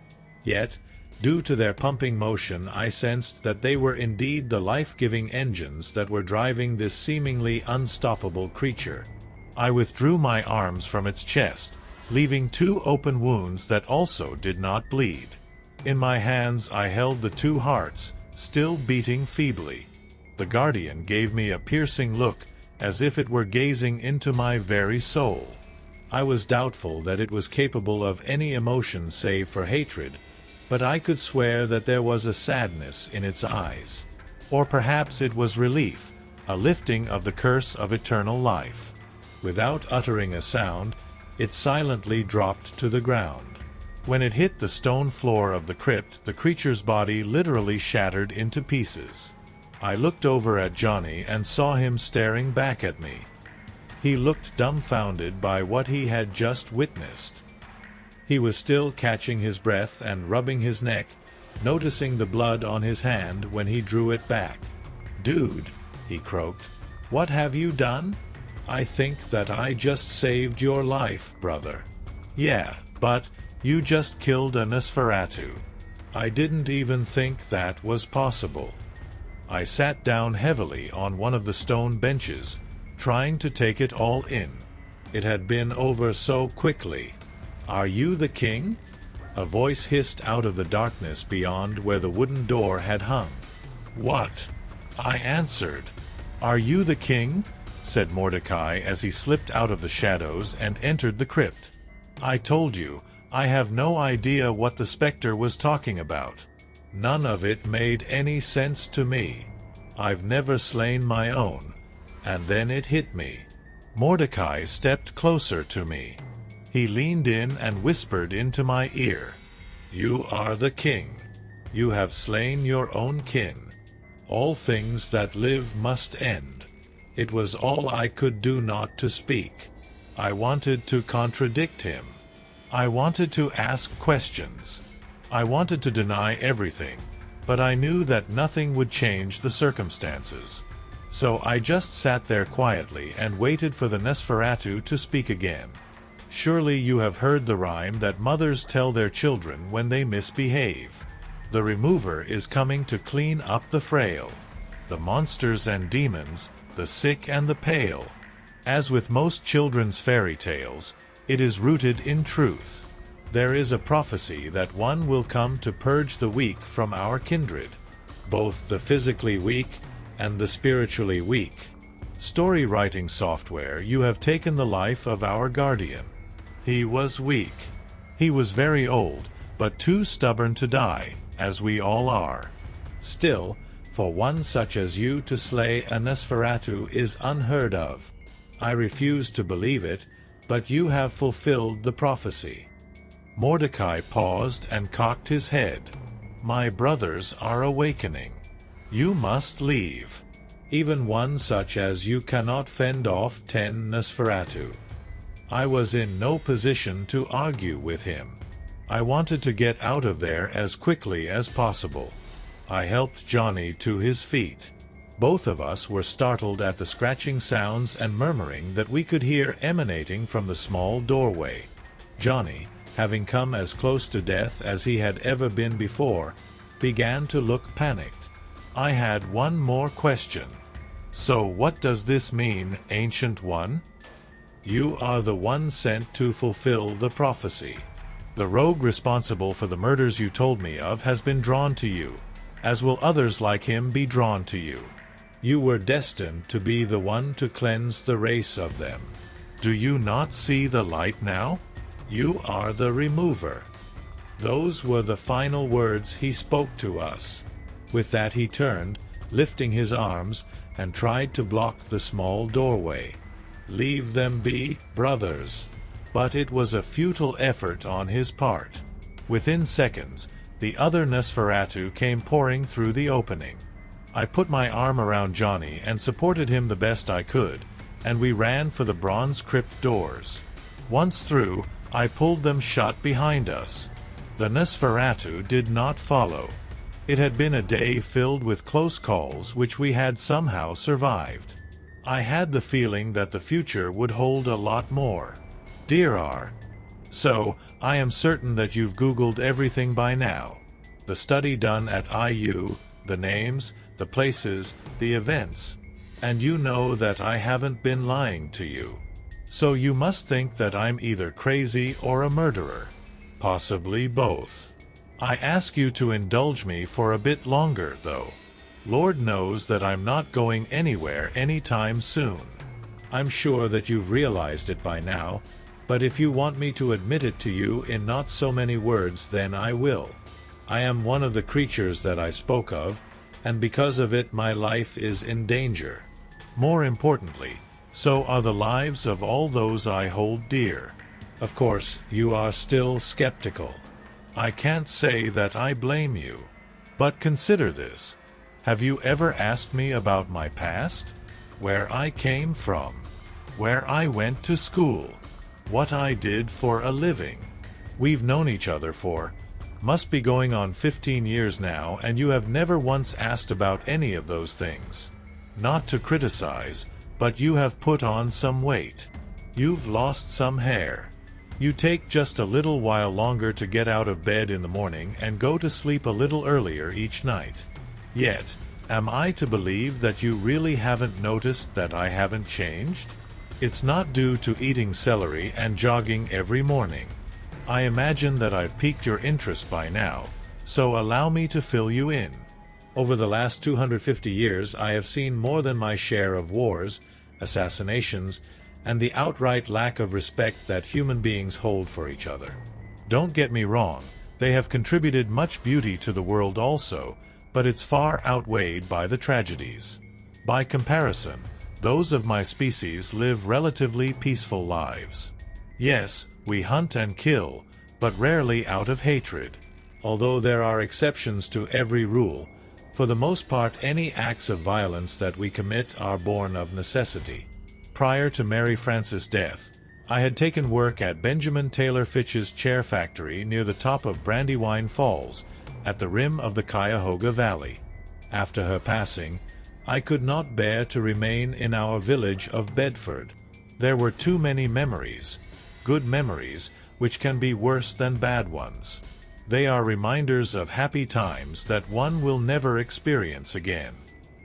Yet, due to their pumping motion, I sensed that they were indeed the life-giving engines that were driving this seemingly unstoppable creature. I withdrew my arms from its chest, leaving two open wounds that also did not bleed. In my hands I held the two hearts, still beating feebly. The guardian gave me a piercing look, as if it were gazing into my very soul. I was doubtful that it was capable of any emotion save for hatred, but I could swear that there was a sadness in its eyes. Or perhaps it was relief, a lifting of the curse of eternal life. Without uttering a sound, it silently dropped to the ground. When it hit the stone floor of the crypt, the creature's body literally shattered into pieces. I looked over at Johnny and saw him staring back at me. He looked dumbfounded by what he had just witnessed. He was still catching his breath and rubbing his neck, noticing the blood on his hand when he drew it back. "Dude," he croaked, "what have you done?" "I think that I just saved your life, brother." "Yeah, but you just killed a Nosferatu." "I didn't even think that was possible." I sat down heavily on one of the stone benches, trying to take it all in. It had been over so quickly. "Are you the king?" A voice hissed out of the darkness beyond where the wooden door had hung. "What?" I answered. "Are you the king?" said Mordecai as he slipped out of the shadows and entered the crypt. "I told you, I have no idea what the specter was talking about. None of it made any sense to me. I've never slain my own." And then it hit me. Mordecai stepped closer to me. He leaned in and whispered into my ear, "You are the king. You have slain your own kin. All things that live must end." It was all I could do not to speak. I wanted to contradict him. I wanted to ask questions. I wanted to deny everything, but I knew that nothing would change the circumstances. So I just sat there quietly and waited for the Nosferatu to speak again. "Surely you have heard the rhyme that mothers tell their children when they misbehave. The remover is coming to clean up the frail, the monsters and demons, the sick and the pale." As with most children's fairy tales, it is rooted in truth. There is a prophecy that one will come to purge the weak from our kindred, both the physically weak and the spiritually weak. Story writing software, you have taken the life of our guardian. He was weak. He was very old, but too stubborn to die, as we all are. Still, for one such as you to slay a Nosferatu is unheard of. I refuse to believe it, but you have fulfilled the prophecy. Mordecai paused and cocked his head. "My brothers are awakening. You must leave. Even one such as you cannot fend off 10 Nosferatu." I was in no position to argue with him. I wanted to get out of there as quickly as possible. I helped Johnny to his feet. Both of us were startled at the scratching sounds and murmuring that we could hear emanating from the small doorway. Johnny, having come as close to death as he had ever been before, began to look panicked. I had one more question. "So what does this mean, Ancient One?" "You are the one sent to fulfill the prophecy. The rogue responsible for the murders you told me of has been drawn to you, as will others like him be drawn to you. You were destined to be the one to cleanse the race of them. Do you not see the light now? You are the remover." Those were the final words he spoke to us. With that he turned, lifting his arms, and tried to block the small doorway. "Leave them be, brothers." But it was a futile effort on his part. Within seconds, the other Nosferatu came pouring through the opening. I put my arm around Johnny and supported him the best I could, and we ran for the bronze crypt doors. Once through, I pulled them shut behind us. The Nosferatu did not follow. It had been a day filled with close calls which we had somehow survived. I had the feeling that the future would hold a lot more. Dear R. So, I am certain that you've Googled everything by now. The study done at IU, the names, the places, the events. And you know that I haven't been lying to you. So you must think that I'm either crazy or a murderer. Possibly both. I ask you to indulge me for a bit longer, though. Lord knows that I'm not going anywhere anytime soon. I'm sure that you've realized it by now, but if you want me to admit it to you in not so many words, then I will. I am one of the creatures that I spoke of, and because of it my life is in danger. More importantly, so are the lives of all those I hold dear. Of course, you are still skeptical. I can't say that I blame you. But consider this. Have you ever asked me about my past? Where I came from? Where I went to school? What I did for a living? We've known each other for, must be going on 15 years now, and you have never once asked about any of those things. Not to criticize, but you have put on some weight. You've lost some hair. You take just a little while longer to get out of bed in the morning and go to sleep a little earlier each night. Yet, am I to believe that you really haven't noticed that I haven't changed? It's not due to eating celery and jogging every morning. I imagine that I've piqued your interest by now, so allow me to fill you in. Over the last 250 years I have seen more than my share of wars, assassinations, and the outright lack of respect that human beings hold for each other. Don't get me wrong, they have contributed much beauty to the world also, but it's far outweighed by the tragedies. By comparison, those of my species live relatively peaceful lives. Yes, we hunt and kill, but rarely out of hatred. Although there are exceptions to every rule, for the most part any acts of violence that we commit are born of necessity. Prior to Mary Frances' death, I had taken work at Benjamin Taylor Fitch's chair factory near the top of Brandywine Falls, at the rim of the Cuyahoga Valley. After her passing, I could not bear to remain in our village of Bedford. There were too many memories, good memories, which can be worse than bad ones. They are reminders of happy times that one will never experience again.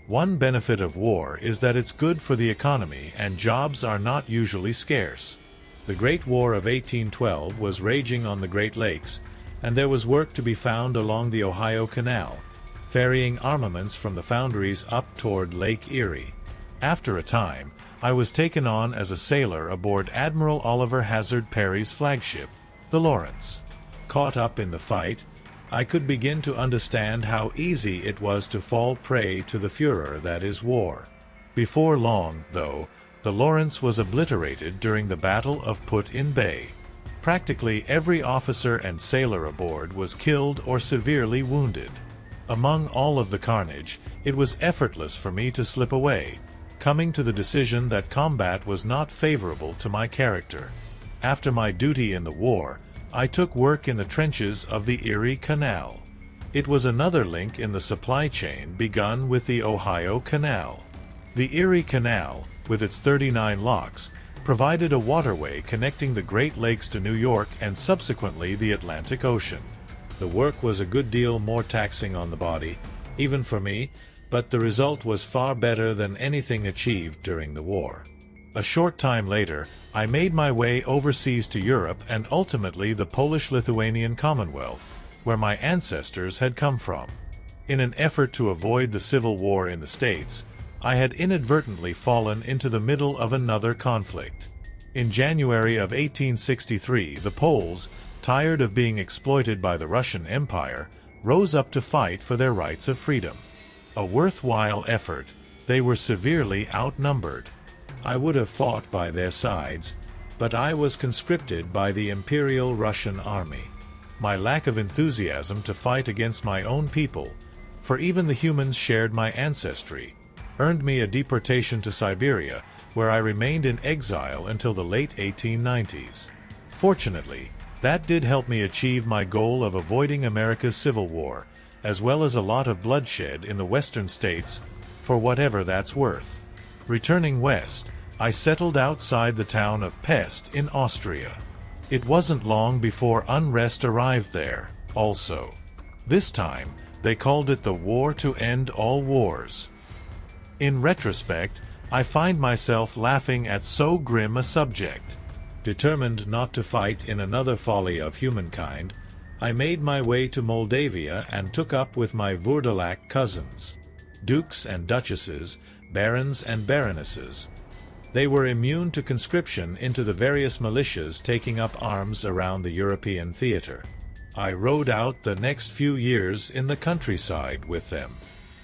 One benefit of war is that it's good for the economy and jobs are not usually scarce. The Great War of 1812 was raging on the Great Lakes, and there was work to be found along the Ohio Canal, ferrying armaments from the foundries up toward Lake Erie. After a time, I was taken on as a sailor aboard Admiral Oliver Hazard Perry's flagship, the Lawrence. Caught up in the fight, I could begin to understand how easy it was to fall prey to the furor that is war. Before long, though, the Lawrence was obliterated during the Battle of Put-in Bay. Practically every officer and sailor aboard was killed or severely wounded. Among all of the carnage, it was effortless for me to slip away, coming to the decision that combat was not favorable to my character. After my duty in the war, I took work in the trenches of the Erie Canal. It was another link in the supply chain begun with the Ohio Canal. The Erie Canal, with its 39 locks, provided a waterway connecting the Great Lakes to New York and subsequently the Atlantic Ocean. The work was a good deal more taxing on the body, even for me, but the result was far better than anything achieved during the war. A short time later, I made my way overseas to Europe and ultimately the Polish-Lithuanian Commonwealth, where my ancestors had come from. In an effort to avoid the Civil War in the States, I had inadvertently fallen into the middle of another conflict. In January of 1863, the Poles, tired of being exploited by the Russian Empire, rose up to fight for their rights of freedom. A worthwhile effort, they were severely outnumbered. I would have fought by their sides, but I was conscripted by the Imperial Russian Army. My lack of enthusiasm to fight against my own people, for even the humans shared my ancestry, earned me a deportation to Siberia, where I remained in exile until the late 1890s. Fortunately, that did help me achieve my goal of avoiding America's Civil War, as well as a lot of bloodshed in the western states, for whatever that's worth. Returning west, I settled outside the town of Pest in Austria. It wasn't long before unrest arrived there, also. This time, they called it the War to End All Wars. In retrospect, I find myself laughing at so grim a subject. Determined not to fight in another folly of humankind, I made my way to Moldavia and took up with my Vourdelak cousins, dukes and duchesses, barons and baronesses. They were immune to conscription into the various militias taking up arms around the European theater. I rode out the next few years in the countryside with them.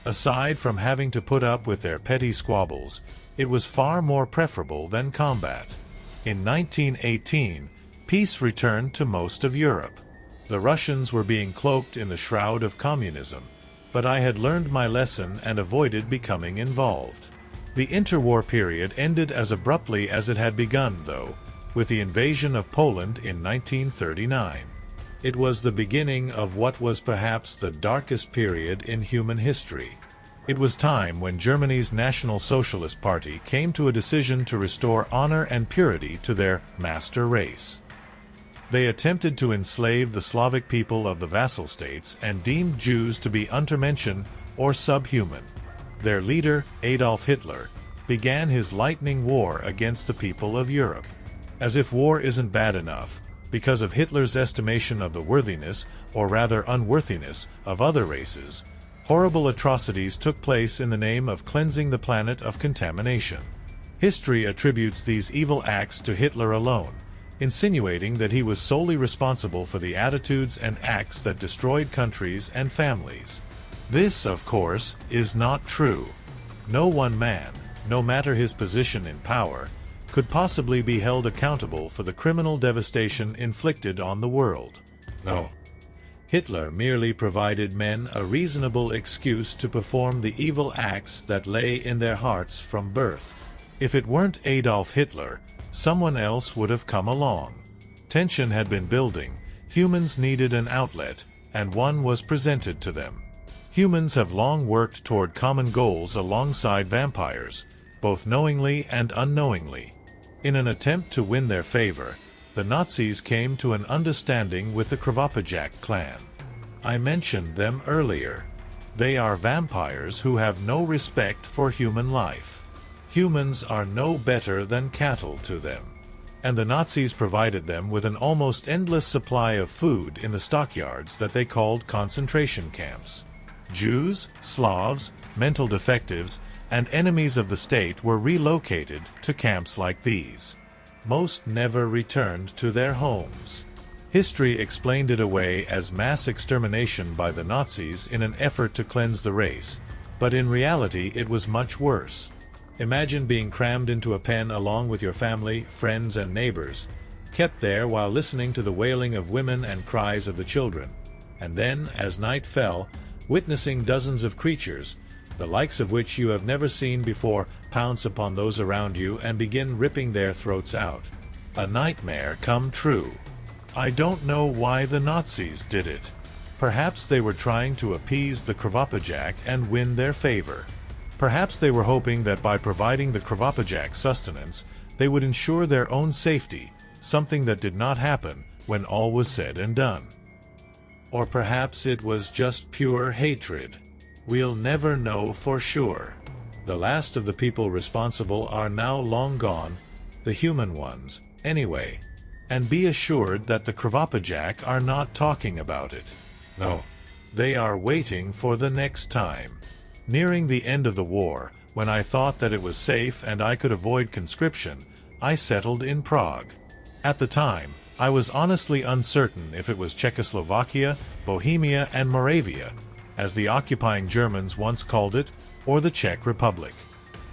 Aside from having to put up with their petty squabbles, it was far more preferable than combat. In 1918, peace returned to most of Europe. The Russians were being cloaked in the shroud of communism, but I had learned my lesson and avoided becoming involved. The interwar period ended as abruptly as it had begun, though, with the invasion of Poland in 1939. It was the beginning of what was perhaps the darkest period in human history. It was time when Germany's National Socialist Party came to a decision to restore honor and purity to their master race. They attempted to enslave the Slavic people of the vassal states and deemed Jews to be untermenschen or subhuman. Their leader, Adolf Hitler, began his lightning war against the people of Europe. As if war isn't bad enough, because of Hitler's estimation of the worthiness, or rather unworthiness, of other races, horrible atrocities took place in the name of cleansing the planet of contamination. History attributes these evil acts to Hitler alone, insinuating that he was solely responsible for the attitudes and acts that destroyed countries and families. This, of course, is not true. No one man, no matter his position in power, could possibly be held accountable for the criminal devastation inflicted on the world. No. Hitler merely provided men a reasonable excuse to perform the evil acts that lay in their hearts from birth. If it weren't Adolf Hitler, someone else would have come along. Tension had been building, humans needed an outlet, and one was presented to them. Humans have long worked toward common goals alongside vampires, both knowingly and unknowingly. In an attempt to win their favor, the Nazis came to an understanding with the Krvopojak clan. I mentioned them earlier. They are vampires who have no respect for human life. Humans are no better than cattle to them. And the Nazis provided them with an almost endless supply of food in the stockyards that they called concentration camps. Jews, Slavs, mental defectives, and enemies of the state were relocated to camps like these. Most never returned to their homes. History explained it away as mass extermination by the Nazis in an effort to cleanse the race, but in reality it was much worse. Imagine being crammed into a pen along with your family, friends, and neighbors, kept there while listening to the wailing of women and cries of the children, and then, as night fell, witnessing dozens of creatures, the likes of which you have never seen before, pounce upon those around you and begin ripping their throats out. A nightmare come true. I don't know why the Nazis did it. Perhaps they were trying to appease the Krvopojak and win their favor. Perhaps they were hoping that by providing the Krvopojak sustenance, they would ensure their own safety, something that did not happen when all was said and done. Or perhaps it was just pure hatred. We'll never know for sure. The last of the people responsible are now long gone, the human ones, anyway. And be assured that the Krvopojak are not talking about it. No, they are waiting for the next time. Nearing the end of the war, when I thought that it was safe and I could avoid conscription, I settled in Prague. At the time, I was honestly uncertain if it was Czechoslovakia, Bohemia, and Moravia, as the occupying Germans once called it, or the Czech Republic.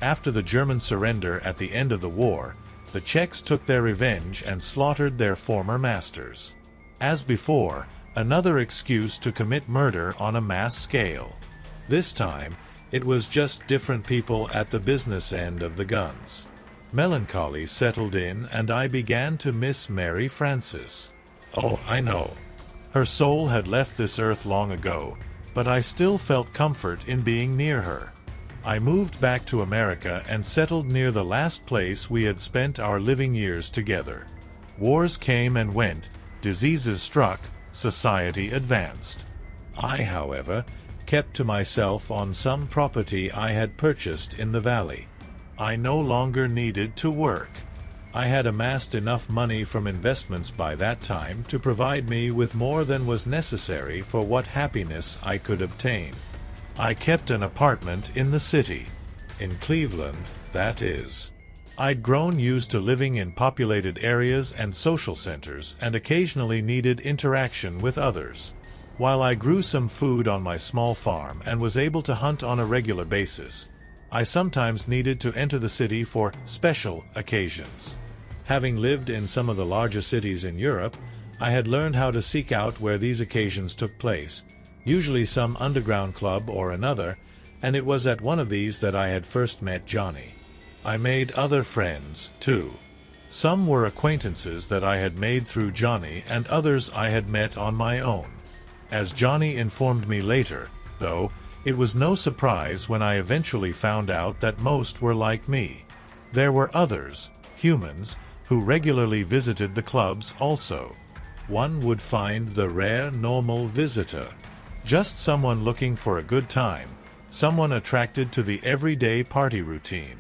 After the German surrender at the end of the war, the Czechs took their revenge and slaughtered their former masters. As before, another excuse to commit murder on a mass scale. This time, it was just different people at the business end of the guns. Melancholy settled in, and I began to miss Mary Frances. Oh, I know. Her soul had left this earth long ago, but I still felt comfort in being near her. I moved back to America and settled near the last place we had spent our living years together. Wars came and went, diseases struck, society advanced. I, however, kept to myself on some property I had purchased in the valley. I no longer needed to work. I had amassed enough money from investments by that time to provide me with more than was necessary for what happiness I could obtain. I kept an apartment in the city. In Cleveland, that is. I'd grown used to living in populated areas and social centers and occasionally needed interaction with others. While I grew some food on my small farm and was able to hunt on a regular basis, I sometimes needed to enter the city for special occasions. Having lived in some of the larger cities in Europe, I had learned how to seek out where these occasions took place, usually some underground club or another, and it was at one of these that I had first met Johnny. I made other friends, too. Some were acquaintances that I had made through Johnny, and others I had met on my own. As Johnny informed me later, though, it was no surprise when I eventually found out that most were like me. There were others, humans, who regularly visited the clubs also. One would find the rare normal visitor. Just someone looking for a good time, someone attracted to the everyday party routine.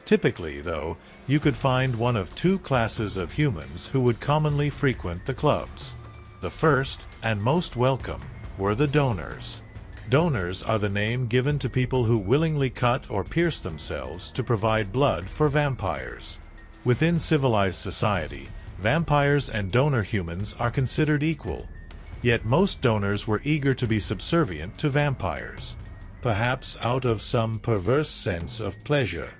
Typically, though, you could find one of two classes of humans who would commonly frequent the clubs. The first, and most welcome, were the donors. Donors are the name given to people who willingly cut or pierce themselves to provide blood for vampires. Within civilized society, vampires and donor humans are considered equal, yet most donors were eager to be subservient to vampires. Perhaps out of some perverse sense of pleasure.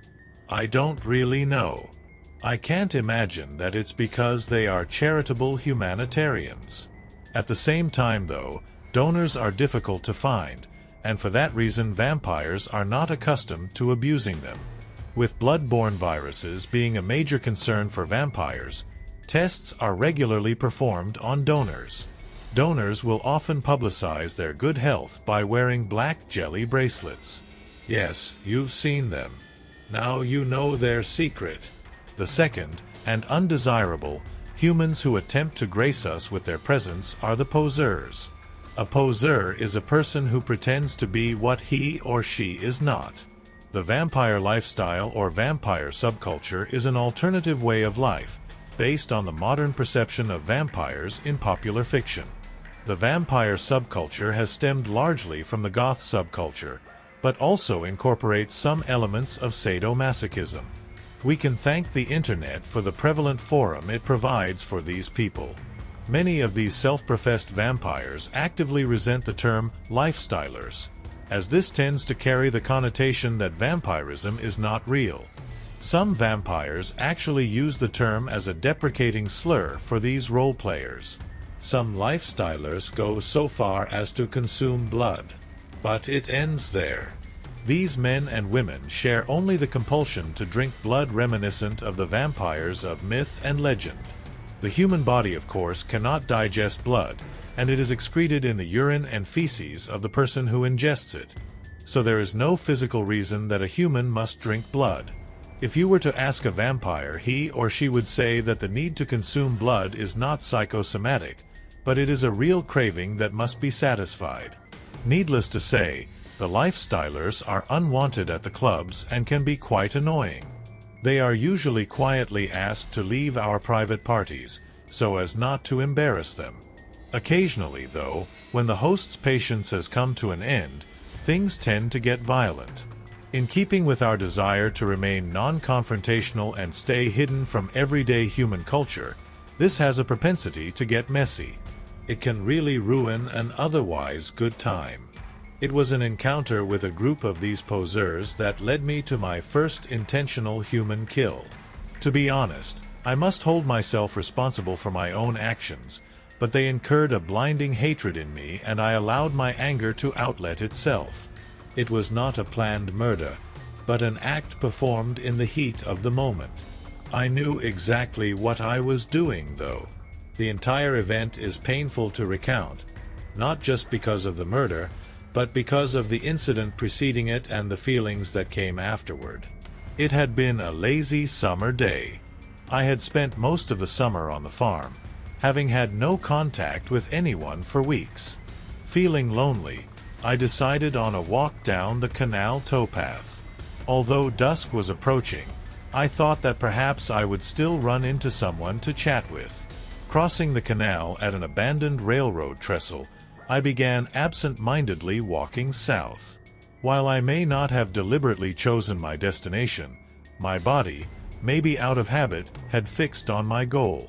I don't really know. I can't imagine that it's because they are charitable humanitarians. At the same time, though, donors are difficult to find, and for that reason vampires are not accustomed to abusing them. With blood-borne viruses being a major concern for vampires, tests are regularly performed on donors. Donors will often publicize their good health by wearing black jelly bracelets. Yes, you've seen them. Now you know their secret. The second, and undesirable, humans who attempt to grace us with their presence are the poseurs. A poseur is a person who pretends to be what he or she is not. The vampire lifestyle or vampire subculture is an alternative way of life, based on the modern perception of vampires in popular fiction. The vampire subculture has stemmed largely from the goth subculture, but also incorporates some elements of sadomasochism. We can thank the internet for the prevalent forum it provides for these people. Many of these self-professed vampires actively resent the term lifestylers, as this tends to carry the connotation that vampirism is not real. Some vampires actually use the term as a deprecating slur for these role players. Some lifestylers go so far as to consume blood. But it ends there. These men and women share only the compulsion to drink blood reminiscent of the vampires of myth and legend. The human body, of course, cannot digest blood, and it is excreted in the urine and feces of the person who ingests it. So there is no physical reason that a human must drink blood. If you were to ask a vampire, he or she would say that the need to consume blood is not psychosomatic, but it is a real craving that must be satisfied. Needless to say, the lifestylers are unwanted at the clubs and can be quite annoying. They are usually quietly asked to leave our private parties, so as not to embarrass them. Occasionally, though, when the host's patience has come to an end, things tend to get violent. In keeping with our desire to remain non-confrontational and stay hidden from everyday human culture, this has a propensity to get messy. It can really ruin an otherwise good time. It was an encounter with a group of these poseurs that led me to my first intentional human kill. To be honest, I must hold myself responsible for my own actions, but they incurred a blinding hatred in me and I allowed my anger to outlet itself. It was not a planned murder, but an act performed in the heat of the moment. I knew exactly what I was doing, though. The entire event is painful to recount, not just because of the murder, but because of the incident preceding it and the feelings that came afterward. It had been a lazy summer day. I had spent most of the summer on the farm, having had no contact with anyone for weeks. Feeling lonely, I decided on a walk down the canal towpath. Although dusk was approaching, I thought that perhaps I would still run into someone to chat with. Crossing the canal at an abandoned railroad trestle, I began absent-mindedly walking south. While I may not have deliberately chosen my destination, my body, maybe out of habit, had fixed on my goal.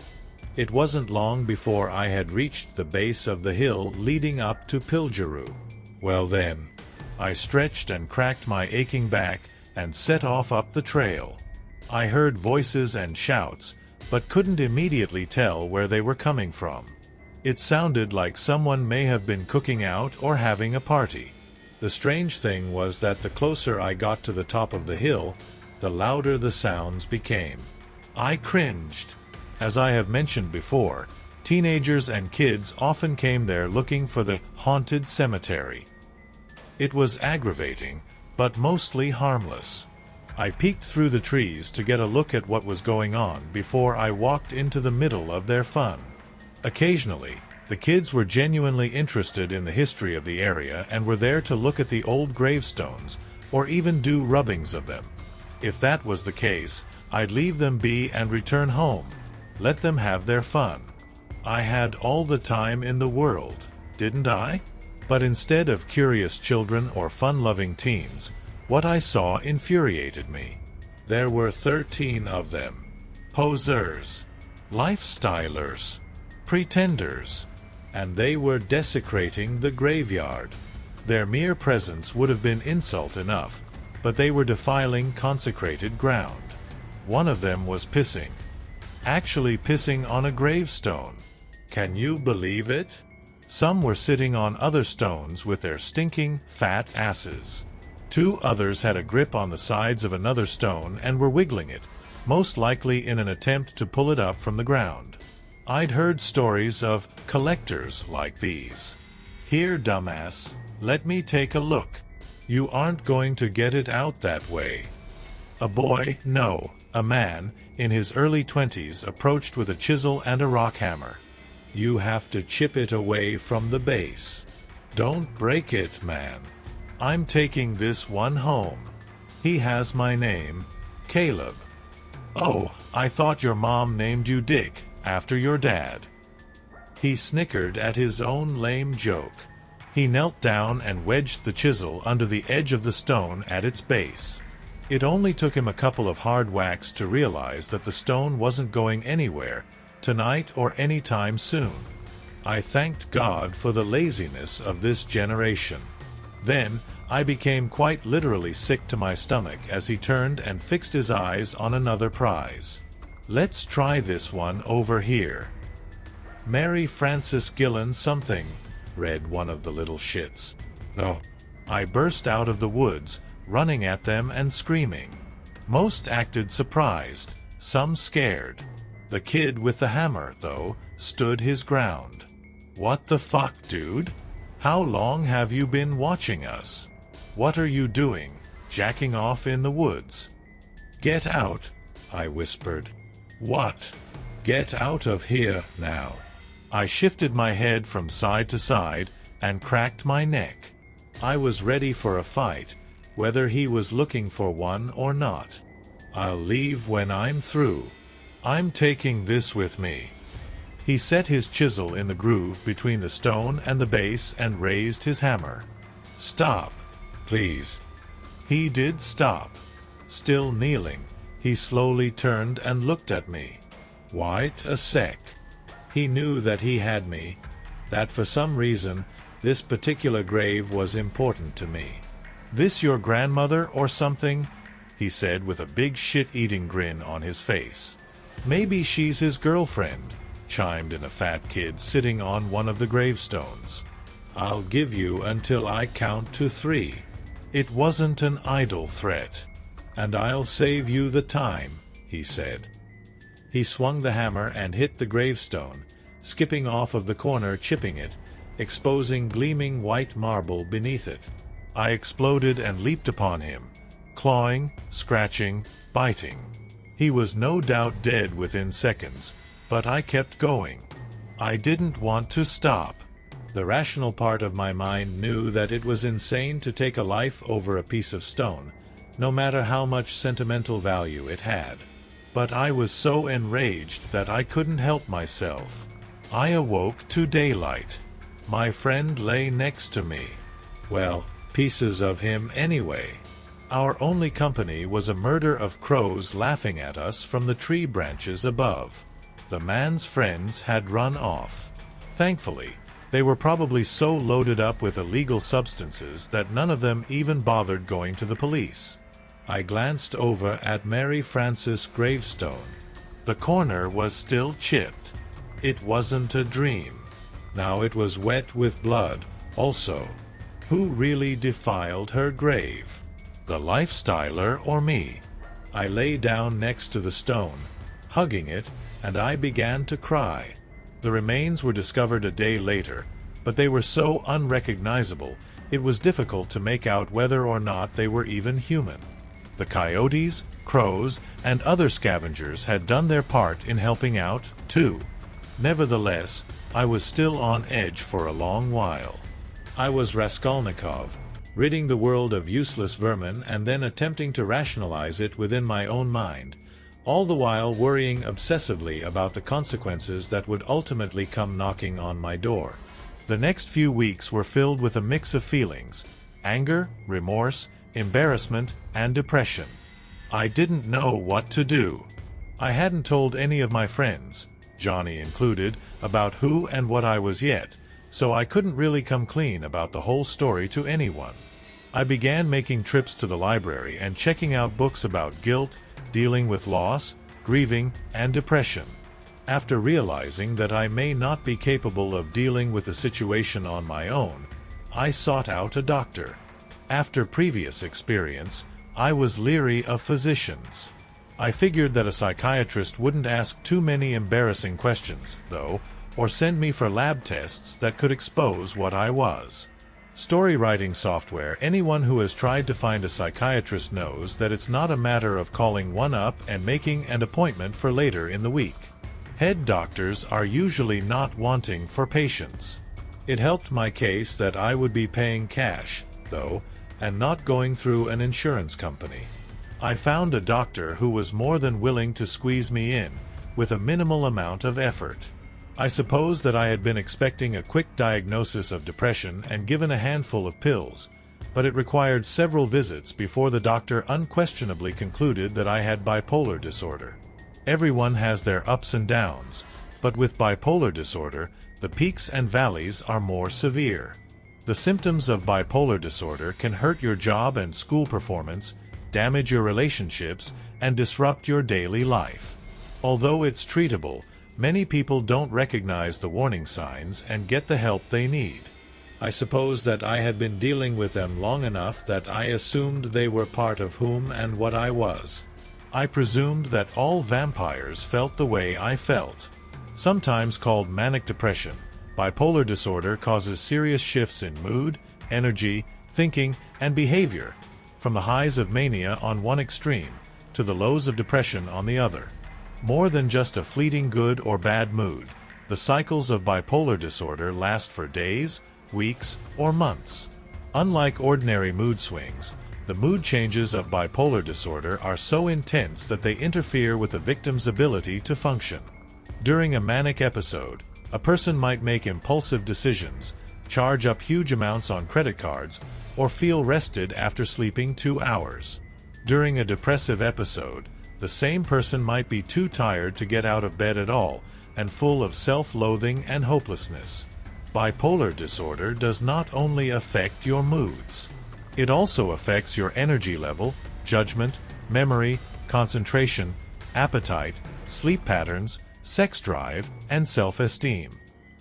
It wasn't long before I had reached the base of the hill leading up to Piljaroo. Well then, I stretched and cracked my aching back and set off up the trail. I heard voices and shouts, but couldn't immediately tell where they were coming from. It sounded like someone may have been cooking out or having a party. The strange thing was that the closer I got to the top of the hill, the louder the sounds became. I cringed. As I have mentioned before, teenagers and kids often came there looking for the haunted cemetery. It was aggravating, but mostly harmless. I peeked through the trees to get a look at what was going on before I walked into the middle of their fun. Occasionally, the kids were genuinely interested in the history of the area and were there to look at the old gravestones, or even do rubbings of them. If that was the case, I'd leave them be and return home. Let them have their fun. I had all the time in the world, didn't I? But instead of curious children or fun-loving teens, what I saw infuriated me. There were 13 of them. Posers. Lifestylers. Pretenders. And they were desecrating the graveyard. Their mere presence would have been insult enough, but they were defiling consecrated ground. One of them was pissing. Actually pissing on a gravestone. Can you believe it? Some were sitting on other stones with their stinking, fat asses. 2 others had a grip on the sides of another stone and were wiggling it, most likely in an attempt to pull it up from the ground. I'd heard stories of collectors like these. Here, dumbass, let me take a look. You aren't going to get it out that way. A boy, no, a man, in his early 20s approached with a chisel and a rock hammer. You have to chip it away from the base. Don't break it, man. I'm taking this one home. He has my name, Caleb. Oh, I thought your mom named you Dick, after your dad. He snickered at his own lame joke. He knelt down and wedged the chisel under the edge of the stone at its base. It only took him a couple of hard whacks to realize that the stone wasn't going anywhere, tonight or any time soon. I thanked God for the laziness of this generation. Then, I became quite literally sick to my stomach as he turned and fixed his eyes on another prize. Let's try this one over here. Mary Frances Gillen something, read one of the little shits. Oh. I burst out of the woods, running at them and screaming. Most acted surprised, some scared. The kid with the hammer, though, stood his ground. What the fuck, dude? How long have you been watching us? What are you doing, jacking off in the woods? Get out, I whispered. What? Get out of here, now. I shifted my head from side to side and cracked my neck. I was ready for a fight, whether he was looking for one or not. I'll leave when I'm through. I'm taking this with me. He set his chisel in the groove between the stone and the base and raised his hammer. Stop, please. He did stop. Still kneeling, he slowly turned and looked at me. Wait a sec. He knew that he had me, that for some reason this particular grave was important to me. This your grandmother or something? He said with a big shit-eating grin on his face. Maybe she's his girlfriend, chimed in a fat kid sitting on one of the gravestones. I'll give you until I count to 3. It wasn't an idle threat. And I'll save you the time, he said. He swung the hammer and hit the gravestone, skipping off of the corner, chipping it, exposing gleaming white marble beneath it. I exploded and leaped upon him, clawing, scratching, biting. He was no doubt dead within seconds, but I kept going. I didn't want to stop. The rational part of my mind knew that it was insane to take a life over a piece of stone, no matter how much sentimental value it had. But I was so enraged that I couldn't help myself. I awoke to daylight. My friend lay next to me. Well, pieces of him anyway. Our only company was a murder of crows laughing at us from the tree branches above. The man's friends had run off. Thankfully, they were probably so loaded up with illegal substances that none of them even bothered going to the police. I glanced over at Mary Frances' gravestone. The corner was still chipped. It wasn't a dream. Now it was wet with blood, also. Who really defiled her grave? The lifestyler or me? I lay down next to the stone, hugging it, and I began to cry. The remains were discovered a day later, but they were so unrecognizable, it was difficult to make out whether or not they were even human. The coyotes, crows, and other scavengers had done their part in helping out, too. Nevertheless, I was still on edge for a long while. I was Raskolnikov, ridding the world of useless vermin and then attempting to rationalize it within my own mind, all the while worrying obsessively about the consequences that would ultimately come knocking on my door. The next few weeks were filled with a mix of feelings: anger, remorse, embarrassment, and depression. I didn't know what to do. I hadn't told any of my friends, Johnny included, about who and what I was yet, so I couldn't really come clean about the whole story to anyone. I began making trips to the library and checking out books about guilt, dealing with loss, grieving, and depression. After realizing that I may not be capable of dealing with the situation on my own, I sought out a doctor. After previous experience, I was leery of physicians. I figured that a psychiatrist wouldn't ask too many embarrassing questions, though, or send me for lab tests that could expose what I was. Story writing software. Anyone who has tried to find a psychiatrist knows that it's not a matter of calling one up and making an appointment for later in the week. Head doctors are usually not wanting for patients. It helped my case that I would be paying cash, though, and not going through an insurance company. I found a doctor who was more than willing to squeeze me in, with a minimal amount of effort. I suppose that I had been expecting a quick diagnosis of depression and given a handful of pills, but it required several visits before the doctor unquestionably concluded that I had bipolar disorder. Everyone has their ups and downs, but with bipolar disorder, the peaks and valleys are more severe. The symptoms of bipolar disorder can hurt your job and school performance, damage your relationships, and disrupt your daily life. Although it's treatable, many people don't recognize the warning signs and get the help they need. I suppose that I had been dealing with them long enough that I assumed they were part of whom and what I was. I presumed that all vampires felt the way I felt. Sometimes called manic depression, bipolar disorder causes serious shifts in mood, energy, thinking, and behavior, from the highs of mania on one extreme to the lows of depression on the other. More than just a fleeting good or bad mood, the cycles of bipolar disorder last for days, weeks, or months. Unlike ordinary mood swings, the mood changes of bipolar disorder are so intense that they interfere with the victim's ability to function. During a manic episode, a person might make impulsive decisions, charge up huge amounts on credit cards, or feel rested after sleeping 2 hours. During a depressive episode, the same person might be too tired to get out of bed at all, and full of self-loathing and hopelessness. Bipolar disorder does not only affect your moods. It also affects your energy level, judgment, memory, concentration, appetite, sleep patterns, sex drive, and self-esteem.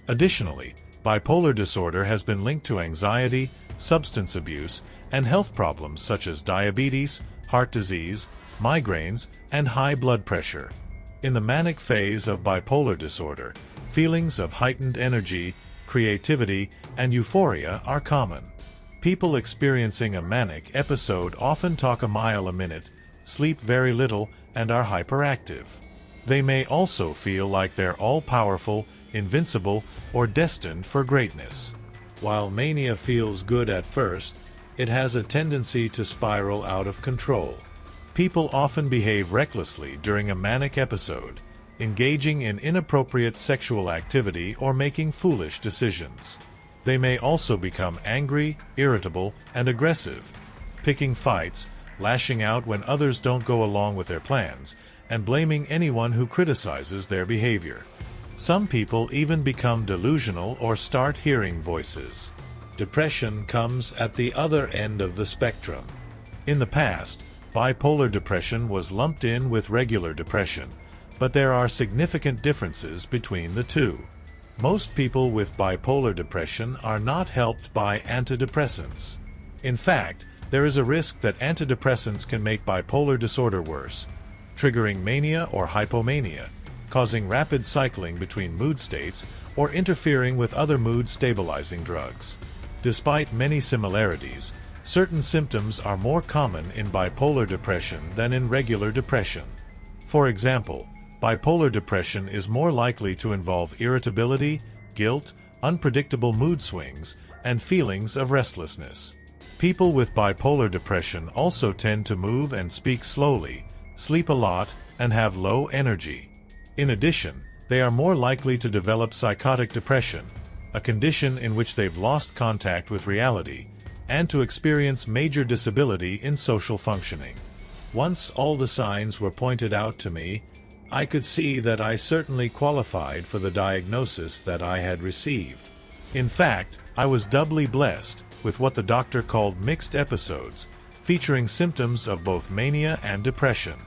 Additionally, bipolar disorder has been linked to anxiety, substance abuse, and health problems such as diabetes, heart disease, migraines, and high blood pressure. In the manic phase of bipolar disorder, feelings of heightened energy, creativity, and euphoria are common. People experiencing a manic episode often talk a mile a minute, sleep very little, and are hyperactive. They may also feel like they're all-powerful, invincible, or destined for greatness. While mania feels good at first, it has a tendency to spiral out of control. People often behave recklessly during a manic episode, engaging in inappropriate sexual activity or making foolish decisions. They may also become angry, irritable, and aggressive, picking fights, lashing out when others don't go along with their plans, and blaming anyone who criticizes their behavior. Some people even become delusional or start hearing voices. Depression comes at the other end of the spectrum. In the past, bipolar depression was lumped in with regular depression, but there are significant differences between the two. Most people with bipolar depression are not helped by antidepressants. In fact, there is a risk that antidepressants can make bipolar disorder worse, triggering mania or hypomania, causing rapid cycling between mood states, or interfering with other mood-stabilizing drugs. Despite many similarities, certain symptoms are more common in bipolar depression than in regular depression. For example, bipolar depression is more likely to involve irritability, guilt, unpredictable mood swings, and feelings of restlessness. People with bipolar depression also tend to move and speak slowly, sleep a lot, and have low energy. In addition, they are more likely to develop psychotic depression, a condition in which they've lost contact with reality, and to experience major disability in social functioning. Once all the signs were pointed out to me, I could see that I certainly qualified for the diagnosis that I had received. In fact, I was doubly blessed with what the doctor called mixed episodes, featuring symptoms of both mania and depression.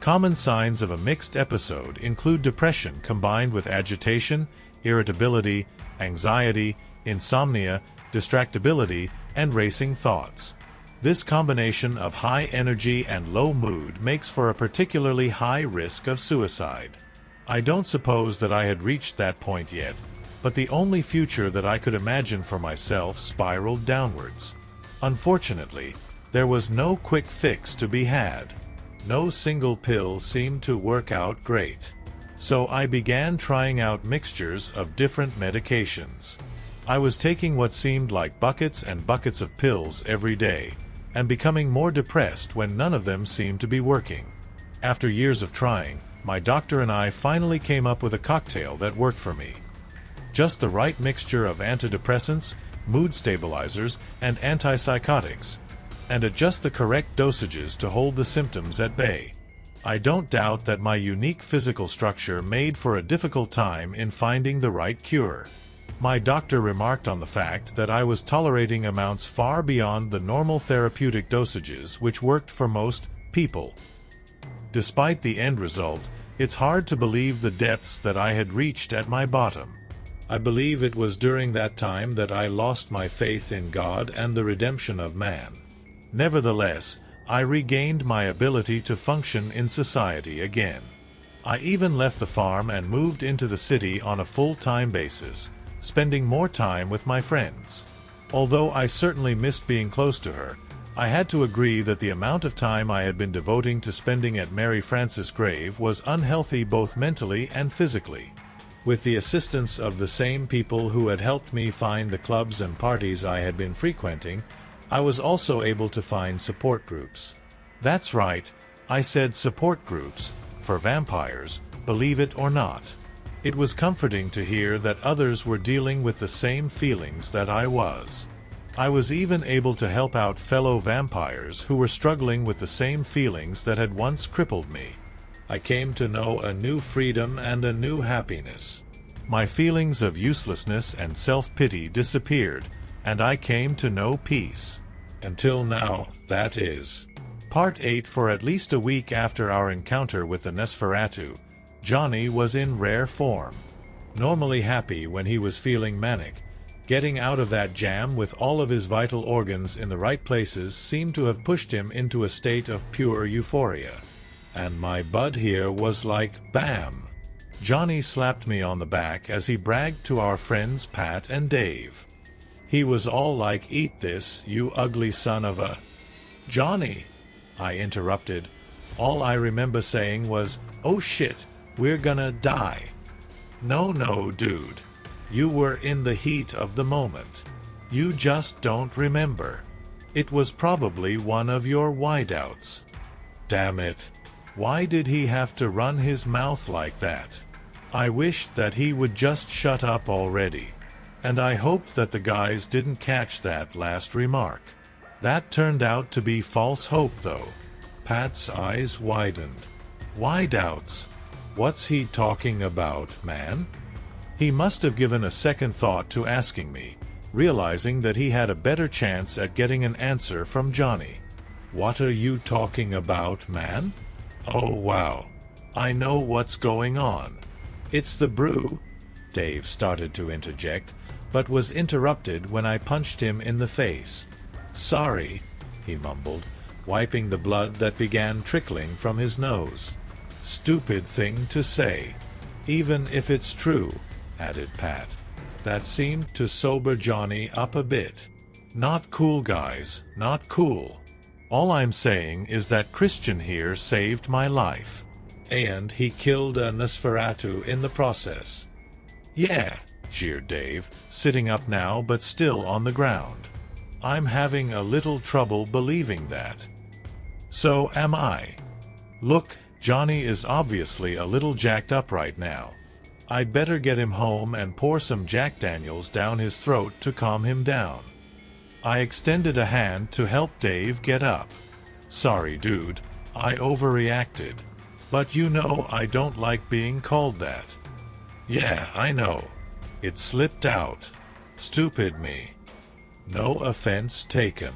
Common signs of a mixed episode include depression combined with agitation, irritability, anxiety, insomnia, distractibility, and racing thoughts. This combination of high energy and low mood makes for a particularly high risk of suicide. I don't suppose that I had reached that point yet, but the only future that I could imagine for myself spiraled downwards. Unfortunately, there was no quick fix to be had. No single pill seemed to work out great. So I began trying out mixtures of different medications. I was taking what seemed like buckets and buckets of pills every day, and becoming more depressed when none of them seemed to be working. After years of trying, my doctor and I finally came up with a cocktail that worked for me. Just the right mixture of antidepressants, mood stabilizers, and antipsychotics, and at just the correct dosages to hold the symptoms at bay. I don't doubt that my unique physical structure made for a difficult time in finding the right cure. My doctor remarked on the fact that I was tolerating amounts far beyond the normal therapeutic dosages which worked for most people. Despite the end result, it's hard to believe the depths that I had reached at my bottom. I believe it was during that time that I lost my faith in God and the redemption of man. Nevertheless, I regained my ability to function in society again. I even left the farm and moved into the city on a full-time basis, spending more time with my friends. Although I certainly missed being close to her, I had to agree that the amount of time I had been devoting to spending at Mary Frances' grave was unhealthy both mentally and physically. With the assistance of the same people who had helped me find the clubs and parties I had been frequenting, I was also able to find support groups. That's right, I said support groups, for vampires, believe it or not. It was comforting to hear that others were dealing with the same feelings that I was. I was even able to help out fellow vampires who were struggling with the same feelings that had once crippled me. I came to know a new freedom and a new happiness. My feelings of uselessness and self-pity disappeared, and I came to know peace. Until now, that is. Part 8. For at least a week after our encounter with the Nosferatu, Johnny was in rare form. Normally happy when he was feeling manic, getting out of that jam with all of his vital organs in the right places seemed to have pushed him into a state of pure euphoria. and my bud here was like bam. Johnny slapped me on the back as he bragged to our friends Pat and Dave. He was all like, "Eat this, you ugly son of a—" "Johnny," I interrupted. All I remember saying was, "Oh shit, we're gonna die." No, dude. You were in the heat of the moment. You just don't remember. It was probably one of your wideouts. Damn it. Why did he have to run his mouth like that? I wished that he would just shut up already. And I hoped that the guys didn't catch that last remark. That turned out to be false hope, though. Pat's eyes widened. Wideouts? What's he talking about, man? He must have given a second thought to asking me, realizing that he had a better chance at getting an answer from Johnny. "What are you talking about, man?" "Oh wow. I know what's going on. It's the brew." Dave started to interject, but was interrupted when I punched him in the face. "Sorry," he mumbled, wiping the blood that began trickling from his nose. "Stupid thing to say. Even if it's true," added Pat. That seemed to sober Johnny up a bit. "Not cool, guys, not cool. All I'm saying is that Christian here saved my life. And he killed a Nosferatu in the process." "Yeah," jeered Dave, sitting up now but still on the ground. "I'm having a little trouble believing that." "So am I. Look, Johnny is obviously a little jacked up right now. I'd better get him home and pour some Jack Daniels down his throat to calm him down." I extended a hand to help Dave get up. "Sorry, dude, I overreacted. But you know I don't like being called that." "Yeah, I know. It slipped out. Stupid me." "No offense taken."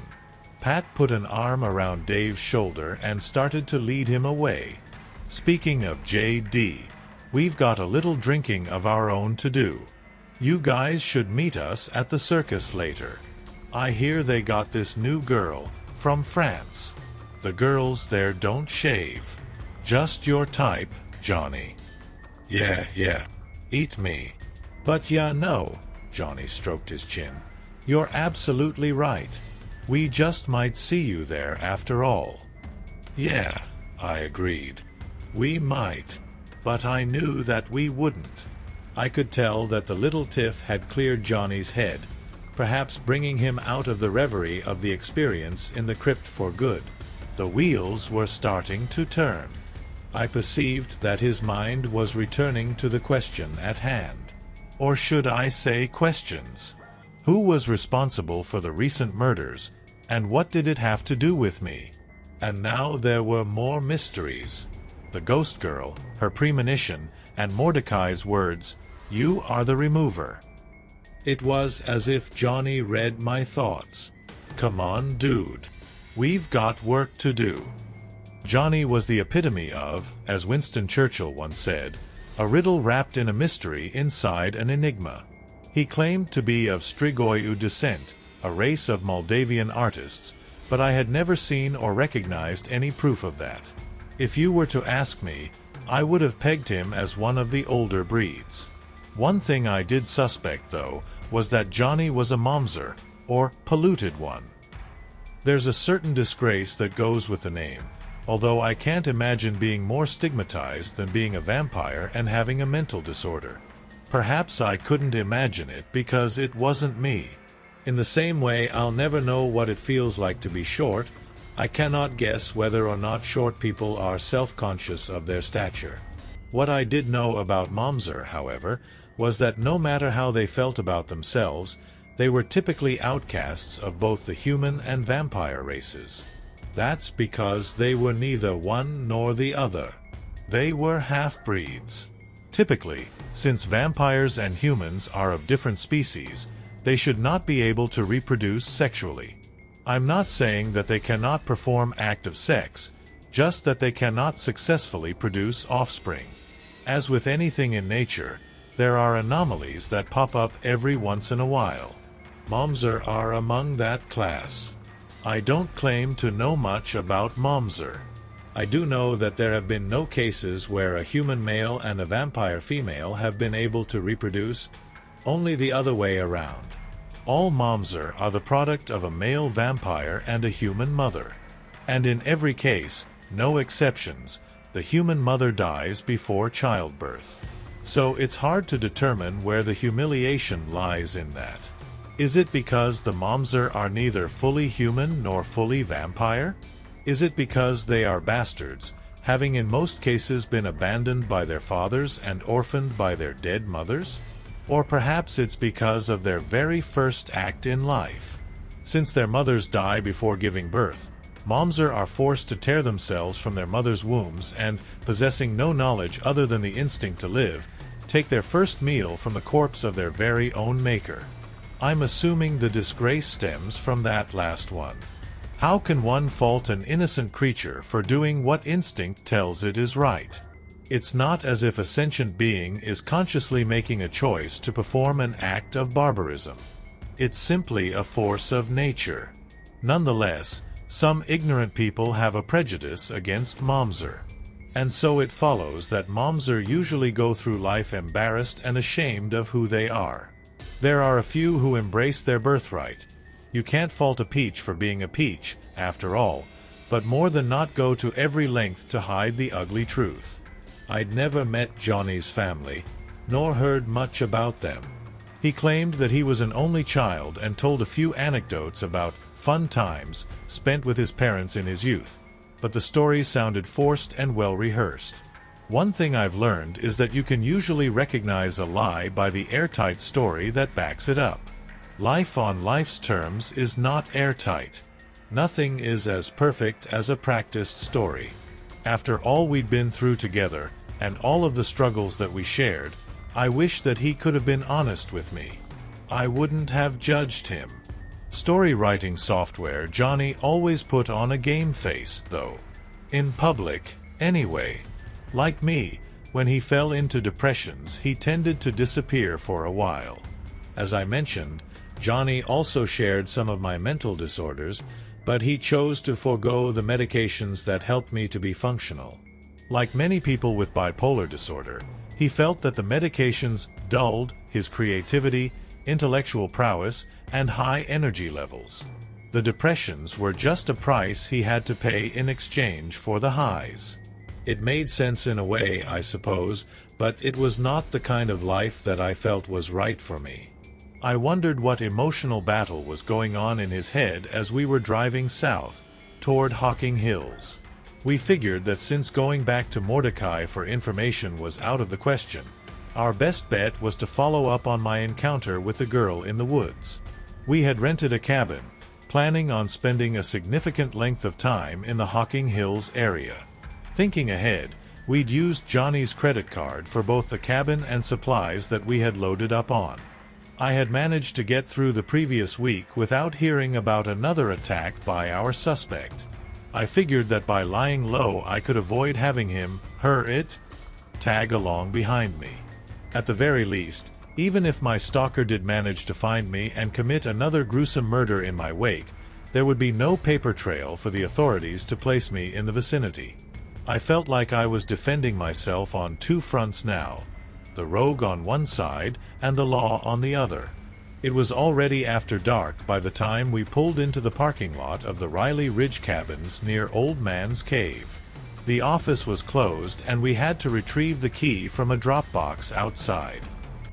Pat put an arm around Dave's shoulder and started to lead him away. "Speaking of JD, we've got a little drinking of our own to do. You guys should meet us at the circus later. I hear they got this new girl from France. The girls there don't shave. Just your type, Johnny." Yeah. Eat me." "But yeah, no." Johnny stroked his chin. "You're absolutely right. We just might see you there after all." "Yeah," I agreed. "We might. But I knew that we wouldn't." I could tell that the little tiff had cleared Johnny's head, perhaps bringing him out of the reverie of the experience in the crypt for good. The wheels were starting to turn. I perceived that his mind was returning to the question at hand. Or should I say questions? Who was responsible for the recent murders, and what did it have to do with me? And now there were more mysteries. The ghost girl, her premonition, and Mordecai's words, "You are the remover." It was as if Johnny read my thoughts. Come on, dude. We've got work to do. Johnny was the epitome of, as Winston Churchill once said, a riddle wrapped in a mystery inside an enigma. He claimed to be of Strigoi descent, a race of Moldavian artists, but I had never seen or recognized any proof of that. If you were to ask me, I would have pegged him as one of the older breeds. One thing I did suspect, though, was that Johnny was a Momser, or polluted one. There's a certain disgrace that goes with the name, although I can't imagine being more stigmatized than being a vampire and having a mental disorder. Perhaps I couldn't imagine it because it wasn't me. In the same way I'll never know what it feels like to be short, I cannot guess whether or not short people are self-conscious of their stature. What I did know about Momser, however, was that no matter how they felt about themselves, they were typically outcasts of both the human and vampire races. That's because they were neither one nor the other. They were half-breeds. Typically, since vampires and humans are of different species, they should not be able to reproduce sexually. I'm not saying that they cannot perform active sex, just that they cannot successfully produce offspring. As with anything in nature, there are anomalies that pop up every once in a while. Momser are among that class. I don't claim to know much about Momser. I do know that there have been no cases where a human male and a vampire female have been able to reproduce, only the other way around. All Momser are the product of a male vampire and a human mother. And in every case, no exceptions, the human mother dies before childbirth. So it's hard to determine where the humiliation lies in that. Is it because the Momser are neither fully human nor fully vampire? Is it because they are bastards, having in most cases been abandoned by their fathers and orphaned by their dead mothers? Or perhaps it's because of their very first act in life. Since their mothers die before giving birth, Momser are forced to tear themselves from their mother's wombs and, possessing no knowledge other than the instinct to live, take their first meal from the corpse of their very own maker. I'm assuming the disgrace stems from that last one. How can one fault an innocent creature for doing what instinct tells it is right? It's not as if a sentient being is consciously making a choice to perform an act of barbarism. It's simply a force of nature. Nonetheless, some ignorant people have a prejudice against Momser. And so it follows that Momser usually go through life embarrassed and ashamed of who they are. There are a few who embrace their birthright. You can't fault a peach for being a peach, after all, but more than not go to every length to hide the ugly truth. I'd never met Johnny's family, nor heard much about them. He claimed that he was an only child and told a few anecdotes about fun times spent with his parents in his youth, but the stories sounded forced and well-rehearsed. One thing I've learned is that you can usually recognize a lie by the airtight story that backs it up. Life on life's terms is not airtight. Nothing is as perfect as a practiced story. After all we'd been through together, and all of the struggles that we shared, I wish that he could have been honest with me. I wouldn't have judged him. Story writing software Johnny always put on a game face, though. In public, anyway. Like me, when he fell into depressions, he tended to disappear for a while. As I mentioned, Johnny also shared some of my mental disorders, but he chose to forego the medications that helped me to be functional. Like many people with bipolar disorder, he felt that the medications dulled his creativity, intellectual prowess, and high energy levels. The depressions were just a price he had to pay in exchange for the highs. It made sense in a way, I suppose, but it was not the kind of life that I felt was right for me. I wondered what emotional battle was going on in his head as we were driving south, toward HollowHills. We figured that since going back to Mordecai for information was out of the question, our best bet was to follow up on my encounter with the girl in the woods. We had rented a cabin, planning on spending a significant length of time in the HollowHills area. Thinking ahead, we'd used Johnny's credit card for both the cabin and supplies that we had loaded up on. I had managed to get through the previous week without hearing about another attack by our suspect. I figured that by lying low I could avoid having him, tag along behind me. At the very least, even if my stalker did manage to find me and commit another gruesome murder in my wake, there would be no paper trail for the authorities to place me in the vicinity. I felt like I was defending myself on two fronts now. The rogue on one side, and the law on the other. It was already after dark by the time we pulled into the parking lot of the Riley Ridge Cabins near Old Man's Cave. The office was closed and we had to retrieve the key from a drop box outside.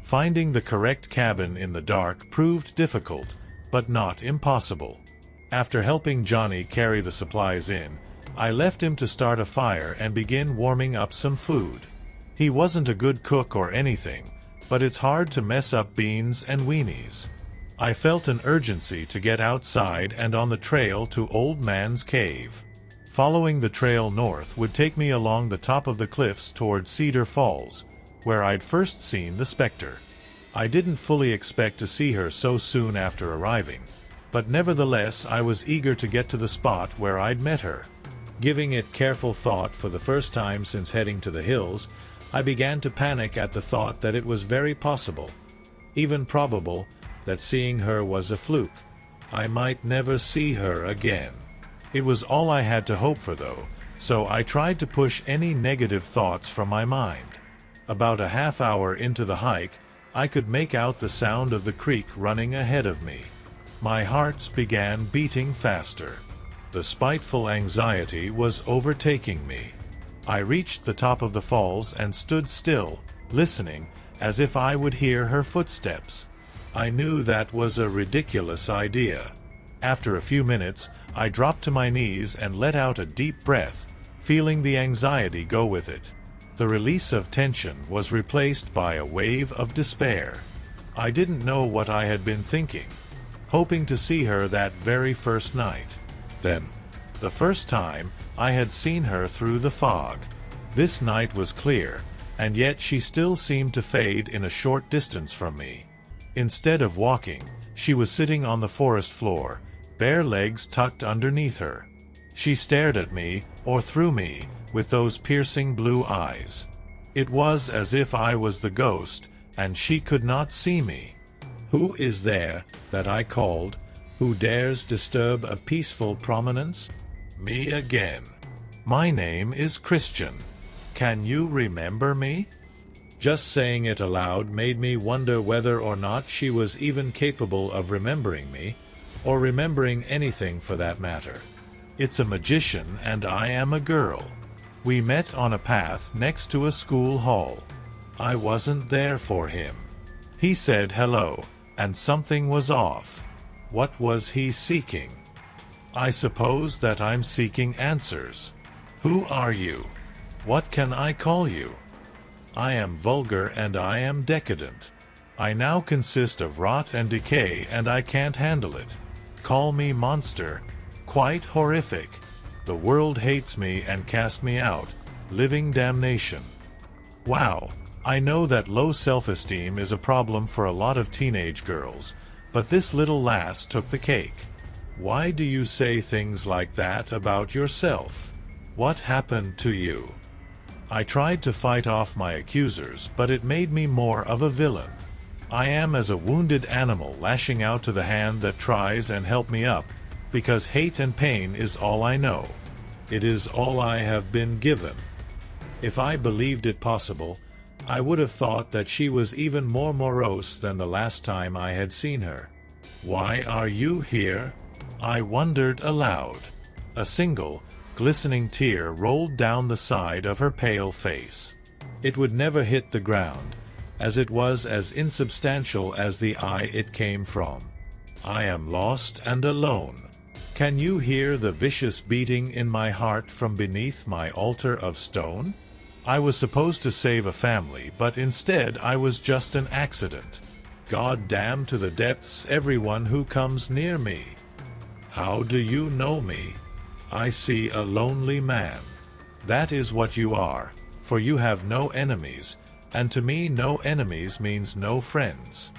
Finding the correct cabin in the dark proved difficult, but not impossible. After helping Johnny carry the supplies in, I left him to start a fire and begin warming up some food. He wasn't a good cook or anything, but it's hard to mess up beans and weenies. I felt an urgency to get outside and on the trail to Old Man's Cave. Following the trail north would take me along the top of the cliffs toward Cedar Falls, where I'd first seen the Spectre. I didn't fully expect to see her so soon after arriving, but nevertheless I was eager to get to the spot where I'd met her. Giving it careful thought for the first time since heading to the hills, I began to panic at the thought that it was very possible, even probable, that seeing her was a fluke. I might never see her again. It was all I had to hope for though, so I tried to push any negative thoughts from my mind. About a half hour into the hike, I could make out the sound of the creek running ahead of me. My heart began beating faster. The spiteful anxiety was overtaking me. I reached the top of the falls and stood still, listening, as if I would hear her footsteps. I knew that was a ridiculous idea. After a few minutes, I dropped to my knees and let out a deep breath, feeling the anxiety go with it. The release of tension was replaced by a wave of despair. I didn't know what I had been thinking, hoping to see her that very first night. Then, the first time, I had seen her through the fog. This night was clear, and yet she still seemed to fade in a short distance from me. Instead of walking, she was sitting on the forest floor, bare legs tucked underneath her. She stared at me, or through me, with those piercing blue eyes. It was as if I was the ghost, and she could not see me. "Who is there?" that I called. "Who dares disturb a peaceful promenade?" Me again. "My name is Christian. Can you remember me?" Just saying it aloud made me wonder whether or not she was even capable of remembering me, or remembering anything for that matter. It's a magician and I am a girl. We met on a path next to a school hall. I wasn't there for him. He said hello, and something was off. What was he seeking? I suppose that I'm seeking answers. Who are you? What can I call you? I am vulgar and I am decadent. I now consist of rot and decay and I can't handle it. Call me monster. Quite horrific. The world hates me and cast me out. Living damnation. Wow, I know that low self-esteem is a problem for a lot of teenage girls, but this little lass took the cake. Why do you say things like that about yourself? What happened to you? I tried to fight off my accusers, but it made me more of a villain. I am as a wounded animal lashing out to the hand that tries and help me up, because hate and pain is all I know. It is all I have been given. If I believed it possible, I would have thought that she was even more morose than the last time I had seen her. Why are you here? I wondered aloud. A single, glistening tear rolled down the side of her pale face. It would never hit the ground, as it was as insubstantial as the eye it came from. I am lost and alone. Can you hear the vicious beating in my heart from beneath my altar of stone? I was supposed to save a family, but instead I was just an accident. God damn to the depths everyone who comes near me. How do you know me? I see a lonely man. That is what you are, for you have no enemies, and to me no enemies means no friends.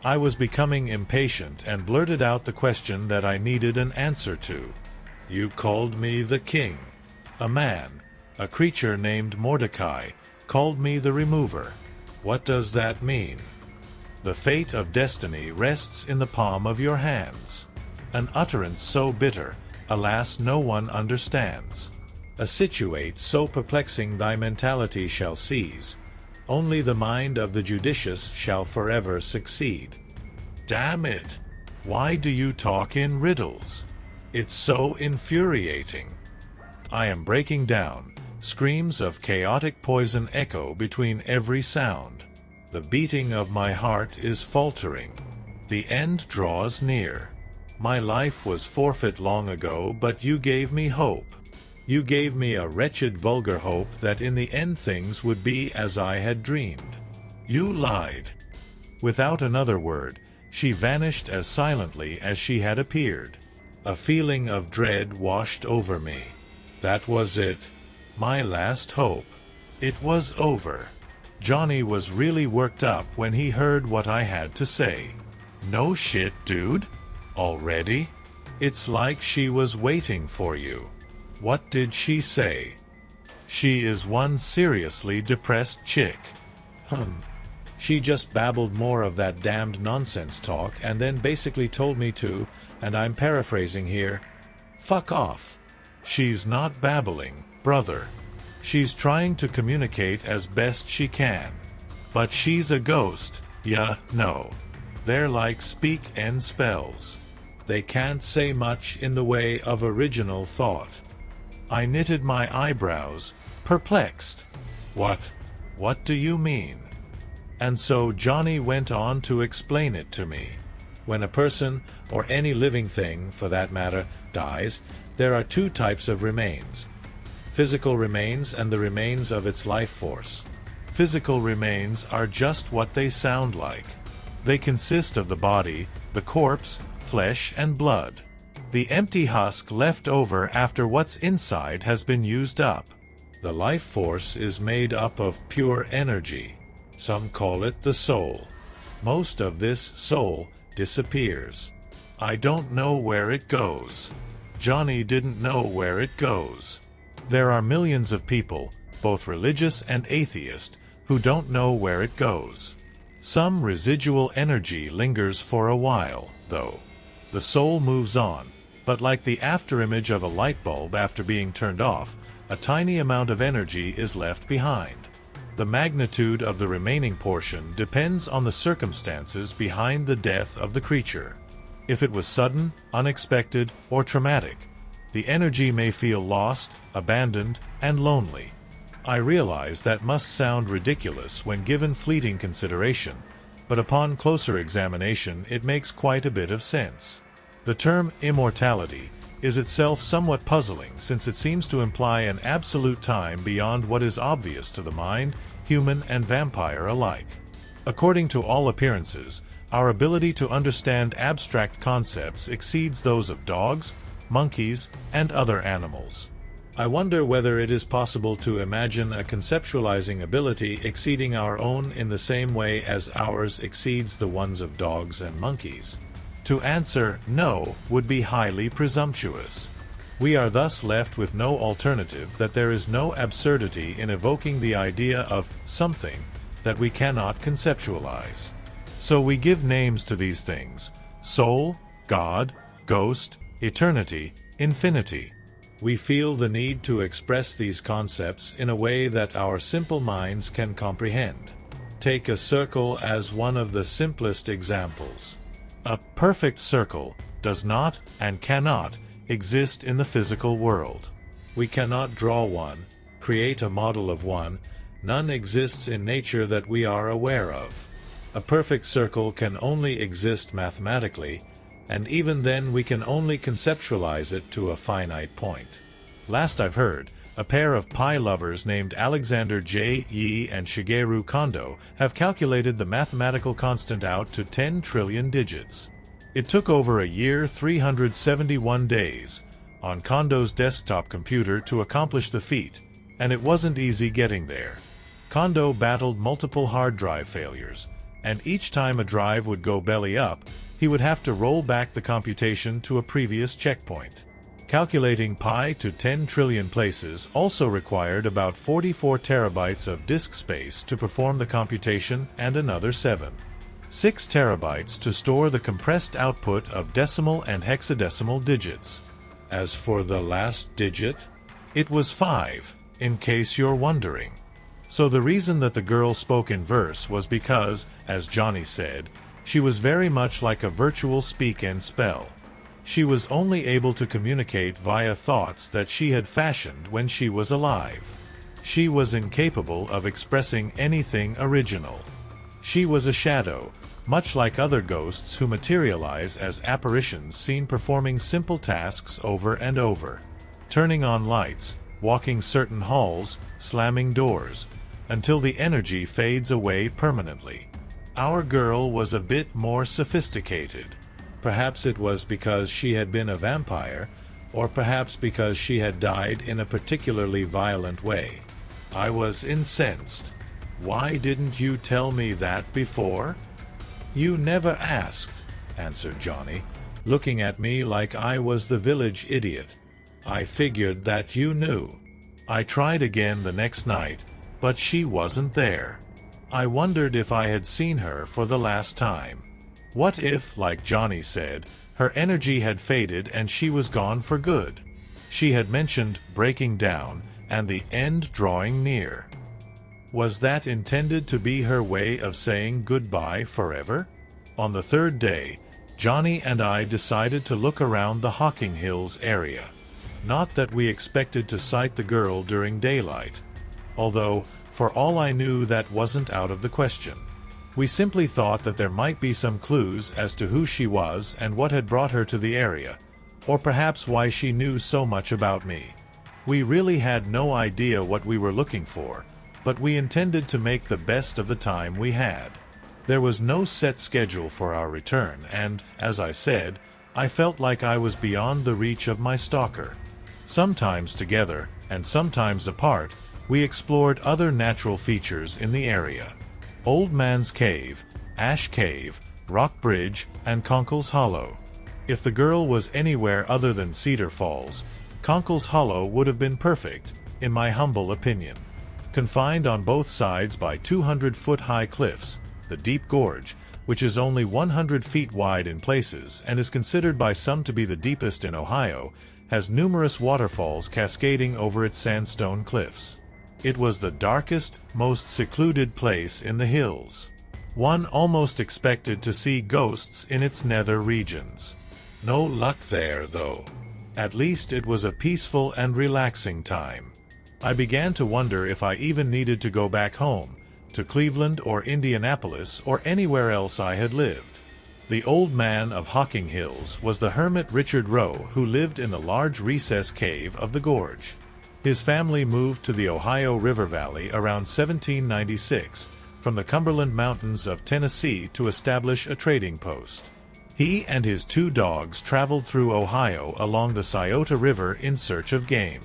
I was becoming impatient and blurted out the question that I needed an answer to. You called me the king. A man, a creature named Mordecai, called me the remover. What does that mean? The fate of destiny rests in the palm of your hands. An utterance so bitter, alas, no one understands. A situate so perplexing thy mentality shall seize. Only the mind of the judicious shall forever succeed. Damn it! Why do you talk in riddles? It's so infuriating. I am breaking down. Screams of chaotic poison echo between every sound. The beating of my heart is faltering. The end draws near. My life was forfeit long ago, but you gave me hope. You gave me a wretched, vulgar hope that in the end things would be as I had dreamed. You lied. Without another word, she vanished as silently as she had appeared. A feeling of dread washed over me. That was it. My last hope. It was over. Johnny was really worked up when he heard what I had to say. No shit, dude. Already? It's like she was waiting for you. What did she say? She is one seriously depressed chick. She just babbled more of that damned nonsense talk and then basically told me to, and I'm paraphrasing here, fuck off. She's not babbling, brother. She's trying to communicate as best she can. But she's a ghost, no. They're like speak and spells. They can't say much in the way of original thought. I knitted my eyebrows, perplexed. What do you mean? And so Johnny went on to explain it to me. When a person, or any living thing for that matter, dies, there are two types of remains. Physical remains and the remains of its life force. Physical remains are just what they sound like. They consist of the body, the corpse, flesh and blood. The empty husk left over after what's inside has been used up. The life force is made up of pure energy. Some call it the soul. Most of this soul disappears. I don't know where it goes. Johnny didn't know where it goes. There are millions of people, both religious and atheist, who don't know where it goes. Some residual energy lingers for a while, though. The soul moves on, but like the afterimage of a light bulb after being turned off, a tiny amount of energy is left behind. The magnitude of the remaining portion depends on the circumstances behind the death of the creature. If it was sudden, unexpected, or traumatic, the energy may feel lost, abandoned, and lonely. I realize that must sound ridiculous when given fleeting consideration, but upon closer examination it makes quite a bit of sense. The term immortality is itself somewhat puzzling, since it seems to imply an absolute time beyond what is obvious to the mind, human and vampire alike. According to all appearances, our ability to understand abstract concepts exceeds those of dogs, monkeys, and other animals. I wonder whether it is possible to imagine a conceptualizing ability exceeding our own in the same way as ours exceeds the ones of dogs and monkeys. To answer no would be highly presumptuous. We are thus left with no alternative that there is no absurdity in evoking the idea of something that we cannot conceptualize. So we give names to these things: soul, God, ghost, eternity, infinity. We feel the need to express these concepts in a way that our simple minds can comprehend. Take a circle as one of the simplest examples. A perfect circle does not and cannot exist in the physical world. We cannot draw one, create a model of one. None exists in nature that we are aware of. A perfect circle can only exist mathematically, and even then we can only conceptualize it to a finite point. Last I've heard, a pair of pie lovers named Alexander J. Yi and Shigeru Kondo have calculated the mathematical constant out to 10 trillion digits. It took over a year, 371 days, on Kondo's desktop computer to accomplish the feat, and it wasn't easy getting there. Kondo battled multiple hard drive failures, and each time a drive would go belly up, he would have to roll back the computation to a previous checkpoint. Calculating pi to 10 trillion places also required about 44 terabytes of disk space to perform the computation and another 6 terabytes to store the compressed output of decimal and hexadecimal digits. As for the last digit, it was 5, in case you're wondering. So the reason that the girl spoke in verse was because, as Johnny said, she was very much like a virtual speak and spell. She was only able to communicate via thoughts that she had fashioned when she was alive. She was incapable of expressing anything original. She was a shadow, much like other ghosts who materialize as apparitions seen performing simple tasks over and over. Turning on lights, walking certain halls, slamming doors, until the energy fades away permanently. Our girl was a bit more sophisticated. Perhaps it was because she had been a vampire, or perhaps because she had died in a particularly violent way. I was incensed. "Why didn't you tell me that before?" "You never asked," answered Johnny, looking at me like I was the village idiot. "I figured that you knew." I tried again the next night, but she wasn't there. I wondered if I had seen her for the last time. What if, like Johnny said, her energy had faded and she was gone for good? She had mentioned breaking down, and the end drawing near. Was that intended to be her way of saying goodbye forever? On the third day, Johnny and I decided to look around the HollowHills area. Not that we expected to sight the girl during daylight, although, for all I knew, that wasn't out of the question. We simply thought that there might be some clues as to who she was and what had brought her to the area, or perhaps why she knew so much about me. We really had no idea what we were looking for, but we intended to make the best of the time we had. There was no set schedule for our return, and, as I said, I felt like I was beyond the reach of my stalker. Sometimes together, and sometimes apart, we explored other natural features in the area. Old Man's Cave, Ash Cave, Rock Bridge, and Conkle's Hollow. If the girl was anywhere other than Cedar Falls, Conkle's Hollow would have been perfect, in my humble opinion. Confined on both sides by 200-foot-high cliffs, the Deep Gorge, which is only 100 feet wide in places and is considered by some to be the deepest in Ohio, has numerous waterfalls cascading over its sandstone cliffs. It was the darkest, most secluded place in the hills. One almost expected to see ghosts in its nether regions. No luck there, though. At least it was a peaceful and relaxing time. I began to wonder if I even needed to go back home, to Cleveland or Indianapolis or anywhere else I had lived. The old man of HollowHills was the hermit Richard Rowe, who lived in the large recess cave of the gorge. His family moved to the Ohio River Valley around 1796 from the Cumberland Mountains of Tennessee to establish a trading post. He and his 2 dogs traveled through Ohio along the Scioto River in search of game.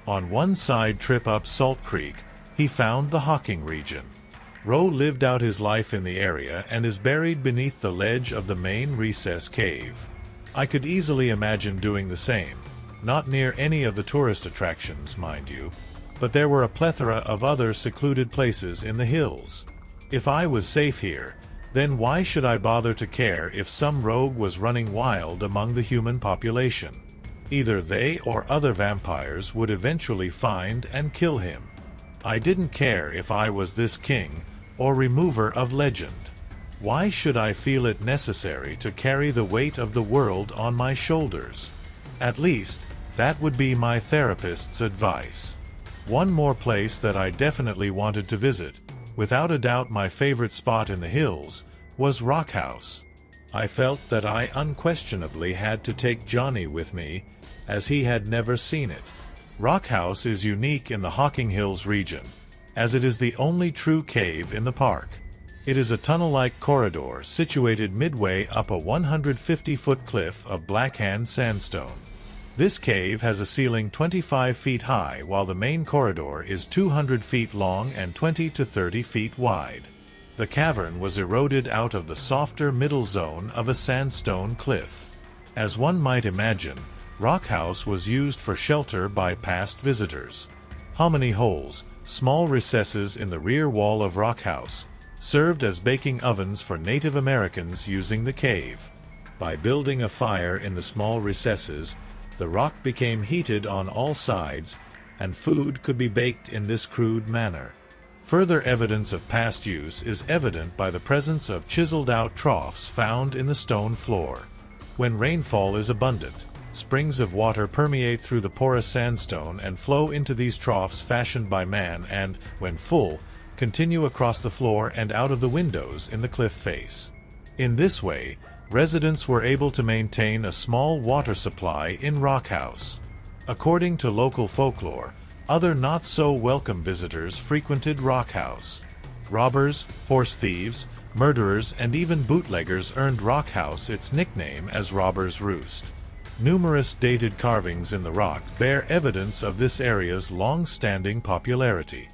On one side trip up Salt Creek, he found the Hocking region. Rowe lived out his life in the area and is buried beneath the ledge of the main recess cave. I could easily imagine doing the same. Not near any of the tourist attractions, mind you, but there were a plethora of other secluded places in the hills. If I was safe here, then why should I bother to care if some rogue was running wild among the human population? Either they or other vampires would eventually find and kill him. I didn't care if I was this king or remover of legend. Why should I feel it necessary to carry the weight of the world on my shoulders? At least, that would be my therapist's advice. One more place that I definitely wanted to visit, without a doubt my favorite spot in the hills, was Rock House. I felt that I unquestionably had to take Johnny with me, as he had never seen it. Rock House is unique in the HollowHills region, as it is the only true cave in the park. It is a tunnel-like corridor situated midway up a 150-foot cliff of blackhand sandstone. This cave has a ceiling 25 feet high, while the main corridor is 200 feet long and 20 to 30 feet wide. The cavern was eroded out of the softer middle zone of a sandstone cliff. As one might imagine, Rock House was used for shelter by past visitors. HollowHills, small recesses in the rear wall of Rock House, served as baking ovens for Native Americans using the cave. By building a fire in the small recesses, the rock became heated on all sides, and food could be baked in this crude manner. Further evidence of past use is evident by the presence of chiseled-out troughs found in the stone floor. When rainfall is abundant, springs of water permeate through the porous sandstone and flow into these troughs fashioned by man and, when full, continue across the floor and out of the windows in the cliff face. In this way, residents were able to maintain a small water supply in Rock House. According to local folklore, other not-so-welcome visitors frequented Rock House. Robbers, horse thieves, murderers, and even bootleggers earned Rock House its nickname as Robber's Roost. Numerous dated carvings in the rock bear evidence of this area's long-standing popularity.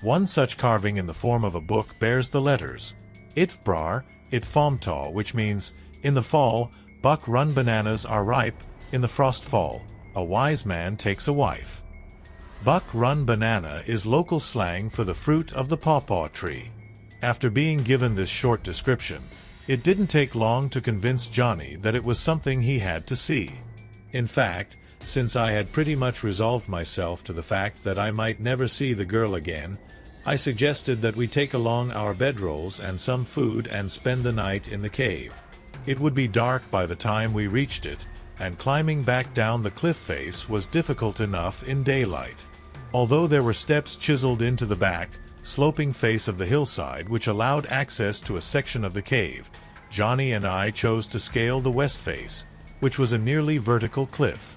One such carving in the form of a book bears the letters Itfbrar, Itfomtaw, which means, in the fall, buck run bananas are ripe, in the frost fall, a wise man takes a wife. Buck run banana is local slang for the fruit of the pawpaw tree. After being given this short description, it didn't take long to convince Johnny that it was something he had to see. In fact, Since I had pretty much resolved myself to the fact that I might never see the girl again, I suggested that we take along our bedrolls and some food and spend the night in the cave. It would be dark by the time we reached it, and climbing back down the cliff face was difficult enough in daylight. Although there were steps chiseled into the back, sloping face of the hillside which allowed access to a section of the cave, Johnny and I chose to scale the west face, which was a nearly vertical cliff.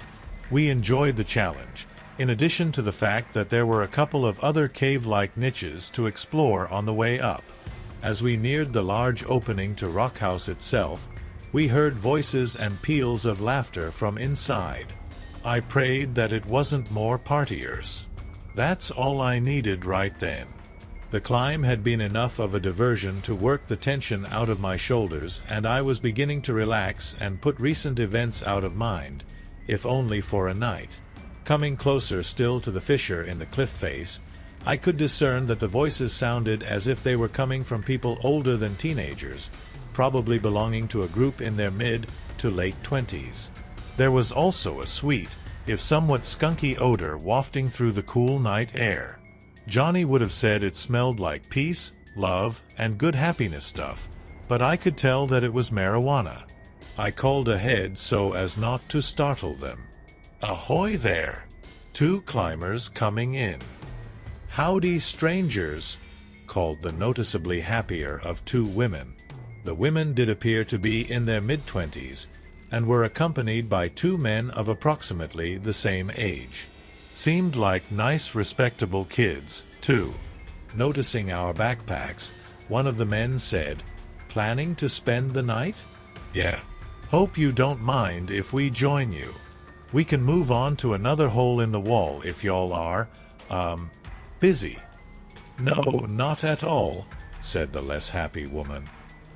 We enjoyed the challenge, in addition to the fact that there were a couple of other cave-like niches to explore on the way up. As we neared the large opening to Rock House itself, we heard voices and peals of laughter from inside. I prayed that it wasn't more partiers. That's all I needed right then. The climb had been enough of a diversion to work the tension out of my shoulders, and I was beginning to relax and put recent events out of mind, if only for a night. Coming closer still to the fissure in the cliff face, I could discern that the voices sounded as if they were coming from people older than teenagers, probably belonging to a group in their mid to late 20s. There was also a sweet, if somewhat skunky odor wafting through the cool night air. Johnny would have said it smelled like peace, love, and good happiness stuff, but I could tell that it was marijuana. I called ahead so as not to startle them. "Ahoy there! 2 climbers coming in." "Howdy, strangers," called the noticeably happier of 2 women. The women did appear to be in their mid-20s, and were accompanied by 2 men of approximately the same age. Seemed like nice, respectable kids, too. Noticing our backpacks, one of the men said, "Planning to spend the night?" "Yeah. Hope you don't mind if we join you. We can move on to another hole in the wall if y'all are, busy." "No, not at all," said the less happy woman.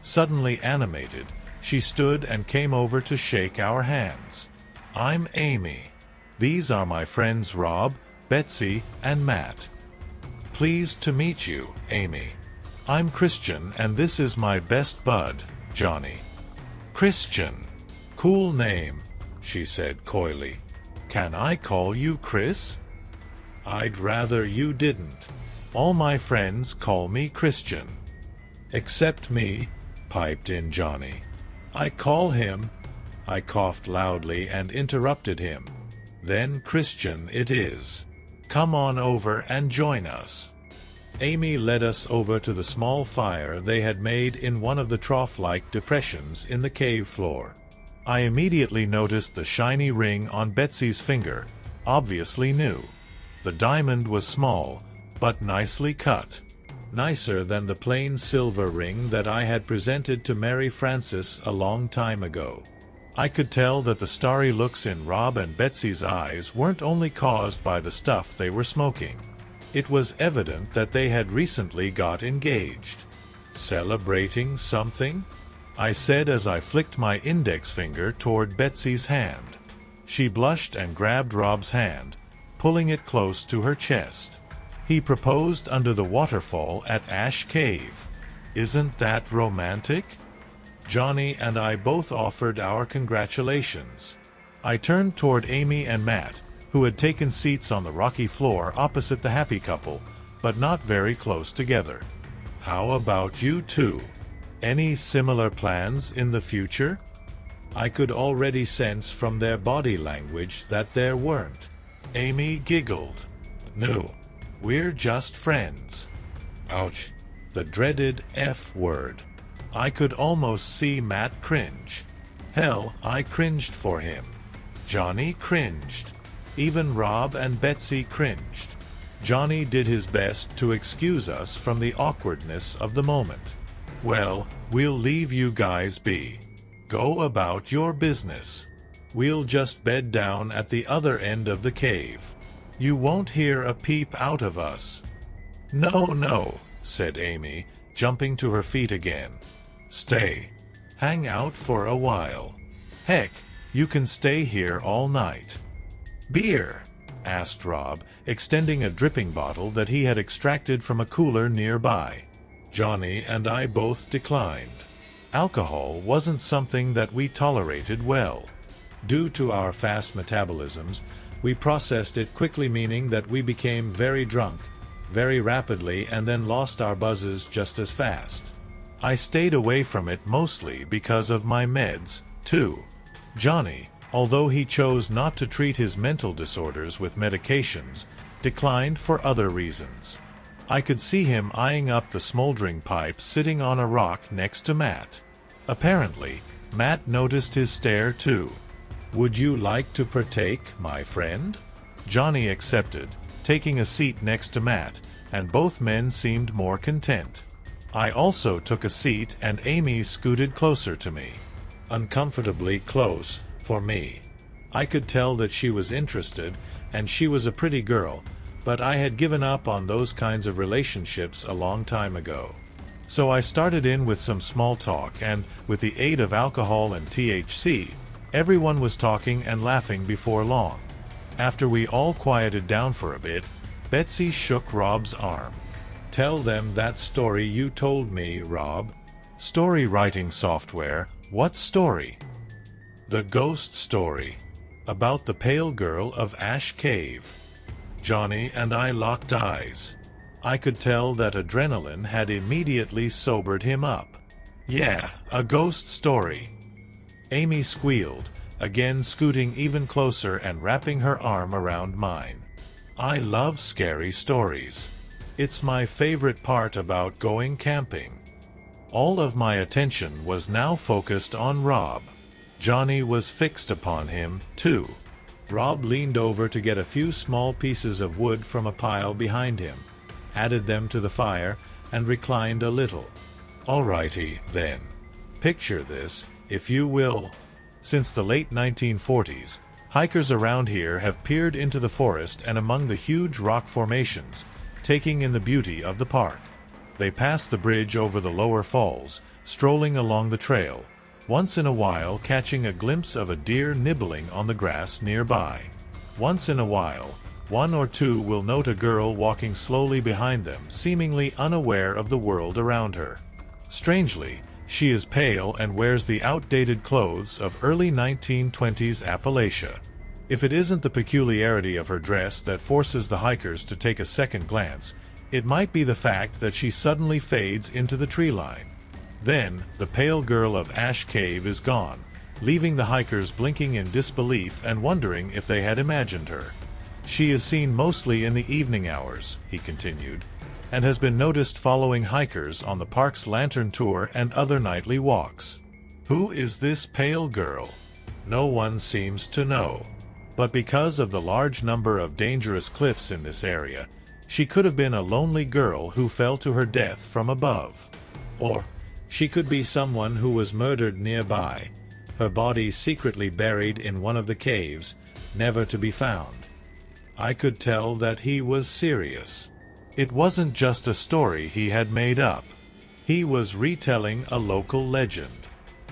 Suddenly animated, she stood and came over to shake our hands. "I'm Amy. These are my friends Rob, Betsy, and Matt." "Pleased to meet you, Amy. I'm Christian and this is my best bud, Johnny." "Christian. Cool name," she said coyly. "Can I call you Chris?" "I'd rather you didn't. All my friends call me Christian." "Except me," piped in Johnny. "I call him—" I coughed loudly and interrupted him. "Then Christian it is. Come on over and join us." Amy led us over to the small fire they had made in one of the trough-like depressions in the cave floor. I immediately noticed the shiny ring on Betsy's finger, obviously new. The diamond was small, but nicely cut. Nicer than the plain silver ring that I had presented to Mary Frances a long time ago. I could tell that the starry looks in Rob and Betsy's eyes weren't only caused by the stuff they were smoking. It was evident that they had recently got engaged. "Celebrating something?" I said as I flicked my index finger toward Betsy's hand. She blushed and grabbed Rob's hand, pulling it close to her chest. "He proposed under the waterfall at Ash Cave. Isn't that romantic?" Johnny and I both offered our congratulations. I turned toward Amy and Matt, who had taken seats on the rocky floor opposite the happy couple, but not very close together. "How about you two? Any similar plans in the future?" I could already sense from their body language that there weren't. Amy giggled. "No, we're just friends." Ouch. The dreaded F word. I could almost see Matt cringe. Hell, I cringed for him. Johnny cringed. Even Rob and Betsy cringed. Johnny did his best to excuse us from the awkwardness of the moment. "Well, we'll leave you guys be. Go about your business. We'll just bed down at the other end of the cave. You won't hear a peep out of us." "No, no," said Amy, jumping to her feet again. "Stay. Hang out for a while. Heck, you can stay here all night." "Beer?" asked Rob, extending a dripping bottle that he had extracted from a cooler nearby. Johnny and I both declined. Alcohol wasn't something that we tolerated well. Due to our fast metabolisms, we processed it quickly, meaning that we became very drunk, very rapidly, and then lost our buzzes just as fast. I stayed away from it mostly because of my meds, too. Johnny, although he chose not to treat his mental disorders with medications, declined for other reasons. I could see him eyeing up the smoldering pipe sitting on a rock next to Matt. Apparently, Matt noticed his stare too. "Would you like to partake, my friend?" Johnny accepted, taking a seat next to Matt, and both men seemed more content. I also took a seat, and Amy scooted closer to me. Uncomfortably close, for me. I could tell that she was interested, and she was a pretty girl, but I had given up on those kinds of relationships a long time ago. So I started in with some small talk, and, with the aid of alcohol and THC, everyone was talking and laughing before long. After we all quieted down for a bit, Betsy shook Rob's arm. "Tell them that story you told me, Rob." "Story writing software? What story?" "The ghost story. About the pale girl of Ash Cave." Johnny and I locked eyes. I could tell that adrenaline had immediately sobered him up. "Yeah, a ghost story." Amy squealed, again scooting even closer and wrapping her arm around mine. "I love scary stories. It's my favorite part about going camping." All of my attention was now focused on Rob. Johnny was fixed upon him, too. Rob leaned over to get a few small pieces of wood from a pile behind him, added them to the fire, and reclined a little. "Alrighty, then. Picture this, if you will. Since the late 1940s, hikers around here have peered into the forest and among the huge rock formations, taking in the beauty of the park. They pass the bridge over the lower falls, strolling along the trail, once in a while catching a glimpse of a deer nibbling on the grass nearby. Once in a while, one or two will note a girl walking slowly behind them, seemingly unaware of the world around her. Strangely, she is pale and wears the outdated clothes of early 1920s Appalachia. If it isn't the peculiarity of her dress that forces the hikers to take a second glance, it might be the fact that she suddenly fades into the tree line. Then, the pale girl of Ash Cave is gone, leaving the hikers blinking in disbelief and wondering if they had imagined her. "She is seen mostly in the evening hours," he continued, "and has been noticed following hikers on the park's lantern tour and other nightly walks." Who is this pale girl? No one seems to know. But because of the large number of dangerous cliffs in this area, she could have been a lonely girl who fell to her death from above. Or she could be someone who was murdered nearby, her body secretly buried in one of the caves, never to be found. I could tell that he was serious. It wasn't just a story he had made up. He was retelling a local legend.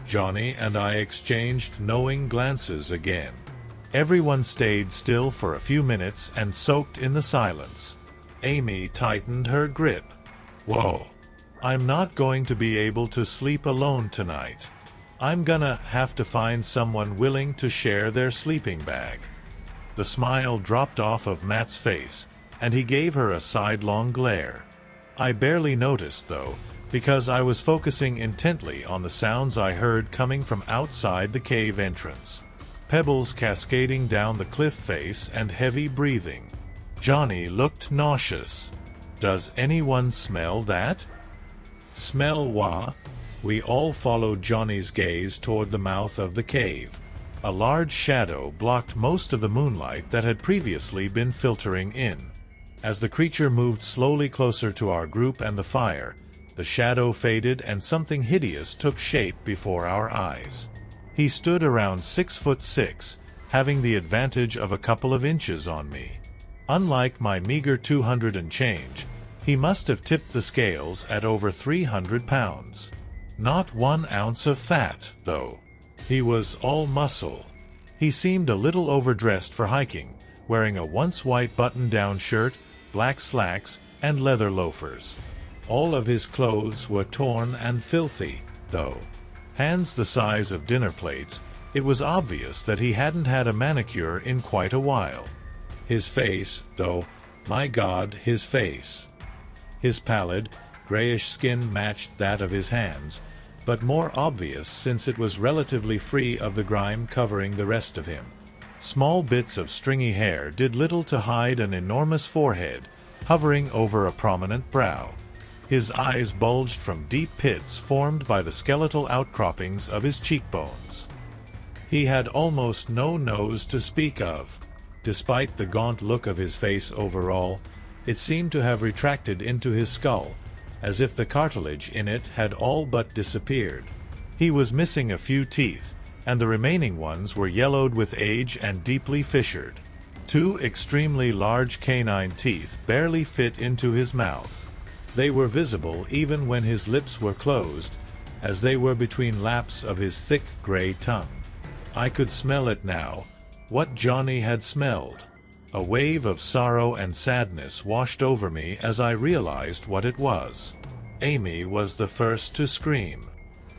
Johnny and I exchanged knowing glances again. Everyone stayed still for a few minutes and soaked in the silence. Amy tightened her grip. "Whoa. I'm not going to be able to sleep alone tonight. I'm gonna have to find someone willing to share their sleeping bag." The smile dropped off of Matt's face, and he gave her a sidelong glare. I barely noticed, though, because I was focusing intently on the sounds I heard coming from outside the cave entrance. Pebbles cascading down the cliff face and heavy breathing. Johnny looked nauseous. "Does anyone smell that?" "Smell what?" We all followed Johnny's gaze toward the mouth of the cave. A large shadow blocked most of the moonlight that had previously been filtering in. As the creature moved slowly closer to our group and the fire, the shadow faded and something hideous took shape before our eyes. He stood around 6'6", having the advantage of a couple of inches on me. Unlike my meager 200 and change, he must have tipped the scales at over 300 pounds. Not 1 ounce of fat, though. He was all muscle. He seemed a little overdressed for hiking, wearing a once white button-down shirt, black slacks, and leather loafers. All of his clothes were torn and filthy, though. Hands the size of dinner plates, It was obvious that he hadn't had a manicure in quite a while. His face, though, my God, his face. His pallid, grayish skin matched that of his hands, but more obvious since it was relatively free of the grime covering the rest of him. Small bits of stringy hair did little to hide an enormous forehead, hovering over a prominent brow. His eyes bulged from deep pits formed by the skeletal outcroppings of his cheekbones. He had almost no nose to speak of. Despite the gaunt look of his face overall, it seemed to have retracted into his skull, as if the cartilage in it had all but disappeared. He was missing a few teeth, and the remaining ones were yellowed with age and deeply fissured. 2 extremely large canine teeth barely fit into his mouth. They were visible even when his lips were closed, as they were between laps of his thick gray tongue. I could smell it now, what Johnny had smelled. A wave of sorrow and sadness washed over me as I realized what it was. Amy was the first to scream.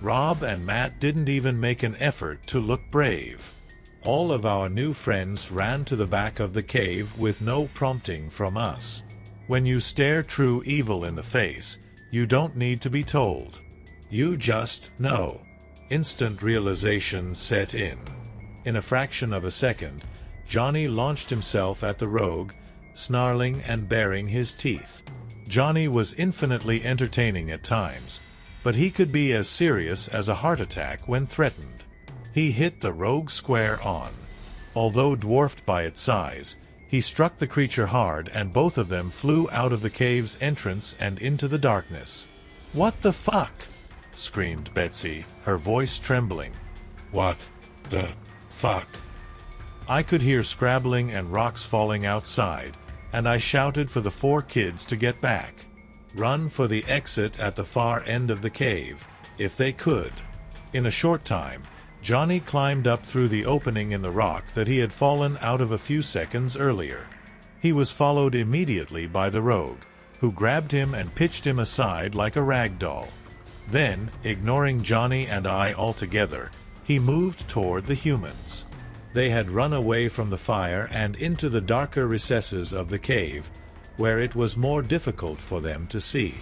Rob and Matt didn't even make an effort to look brave. All of our new friends ran to the back of the cave with no prompting from us. When you stare true evil in the face, you don't need to be told. You just know. Instant realization set in. In a fraction of a second, Johnny launched himself at the rogue, snarling and baring his teeth. Johnny was infinitely entertaining at times, but he could be as serious as a heart attack when threatened. He hit the rogue square on. Although dwarfed by its size, he struck the creature hard and both of them flew out of the cave's entrance and into the darkness. "What the fuck?" screamed Betsy, her voice trembling. "What the fuck?" I could hear scrabbling and rocks falling outside, and I shouted for the 4 kids to get back. Run for the exit at the far end of the cave, if they could. In a short time, Johnny climbed up through the opening in the rock that he had fallen out of a few seconds earlier. He was followed immediately by the rogue, who grabbed him and pitched him aside like a rag doll. Then, ignoring Johnny and I altogether, he moved toward the humans. They had run away from the fire and into the darker recesses of the cave, where it was more difficult for them to see.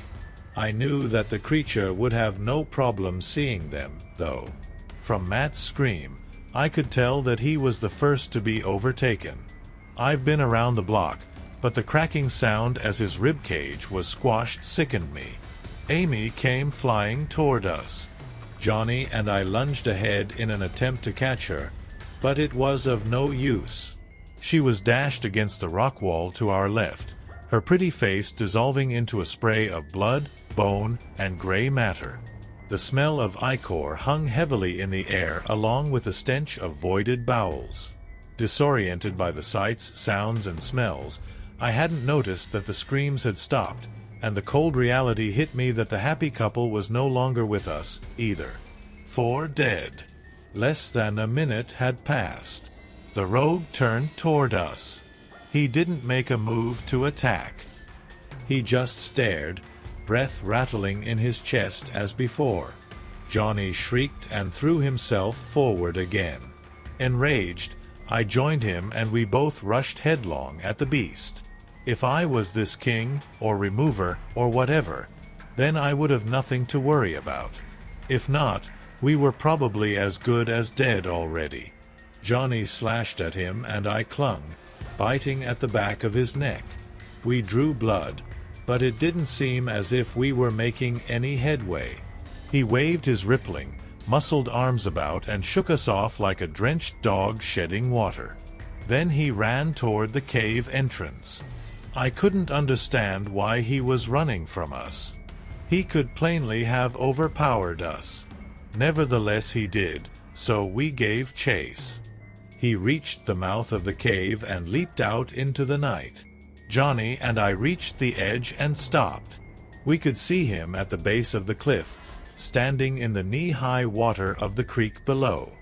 I knew that the creature would have no problem seeing them, though. From Matt's scream, I could tell that he was the first to be overtaken. I've been around the block, but the cracking sound as his rib cage was squashed sickened me. Amy came flying toward us. Johnny and I lunged ahead in an attempt to catch her, but it was of no use. She was dashed against the rock wall to our left, her pretty face dissolving into a spray of blood, bone, and gray matter. The smell of ichor hung heavily in the air along with the stench of voided bowels. Disoriented by the sights, sounds, and smells, I hadn't noticed that the screams had stopped, and the cold reality hit me that the happy couple was no longer with us, either. 4 dead. Less than a minute had passed. The rogue turned toward us. He didn't make a move to attack. He just stared, breath rattling in his chest as before. Johnny shrieked and threw himself forward again. Enraged, I joined him and we both rushed headlong at the beast. If I was this king, or remover, or whatever, then I would have nothing to worry about. If not, we were probably as good as dead already. Johnny slashed at him and I clung, biting at the back of his neck. We drew blood, but it didn't seem as if we were making any headway. He waved his rippling, muscled arms about and shook us off like a drenched dog shedding water. Then he ran toward the cave entrance. I couldn't understand why he was running from us. He could plainly have overpowered us. Nevertheless he did, so we gave chase. He reached the mouth of the cave and leaped out into the night. Johnny and I reached the edge and stopped. We could see him at the base of the cliff, standing in the knee-high water of the creek below.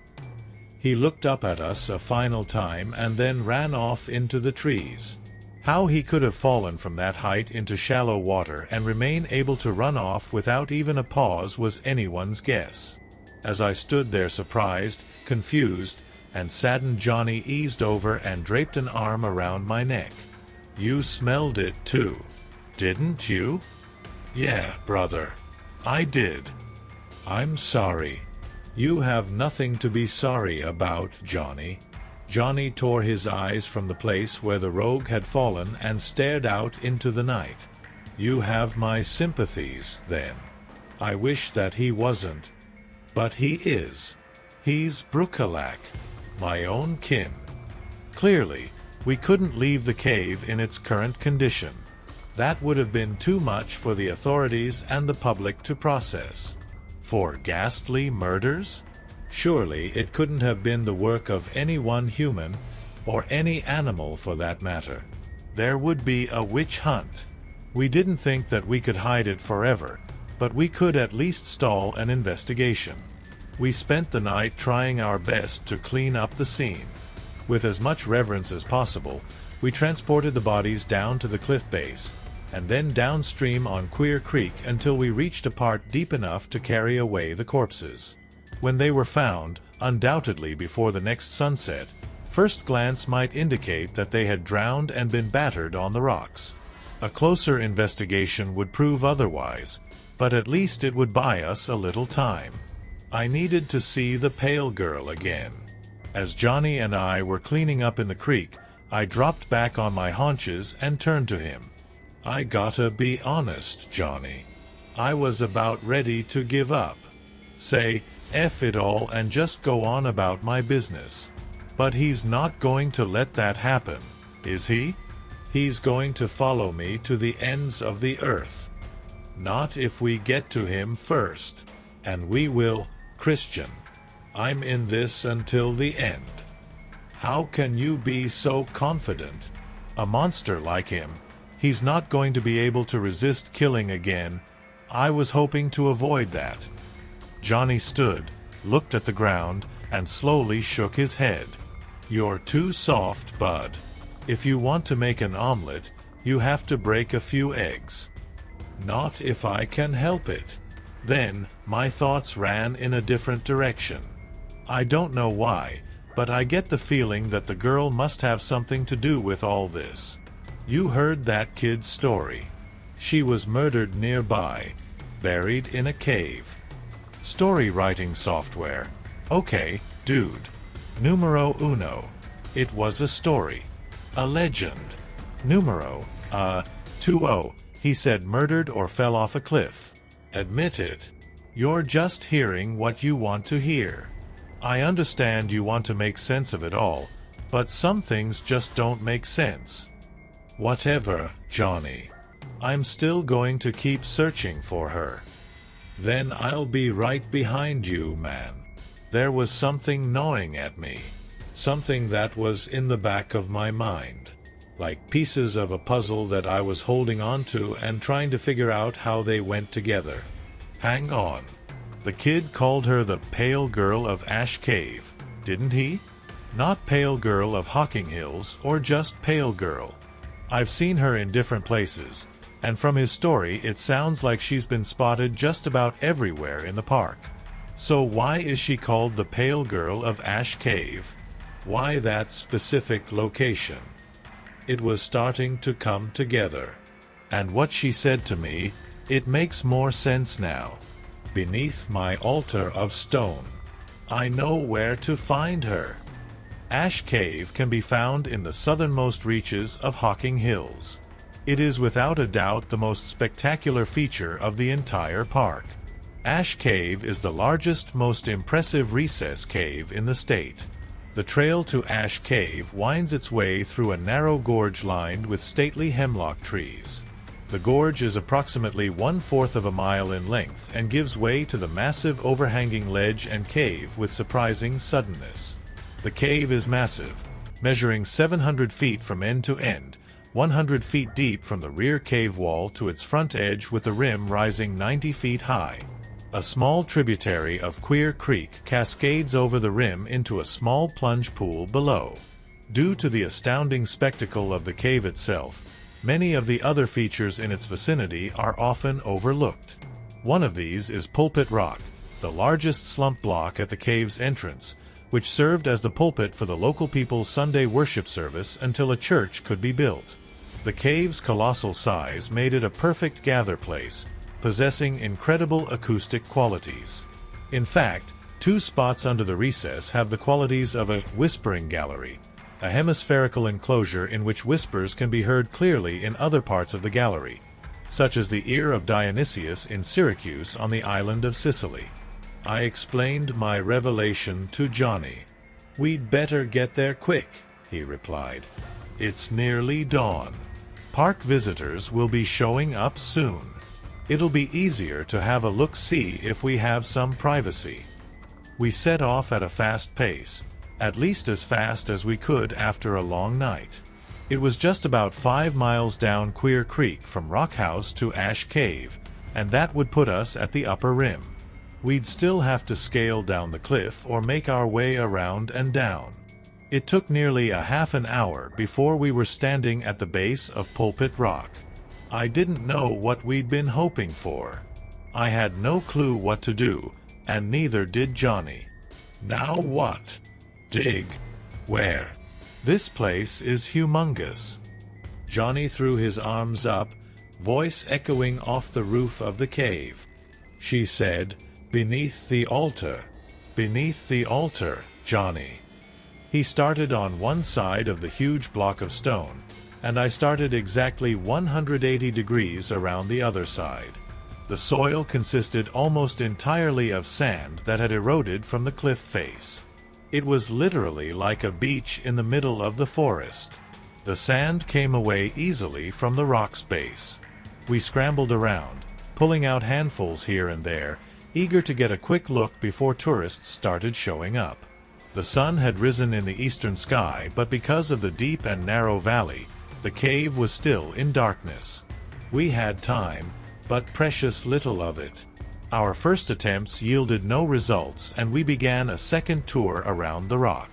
He looked up at us a final time and then ran off into the trees. How he could have fallen from that height into shallow water and remain able to run off without even a pause was anyone's guess. As I stood there surprised, confused, and saddened. Johnny eased over and draped an arm around my neck. You smelled it too, didn't you? Yeah, brother. I did. I'm sorry. You have nothing to be sorry about, Johnny. Johnny tore his eyes from the place where the rogue had fallen and stared out into the night. You have my sympathies, then. I wish that he wasn't. But he is. He's Brookalak, my own kin. Clearly, we couldn't leave the cave in its current condition. That would have been too much for the authorities and the public to process. For ghastly murders? Surely it couldn't have been the work of any one human, or any animal for that matter. There would be a witch hunt. We didn't think that we could hide it forever, but we could at least stall an investigation. We spent the night trying our best to clean up the scene. With as much reverence as possible, we transported the bodies down to the cliff base, and then downstream on Queer Creek until we reached a part deep enough to carry away the corpses. When they were found, undoubtedly before the next sunset, first glance might indicate that they had drowned and been battered on the rocks. A closer investigation would prove otherwise, but at least it would buy us a little time. I needed to see the pale girl again. As Johnny and I were cleaning up in the creek, I dropped back on my haunches and turned to him. I gotta be honest, Johnny. I was about ready to give up. Say, F it all and just go on about my business. But he's not going to let that happen, is he? He's going to follow me to the ends of the earth. Not if we get to him first. And we will, Christian. I'm in this until the end. How can you be so confident? A monster like him, he's not going to be able to resist killing again. I was hoping to avoid that. Johnny stood, looked at the ground, and slowly shook his head. You're too soft, bud. If you want to make an omelet, you have to break a few eggs. Not if I can help it. Then, my thoughts ran in a different direction. I don't know why, but I get the feeling that the girl must have something to do with all this. You heard that kid's story. She was murdered nearby, buried in a cave. Story writing software. Okay, dude. Numero uno. It was a story. A legend. Numero, 20. He said murdered or fell off a cliff. Admit it. You're just hearing what you want to hear. I understand you want to make sense of it all, but some things just don't make sense. Whatever, Johnny. I'm still going to keep searching for her. Then I'll be right behind you, man. There was something gnawing at me. Something that was in the back of my mind. Like pieces of a puzzle that I was holding on to and trying to figure out how they went together. Hang on. The kid called her the Pale Girl of Ash Cave, didn't he? Not Pale Girl of HollowHills or just Pale Girl. I've seen her in different places, and from his story it sounds like she's been spotted just about everywhere in the park. So why is she called the Pale Girl of Ash Cave? Why that specific location? It was starting to come together. And what she said to me, it makes more sense now. Beneath my altar of stone. I know where to find her. Ash Cave can be found in the southernmost reaches of HollowHills. It is without a doubt the most spectacular feature of the entire park. Ash Cave is the largest, most impressive recess cave in the state. The trail to Ash Cave winds its way through a narrow gorge lined with stately hemlock trees. The gorge is approximately 1/4 of a mile in length and gives way to the massive overhanging ledge and cave with surprising suddenness. The cave is massive, measuring 700 feet from end to end, 100 feet deep from the rear cave wall to its front edge with the rim rising 90 feet high. A small tributary of Queer Creek cascades over the rim into a small plunge pool below. Due to the astounding spectacle of the cave itself, many of the other features in its vicinity are often overlooked. One of these is Pulpit Rock, the largest slump block at the cave's entrance, which served as the pulpit for the local people's Sunday worship service until a church could be built. The cave's colossal size made it a perfect gather place, possessing incredible acoustic qualities. In fact, 2 spots under the recess have the qualities of a whispering gallery, a hemispherical enclosure in which whispers can be heard clearly in other parts of the gallery, such as the ear of Dionysius in Syracuse on the island of Sicily. I explained my revelation to Johnny. "We'd better get there quick," he replied. "It's nearly dawn. Park visitors will be showing up soon. It'll be easier to have a look-see if we have some privacy." We set off at a fast pace, at least as fast as we could after a long night. It was just about 5 miles down Queer Creek from Rock House to Ash Cave, and that would put us at the upper rim. We'd still have to scale down the cliff or make our way around and down. It took nearly a half an hour before we were standing at the base of Pulpit Rock. I didn't know what we'd been hoping for. I had no clue what to do, and neither did Johnny. "Now what? Dig? Where? This place is humongous." Johnny threw his arms up, voice echoing off the roof of the cave. She said, "Beneath the altar. Beneath the altar, Johnny." He started on one side of the huge block of stone, and I started exactly 180 degrees around the other side. The soil consisted almost entirely of sand that had eroded from the cliff face. It was literally like a beach in the middle of the forest. The sand came away easily from the rock's base. We scrambled around, pulling out handfuls here and there, eager to get a quick look before tourists started showing up. The sun had risen in the eastern sky, but because of the deep and narrow valley, the cave was still in darkness. We had time, but precious little of it. Our first attempts yielded no results, and we began a second tour around the rock.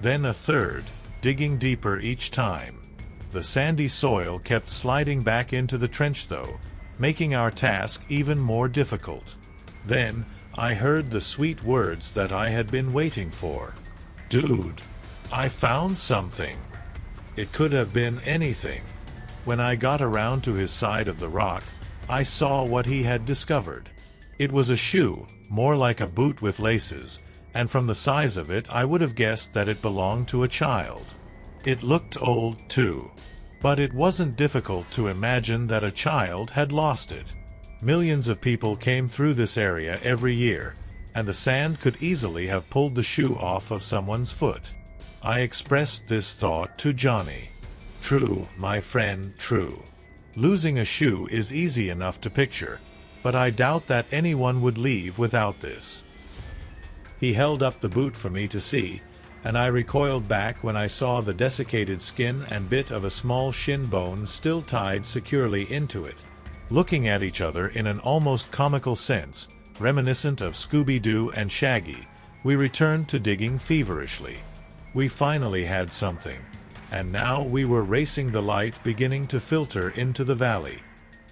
Then a third, digging deeper each time. The sandy soil kept sliding back into the trench though, making our task even more difficult. Then, I heard the sweet words that I had been waiting for. "Dude, I found something." It could have been anything. When I got around to his side of the rock, I saw what he had discovered. It was a shoe, more like a boot with laces, and from the size of it I would have guessed that it belonged to a child. It looked old, too. But it wasn't difficult to imagine that a child had lost it. Millions of people came through this area every year, and the sand could easily have pulled the shoe off of someone's foot. I expressed this thought to Johnny. "True, my friend, true. Losing a shoe is easy enough to picture, but I doubt that anyone would leave without this." He held up the boot for me to see, and I recoiled back when I saw the desiccated skin and bit of a small shin bone still tied securely into it. Looking at each other in an almost comical sense, reminiscent of Scooby-Doo and Shaggy, we returned to digging feverishly. We finally had something, and now we were racing the light beginning to filter into the valley.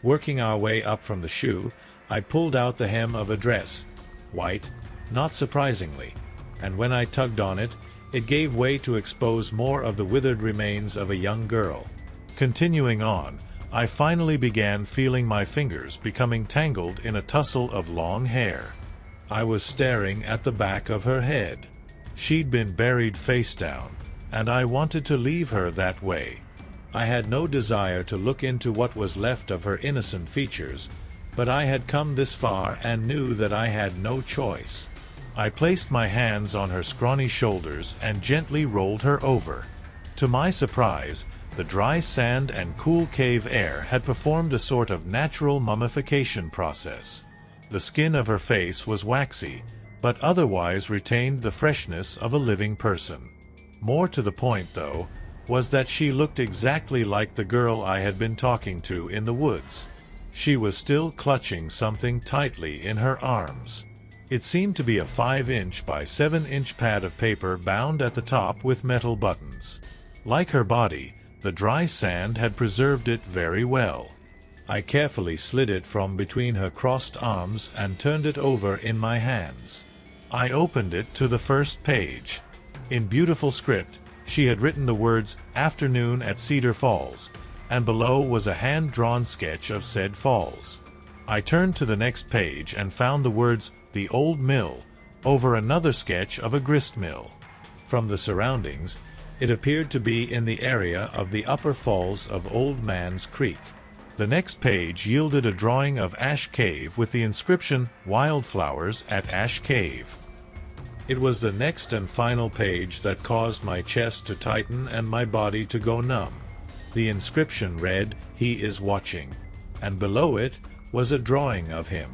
Working our way up from the shoe, I pulled out the hem of a dress, white, not surprisingly, and when I tugged on it, it gave way to expose more of the withered remains of a young girl. Continuing on, I finally began feeling my fingers becoming tangled in a tussle of long hair. I was staring at the back of her head. She'd been buried face down, and I wanted to leave her that way. I had no desire to look into what was left of her innocent features, but I had come this far and knew that I had no choice. I placed my hands on her scrawny shoulders and gently rolled her over. To my surprise, the dry sand and cool cave air had performed a sort of natural mummification process. The skin of her face was waxy, but otherwise retained the freshness of a living person. More to the point, though, was that she looked exactly like the girl I had been talking to in the woods. She was still clutching something tightly in her arms. It seemed to be a 5-inch by 7-inch pad of paper bound at the top with metal buttons. Like her body, the dry sand had preserved it very well. I carefully slid it from between her crossed arms and turned it over in my hands. I opened it to the first page. In beautiful script, she had written the words, "Afternoon at Cedar Falls," and below was a hand-drawn sketch of said falls. I turned to the next page and found the words, "The Old Mill," over another sketch of a grist mill. From the surroundings, it appeared to be in the area of the upper falls of Old Man's Creek. The next page yielded a drawing of Ash Cave with the inscription, "Wildflowers at Ash Cave." It was the next and final page that caused my chest to tighten and my body to go numb. The inscription read, "He is watching," and below it was a drawing of him.